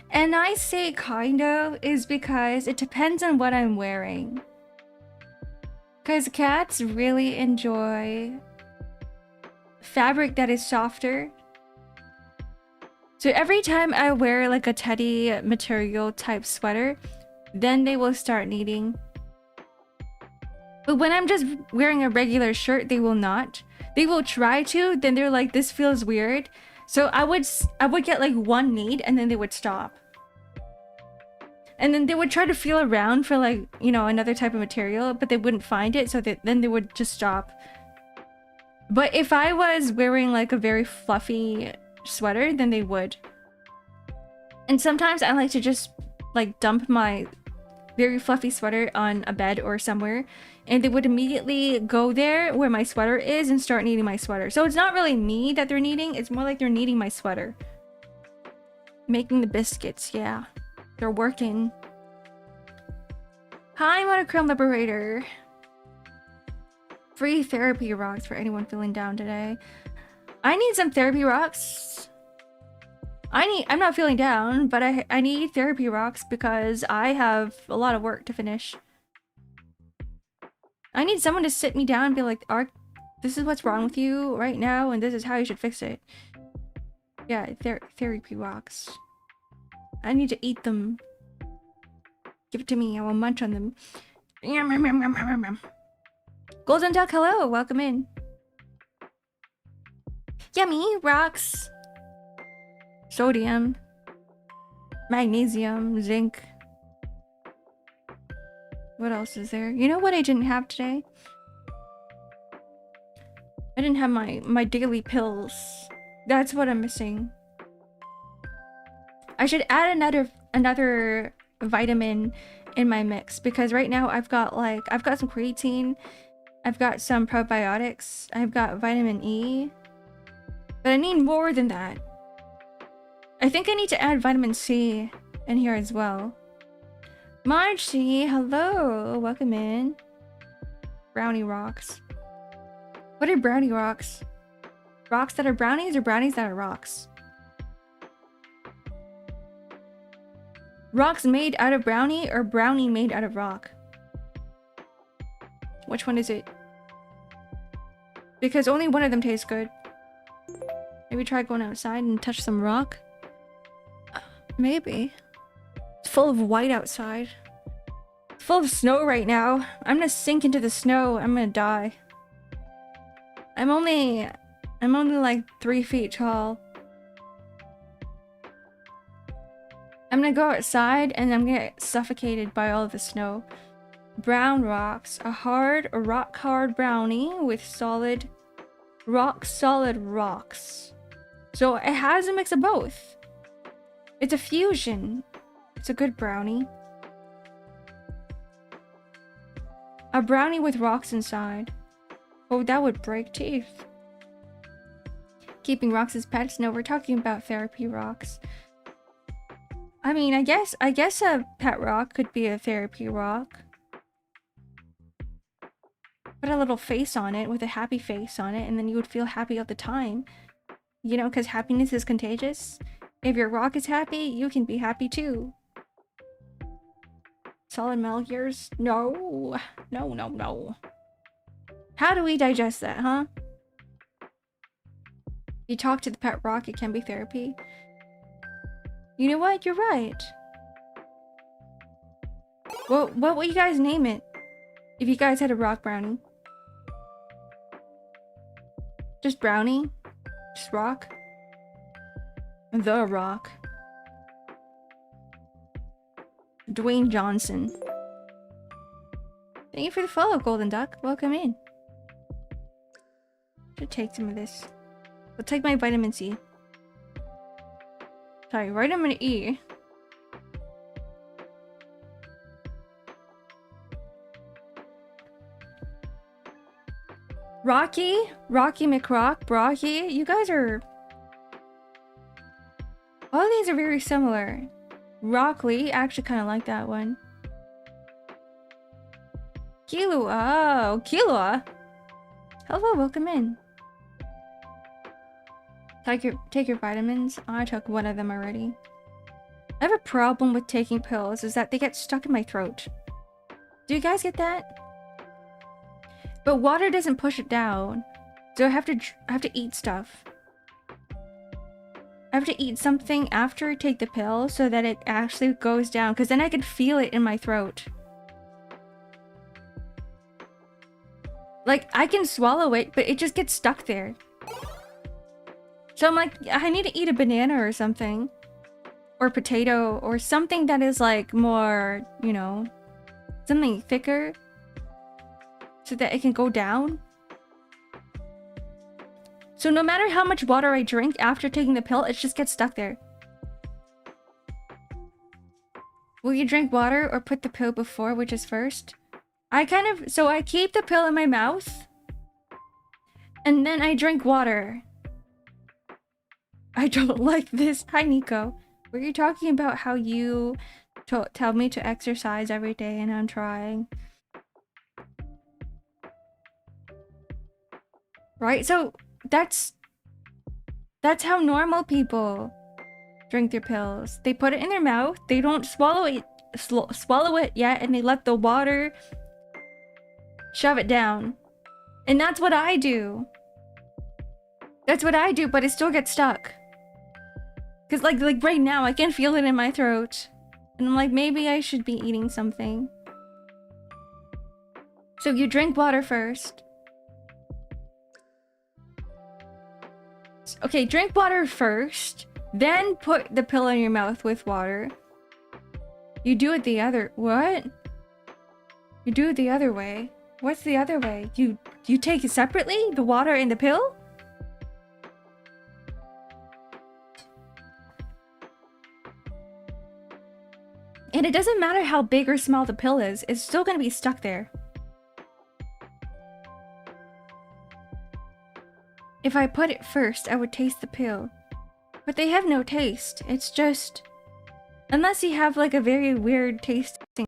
And I say kind of is because it depends on what I'm wearing. Because cats really enjoy fabric that is softer. So every time I wear like a teddy material type sweater, then they will start needing. But when I'm just wearing a regular shirt, they will not. They will try to, then they're like, this feels weird. So I would get like one need and then they would stop. And then they would try to feel around for, like, you know, another type of material, but they wouldn't find it, so then they would just stop. But if I was wearing like a very fluffy sweater, then they would. And sometimes I like to just like dump my very fluffy sweater on a bed or somewhere, and they would immediately go there where my sweater is and start needing my sweater. So it's not really me that they're needing, it's more like they're needing my sweater. Making the biscuits, yeah. They're working. Hi, Monochrome Liberator. Free therapy rocks for anyone feeling down today. I need some therapy rocks. I'm not feeling down, but I need therapy rocks because I have a lot of work to finish. I need someone to sit me down and be like, Ark, this is what's wrong with you right now, and this is how you should fix it. Yeah, therapy rocks. I need to eat them. Give it to me, I will munch on them. Golden Duck, hello, welcome in. Yummy rocks. sodium, magnesium, zinc. What else is there? You know what I didn't have today? I didn't have my daily pills. That's what I'm missing. I should add another vitamin in my mix, because right now I've got some creatine, I've got some probiotics, I've got vitamin E, but I need more than that. I think I need to add vitamin C in here as well. Margie, hello, welcome in. Brownie rocks. What are brownie rocks? Rocks that are brownies or brownies that are rocks? Rocks made out of brownie or brownie made out of rock? Which one is it? Because only one of them tastes good. Maybe try going outside and touch some rock? Maybe. It's full of white outside. It's full of snow right now. I'm gonna sink into the snow. I'm gonna die. I'm only like 3 feet tall. I'm gonna go outside and I'm gonna get suffocated by all of the snow. Brown rocks. A rock hard brownie with rock solid rocks. So it has a mix of both. It's a fusion. It's a good brownie. A brownie with rocks inside. Oh, that would break teeth. Keeping rocks as pets? No, we're talking about therapy rocks. I mean, I guess a pet rock could be a therapy rock. Put a little face on it with a happy face on it, and then you would feel happy all the time. You know, because happiness is contagious. If your rock is happy, you can be happy too. Solid metal gears? No. No, no, no. How do we digest that, huh? You talk to the pet rock, it can be therapy. You know what? You're right. Well, what would you guys name it? If you guys had a rock brownie? Just brownie? Just rock? The Rock. Dwayne Johnson. Thank you for the follow, Golden Duck. Welcome in. Should take some of this. I'll take my vitamin C. Sorry, vitamin E. Rocky McRock, Brocky. You guys are... all of these are very similar. Rockley, I actually kind of like that one. Kilua. Oh, Kilua. Hello, welcome in. Take your vitamins. I took one of them already. I have a problem with taking pills, is that they get stuck in my throat. Do you guys get that? But water doesn't push it down, so I have to eat stuff. I have to eat something after I take the pill so that it actually goes down, because then I can feel it in my throat. Like, I can swallow it, but it just gets stuck there. So I'm like, I need to eat a banana or something. Or potato, or something that is like more, you know, something thicker. So that it can go down. So no matter how much water I drink after taking the pill, it just gets stuck there. Will you drink water or put the pill before, which is first? I keep the pill in my mouth. And then I drink water. I don't like this. Hi, Nico. Were you talking about how you tell me to exercise every day and I'm trying? Right? So that's how normal people drink their pills. They put it in their mouth. They don't swallow it yet, and they let the water shove it down. And that's what I do. That's what I do, but it still gets stuck. Cause like right now, I can feel it in my throat. And I'm like, maybe I should be eating something. So you drink water first. Okay, drink water first. Then put the pill in your mouth with water. You do it the other... What? You do it the other way. What's the other way? You take it separately? The water and the pill? And it doesn't matter how big or small the pill is, it's still gonna be stuck there. If I put it first, I would taste the pill. But they have no taste. It's just... Unless you have like a very weird tasting...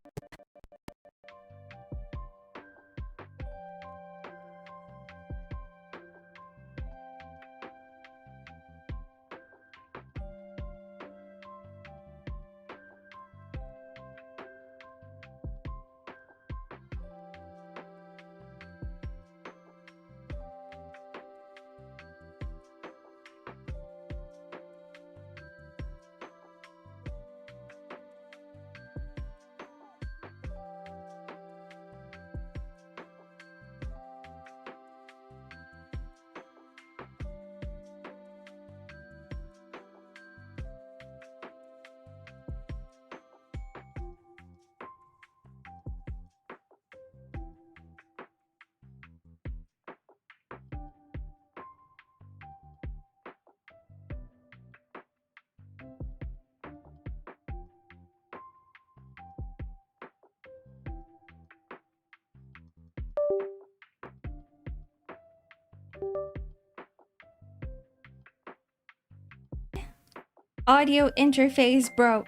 Audio interface broke.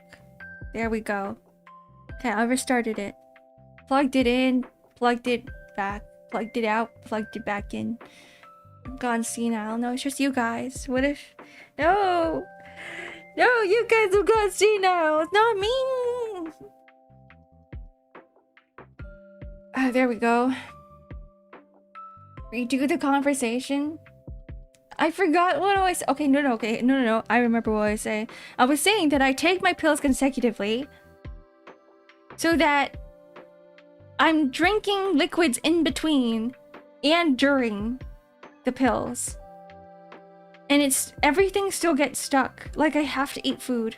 There we go. Okay, I restarted it. Plugged it in, plugged it back, plugged it out, plugged it back in. I'm gone senile. No, it's just you guys. What if... No! No, you guys have gone senile! It's not me! There we go. Redo the conversation. I forgot what I was... Okay, no. I remember what I was saying. I was saying that I take my pills consecutively so that I'm drinking liquids in between and during the pills. And it's... Everything still gets stuck. Like, I have to eat food.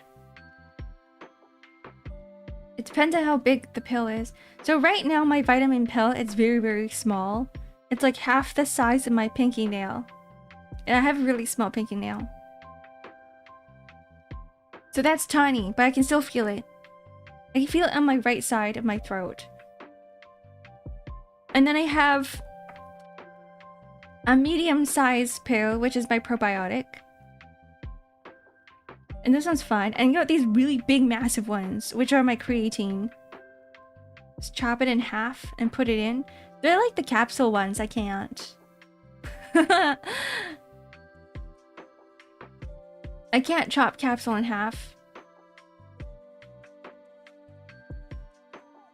It depends on how big the pill is. So right now, my vitamin pill is very, very small. It's like half the size of my pinky nail. And I have a really small pinky nail. So that's tiny, but I can still feel it. I can feel it on my right side of my throat. And then I have a medium-sized pill, which is my probiotic. And this one's fine. And you got these really big, massive ones, which are my creatine. Just chop it in half and put it in. They're like the capsule ones. I can't. I can't chop capsule in half.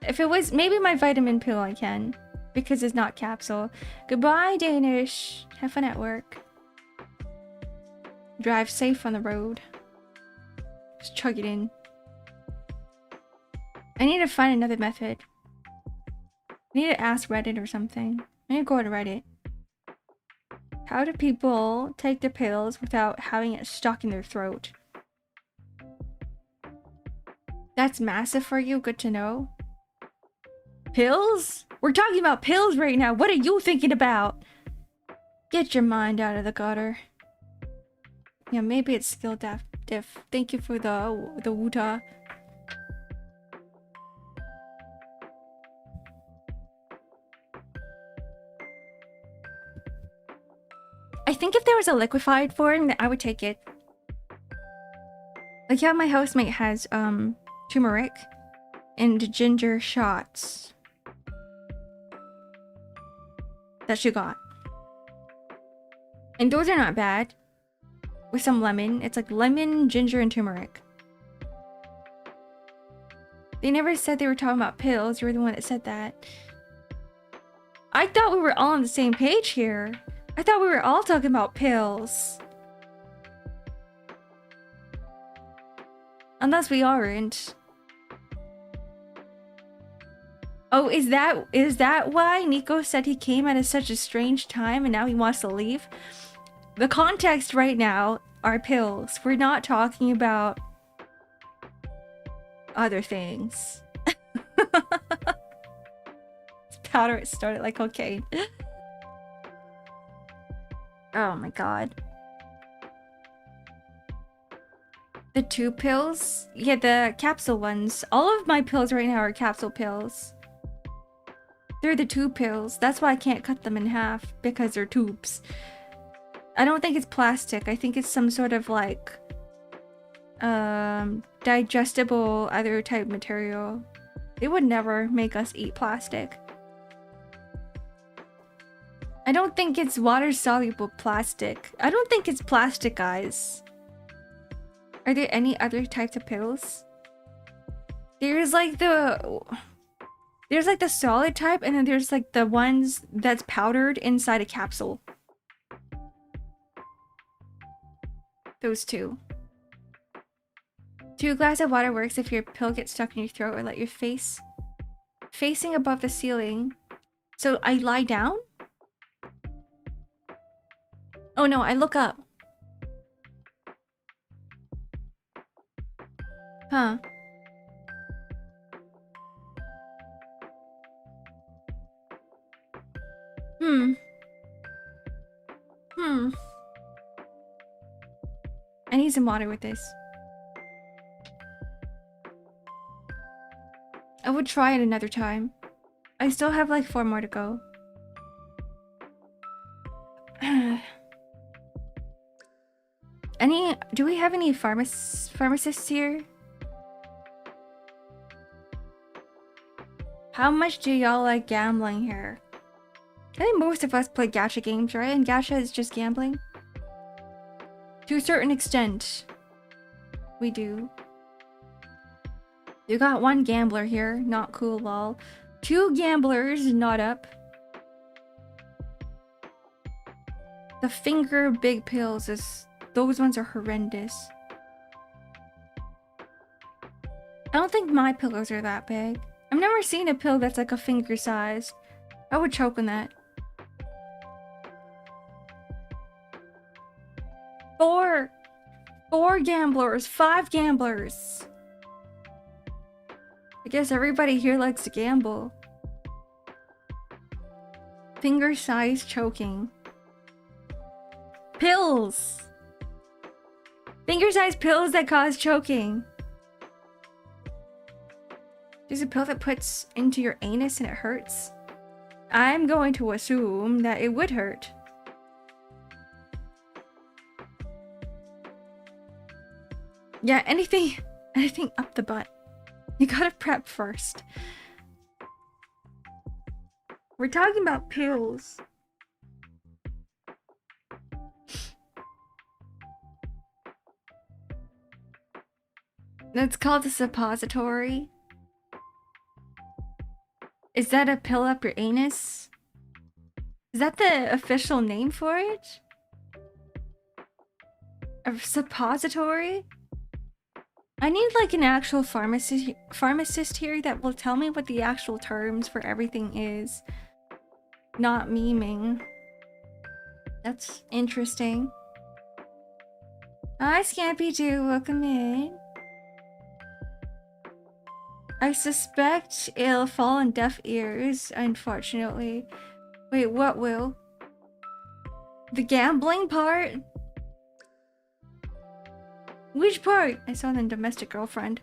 If it was maybe my vitamin pill, I can. Because it's not capsule. Goodbye, Danish. Have fun at work. Drive safe on the road. Just chug it in. I need to find another method. I need to ask Reddit or something. I need to go to Reddit. How do people take the pills without having it stuck in their throat? That's massive for you. Good to know. Pills? We're talking about pills right now. What are you thinking about? Get your mind out of the gutter. Yeah, maybe it's skill diff. Thank you for the Wuta. I think if there was a liquefied form, I would take it. Like how my housemate has turmeric and ginger shots that she got. And those are not bad. With some lemon. It's like lemon, ginger, and turmeric. They never said they were talking about pills. You were the one that said that. I thought we were all on the same page here. I thought we were all talking about pills. Unless we aren't. Oh, is that why Nico said he came at such a strange time and now he wants to leave? The context right now are pills. We're not talking about other things. Powder, it started like cocaine. Oh my god. The 2 pills? Yeah, the capsule ones. All of my pills right now are capsule pills. They're the 2 pills. That's why I can't cut them in half, because they're tubes. I don't think it's plastic. I think it's some sort of like digestible other type material. They would never make us eat plastic. I don't think it's water-soluble plastic. I don't think it's plastic, guys. Are there any other types of pills? There's like the solid type, and then there's like the ones that's powdered inside a capsule. Those 2. 2 glasses of water works if your pill gets stuck in your throat or let your face facing above the ceiling. So I lie down? Oh no, I look up. Huh. I need some water with this. I would try it another time. I still have like 4 more to go. Do we have any pharmacists here? How much do y'all like gambling here? I think most of us play gacha games, right? And gacha is just gambling. To a certain extent, we do. You got 1 gambler here, not cool, lol. 2 gamblers, not up. The finger big pills those ones are horrendous. I don't think my pillows are that big. I've never seen a pill that's like a finger size. I would choke on that. 4 gamblers, 5 gamblers. I guess everybody here likes to gamble. Finger size choking. Pills! Finger size pills that cause choking. There's a pill that puts into your anus and it hurts. I'm going to assume that it would hurt. Yeah, anything up the butt. You gotta prep first. We're talking about pills. That's called a suppository. Is that a pill up your anus? Is that the official name for it? A suppository? I need like an actual pharmacist here that will tell me what the actual terms for everything is. Not memeing. That's interesting. Hi, Scampy2, welcome in. I suspect it'll fall on deaf ears, unfortunately. Wait, what will? The gambling part? Which part? I saw the domestic girlfriend.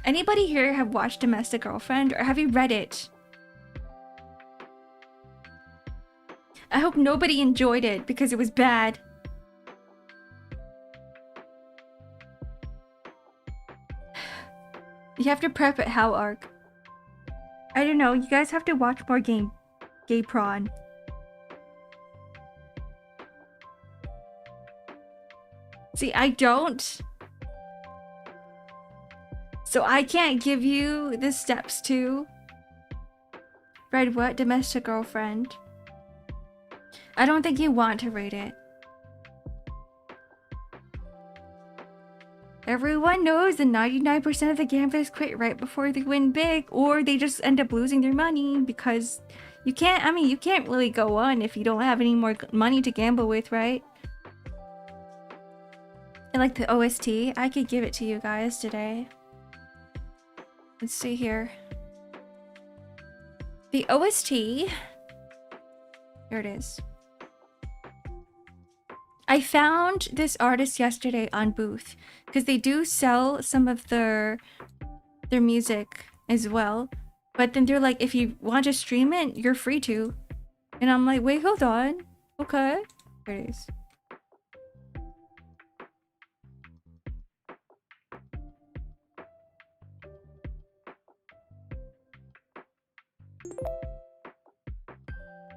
Anybody here have watched Domestic Girlfriend, or have you read it? I hope nobody enjoyed it because it was bad. You have to prep at X-Ark. I don't know, you guys have to watch more Gay Prawn. See, I don't. So I can't give you the steps to. Read what? Domestic Girlfriend. I don't think you want to read it. Everyone knows that 99% of the gamblers quit right before they win big, or they just end up losing their money because you can't really go on if you don't have any more money to gamble with, right? I like the OST. I could give it to you guys today. Let's see here. The OST. Here it is. I found this artist yesterday on Booth because they do sell some of their music as well. But then they're like, if you want to stream it, you're free to. And I'm like, wait, hold on. Okay. Here it is.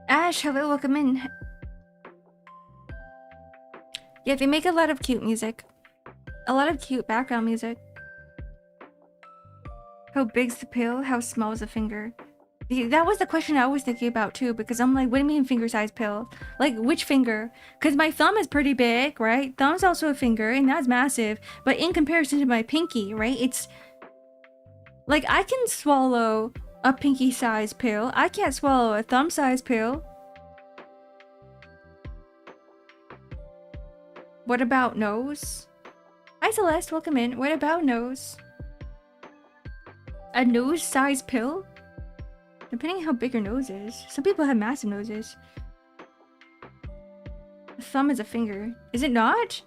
Ash, hello, welcome in. Yeah, they make a lot of cute music. A lot of cute background music. How big's the pill? How small is the finger? That was the question I was thinking about too, because I'm like, what do you mean finger size pill? Like, which finger? Because my thumb is pretty big, right? Thumb's also a finger, and that's massive. But in comparison to my pinky, right? It's... like, I can swallow a pinky size pill. I can't swallow a thumb size pill. What about nose? Hi Celeste, welcome in. What about nose? A nose size pill? Depending on how big your nose is. Some people have massive noses. A thumb is a finger. Is it not?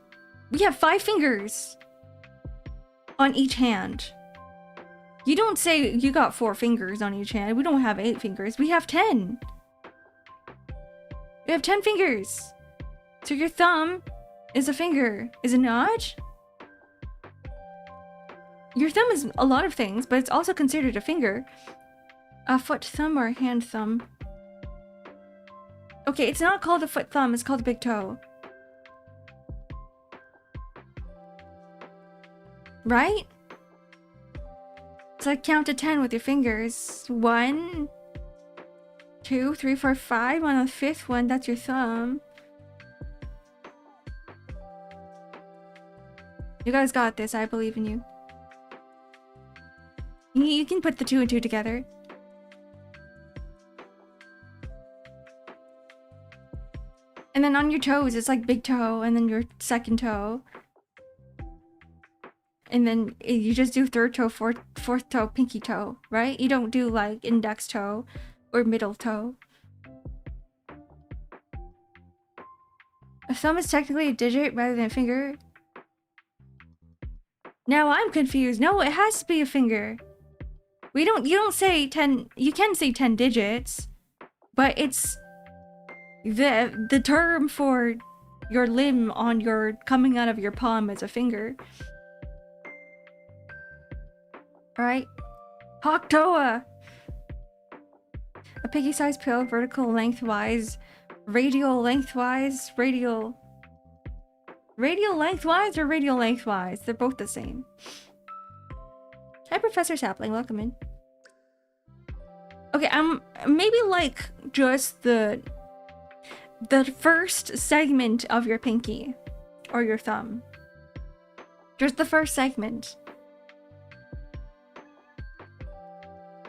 We have 5 fingers on each hand. You don't say you got 4 fingers on each hand. We don't have 8 fingers. We have 10. We have 10 fingers. So your thumb is a finger, is it not? Your thumb is a lot of things, but it's also considered a finger. A foot thumb or a hand thumb? Okay, it's not called a foot thumb, it's called a big toe. Right? So count to 10 with your fingers. 1, 2, 3, 4, 5. On the 5th one, that's your thumb. You guys got this, I believe in you. You can put the 2 and 2 together. And then on your toes, it's like big toe, and then your second toe. And then you just do third toe, fourth toe, pinky toe, right? You don't do like index toe or middle toe. A thumb is technically a digit rather than a finger. Now I'm confused. No, it has to be a finger. You don't say 10, you can say 10 digits, but it's the term for your limb on your coming out of your palm is a finger. Alright. Hoktoa! A piggy sized pill, vertical lengthwise, radial lengthwise, radial lengthwise or radial lengthwise? They're both the same. Hi, Professor Sapling. Welcome in. Okay, maybe like just the first segment of your pinky or your thumb. Just the first segment.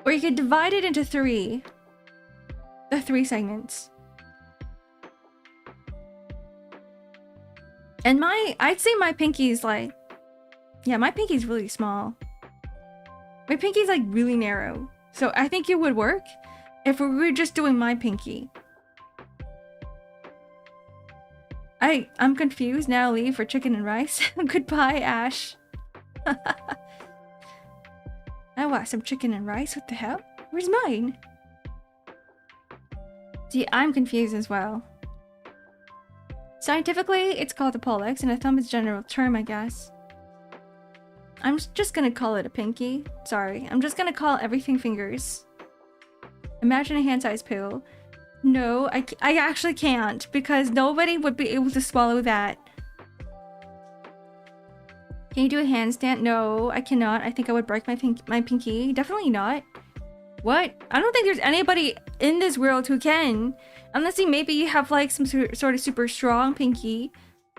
Or you could divide it into 3. The 3 segments. And I'd say my pinky's like... yeah, my pinky's really small. My pinky's like really narrow. So I think it would work if we were just doing my pinky. I'm confused. Now leave for chicken and rice. Goodbye, Ash. I want some chicken and rice. What the hell? Where's mine? See, I'm confused as well. Scientifically, it's called a pollex, and a thumb is a general term, I guess. I'm just gonna call it a pinky. Sorry, I'm just gonna call everything fingers. Imagine a hand-sized pill. No, I actually can't, because nobody would be able to swallow that. Can you do a handstand? No, I cannot. I think I would break my pinky. Definitely not. What? I don't think there's anybody in this world who can. Unless maybe you have like some sort of super strong pinky.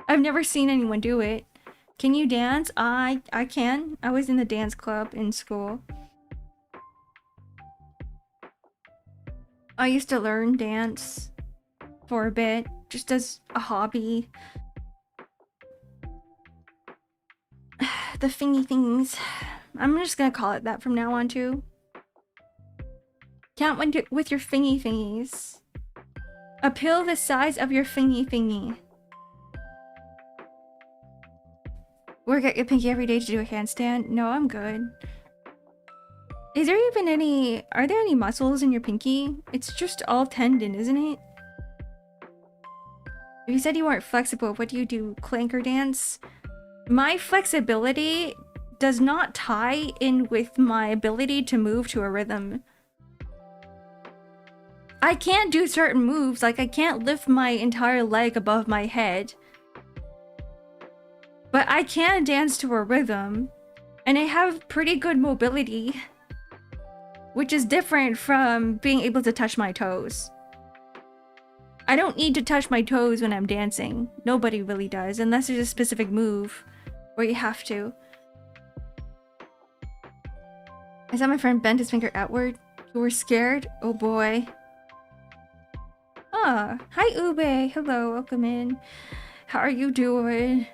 I've never seen anyone do it. Can you dance? I can. I was in the dance club in school. I used to learn dance for a bit, just as a hobby. The thingy things. I'm just gonna call it that from now on too. Count with your thingy thingies. A pill the size of your thingy thingy. Work out your pinky every day to do a handstand? No, I'm good. Is there even any... Are there any muscles in your pinky? It's just all tendon, isn't it? If you said you weren't flexible, what do you do? Clanker dance? My flexibility does not tie in with my ability to move to a rhythm. I can't do certain moves, like I can't lift my entire leg above my head. But I can dance to a rhythm, and I have pretty good mobility, which is different from being able to touch my toes. I don't need to touch my toes when I'm dancing. Nobody really does, unless there's a specific move where you have to. I saw my friend bend his finger outward. You were scared? Oh boy. Ah, hi Ube. Hello, welcome in. How are you doing?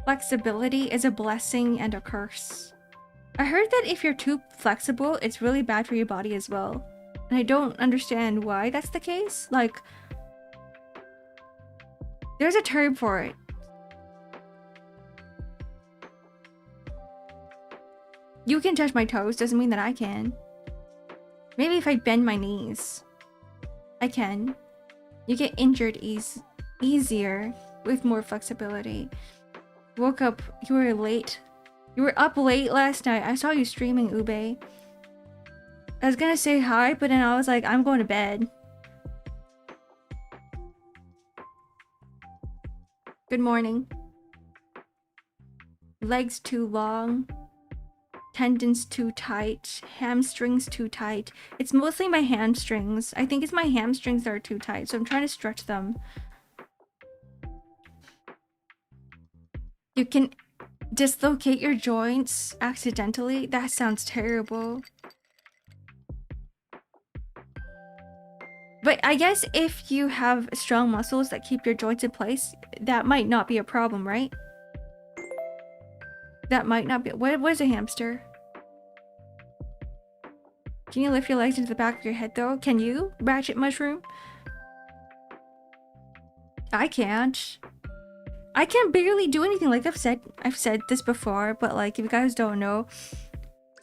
Flexibility is a blessing and a curse. I heard that if you're too flexible, it's really bad for your body as well. And I don't understand why that's the case. Like, there's a term for it. You can touch my toes, doesn't mean that I can. Maybe if I bend my knees, I can. You get injured easier with more flexibility. Woke up, you were late. You were up late last night. I saw you streaming, Ube. I was gonna say hi, but then I was like, I'm going to bed. Good morning. Legs too long. Tendons too tight. Hamstrings too tight. It's mostly my hamstrings. I think it's my hamstrings that are too tight, so I'm trying to stretch them. You can dislocate your joints accidentally? That sounds terrible. But I guess if you have strong muscles that keep your joints in place, that might not be a problem, right? That might not be... What is a hamster? Can you lift your legs into the back of your head though? Can you, Ratchet Mushroom? I can't. I can barely do anything. Like I've said this before, but like if you guys don't know,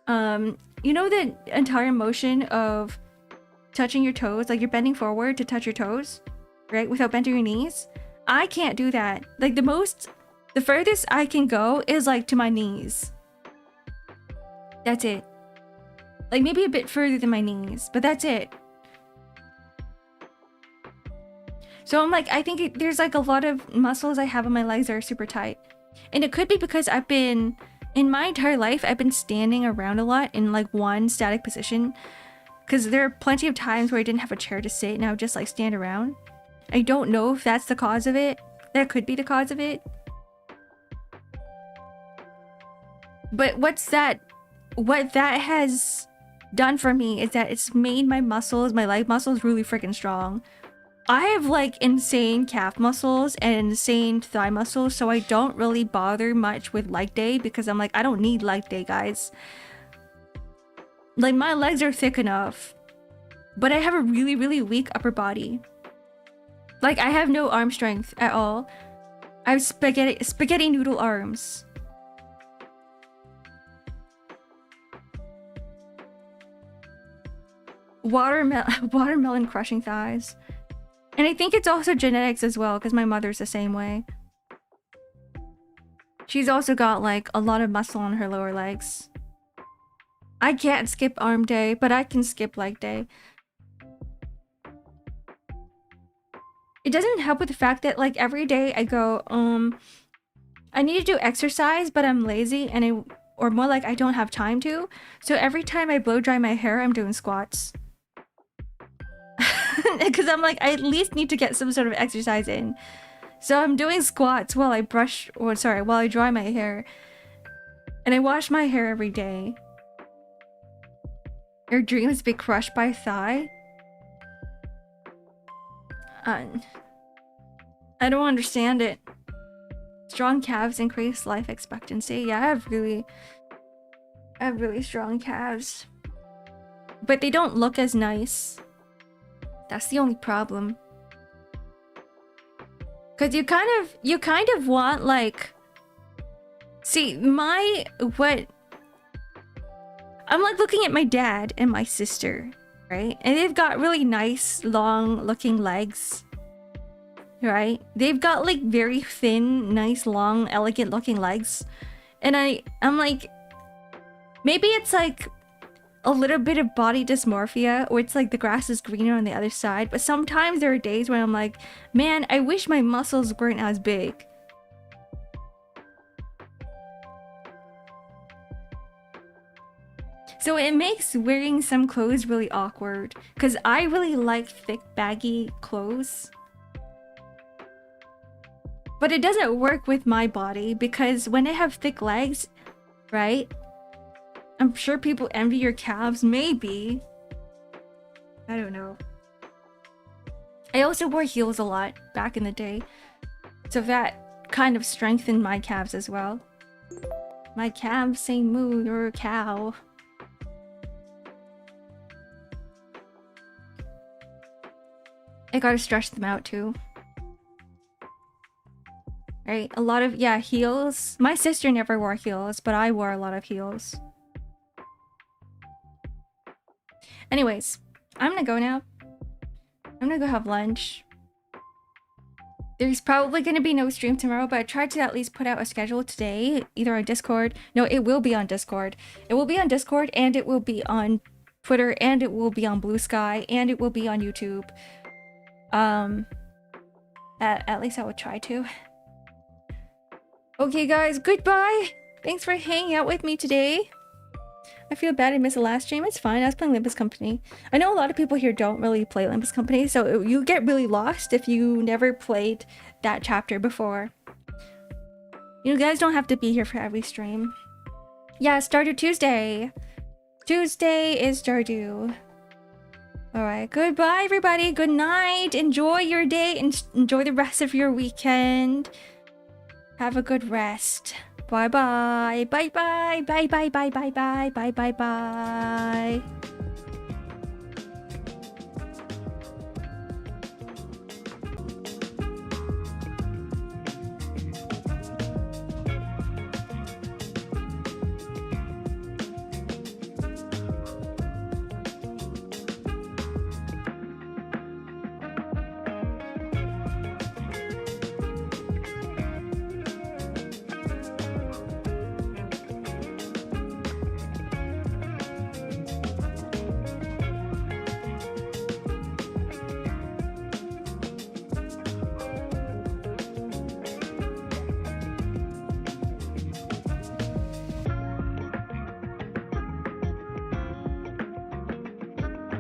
you know the entire motion of touching your toes, like you're bending forward to touch your toes, right? Without bending your knees. I can't do that. Like the furthest I can go is like to my knees. That's it. Like maybe a bit further than my knees, but that's it. So I'm like, I think there's like a lot of muscles I have on my legs that are super tight. And it could be because in my entire life, I've been standing around a lot in like one static position. Because there are plenty of times where I didn't have a chair to sit and I would just like stand around. I don't know if that's the cause of it. That could be the cause of it. But what that has done for me is that it's made my leg muscles really freaking strong. I have like insane calf muscles and insane thigh muscles, so I don't really bother much with leg day because I'm like, I don't need leg day, guys. Like my legs are thick enough, but I have a really, really weak upper body. Like I have no arm strength at all. I have spaghetti noodle arms. Watermelon crushing thighs. And I think it's also genetics as well, because my mother's the same way. She's also got like a lot of muscle on her lower legs. I can't skip arm day, but I can skip leg day. It doesn't help with the fact that like every day I go, I need to do exercise, but I'm lazy or more like I don't have time to. So every time I blow dry my hair, I'm doing squats. Because I'm like, I at least need to get some sort of exercise in. So I'm doing squats while I while I dry my hair. And I wash my hair every day. Your dreams be crushed by thigh? I don't understand it. Strong calves increase life expectancy. Yeah, I have really strong calves. But they don't look as nice. That's the only problem. Cause you kind of want like, see I'm like looking at my dad and my sister, right? And they've got really nice, long looking legs, right? They've got like very thin, nice, long, elegant looking legs. And I'm like, maybe it's like a little bit of body dysmorphia, or it's like the grass is greener on the other side. But sometimes there are days when I'm like, man, I wish my muscles weren't as big. So it makes wearing some clothes really awkward, because I really like thick, baggy clothes. But it doesn't work with my body, because when I have thick legs, right? I'm sure people envy your calves, maybe. I don't know. I also wore heels a lot back in the day, so that kind of strengthened my calves as well. My calves say moo, you're a cow. I gotta stretch them out too. Right, a lot of, yeah, heels. My sister never wore heels, but I wore a lot of heels. Anyways, I'm gonna go now. I'm gonna go have lunch. There's probably gonna be no stream tomorrow, but I tried to at least put out a schedule today, either on Discord. No, it will be on Discord. It will be on Discord, and it will be on Twitter, and it will be on Blue Sky, and it will be on YouTube. At least I would try to. Okay, guys, goodbye. Thanks for hanging out with me today. I feel bad I missed the last stream. It's fine. I was playing Limbus Company. I know a lot of people here don't really play Limbus Company, so you get really lost if you never played that chapter before. You guys don't have to be here for every stream. Yeah, Stardew Tuesday. Tuesday is Stardew. Alright, goodbye everybody. Good night. Enjoy your day and enjoy the rest of your weekend. Have a good rest. Bye bye. Bye bye. Bye bye bye bye bye bye bye bye.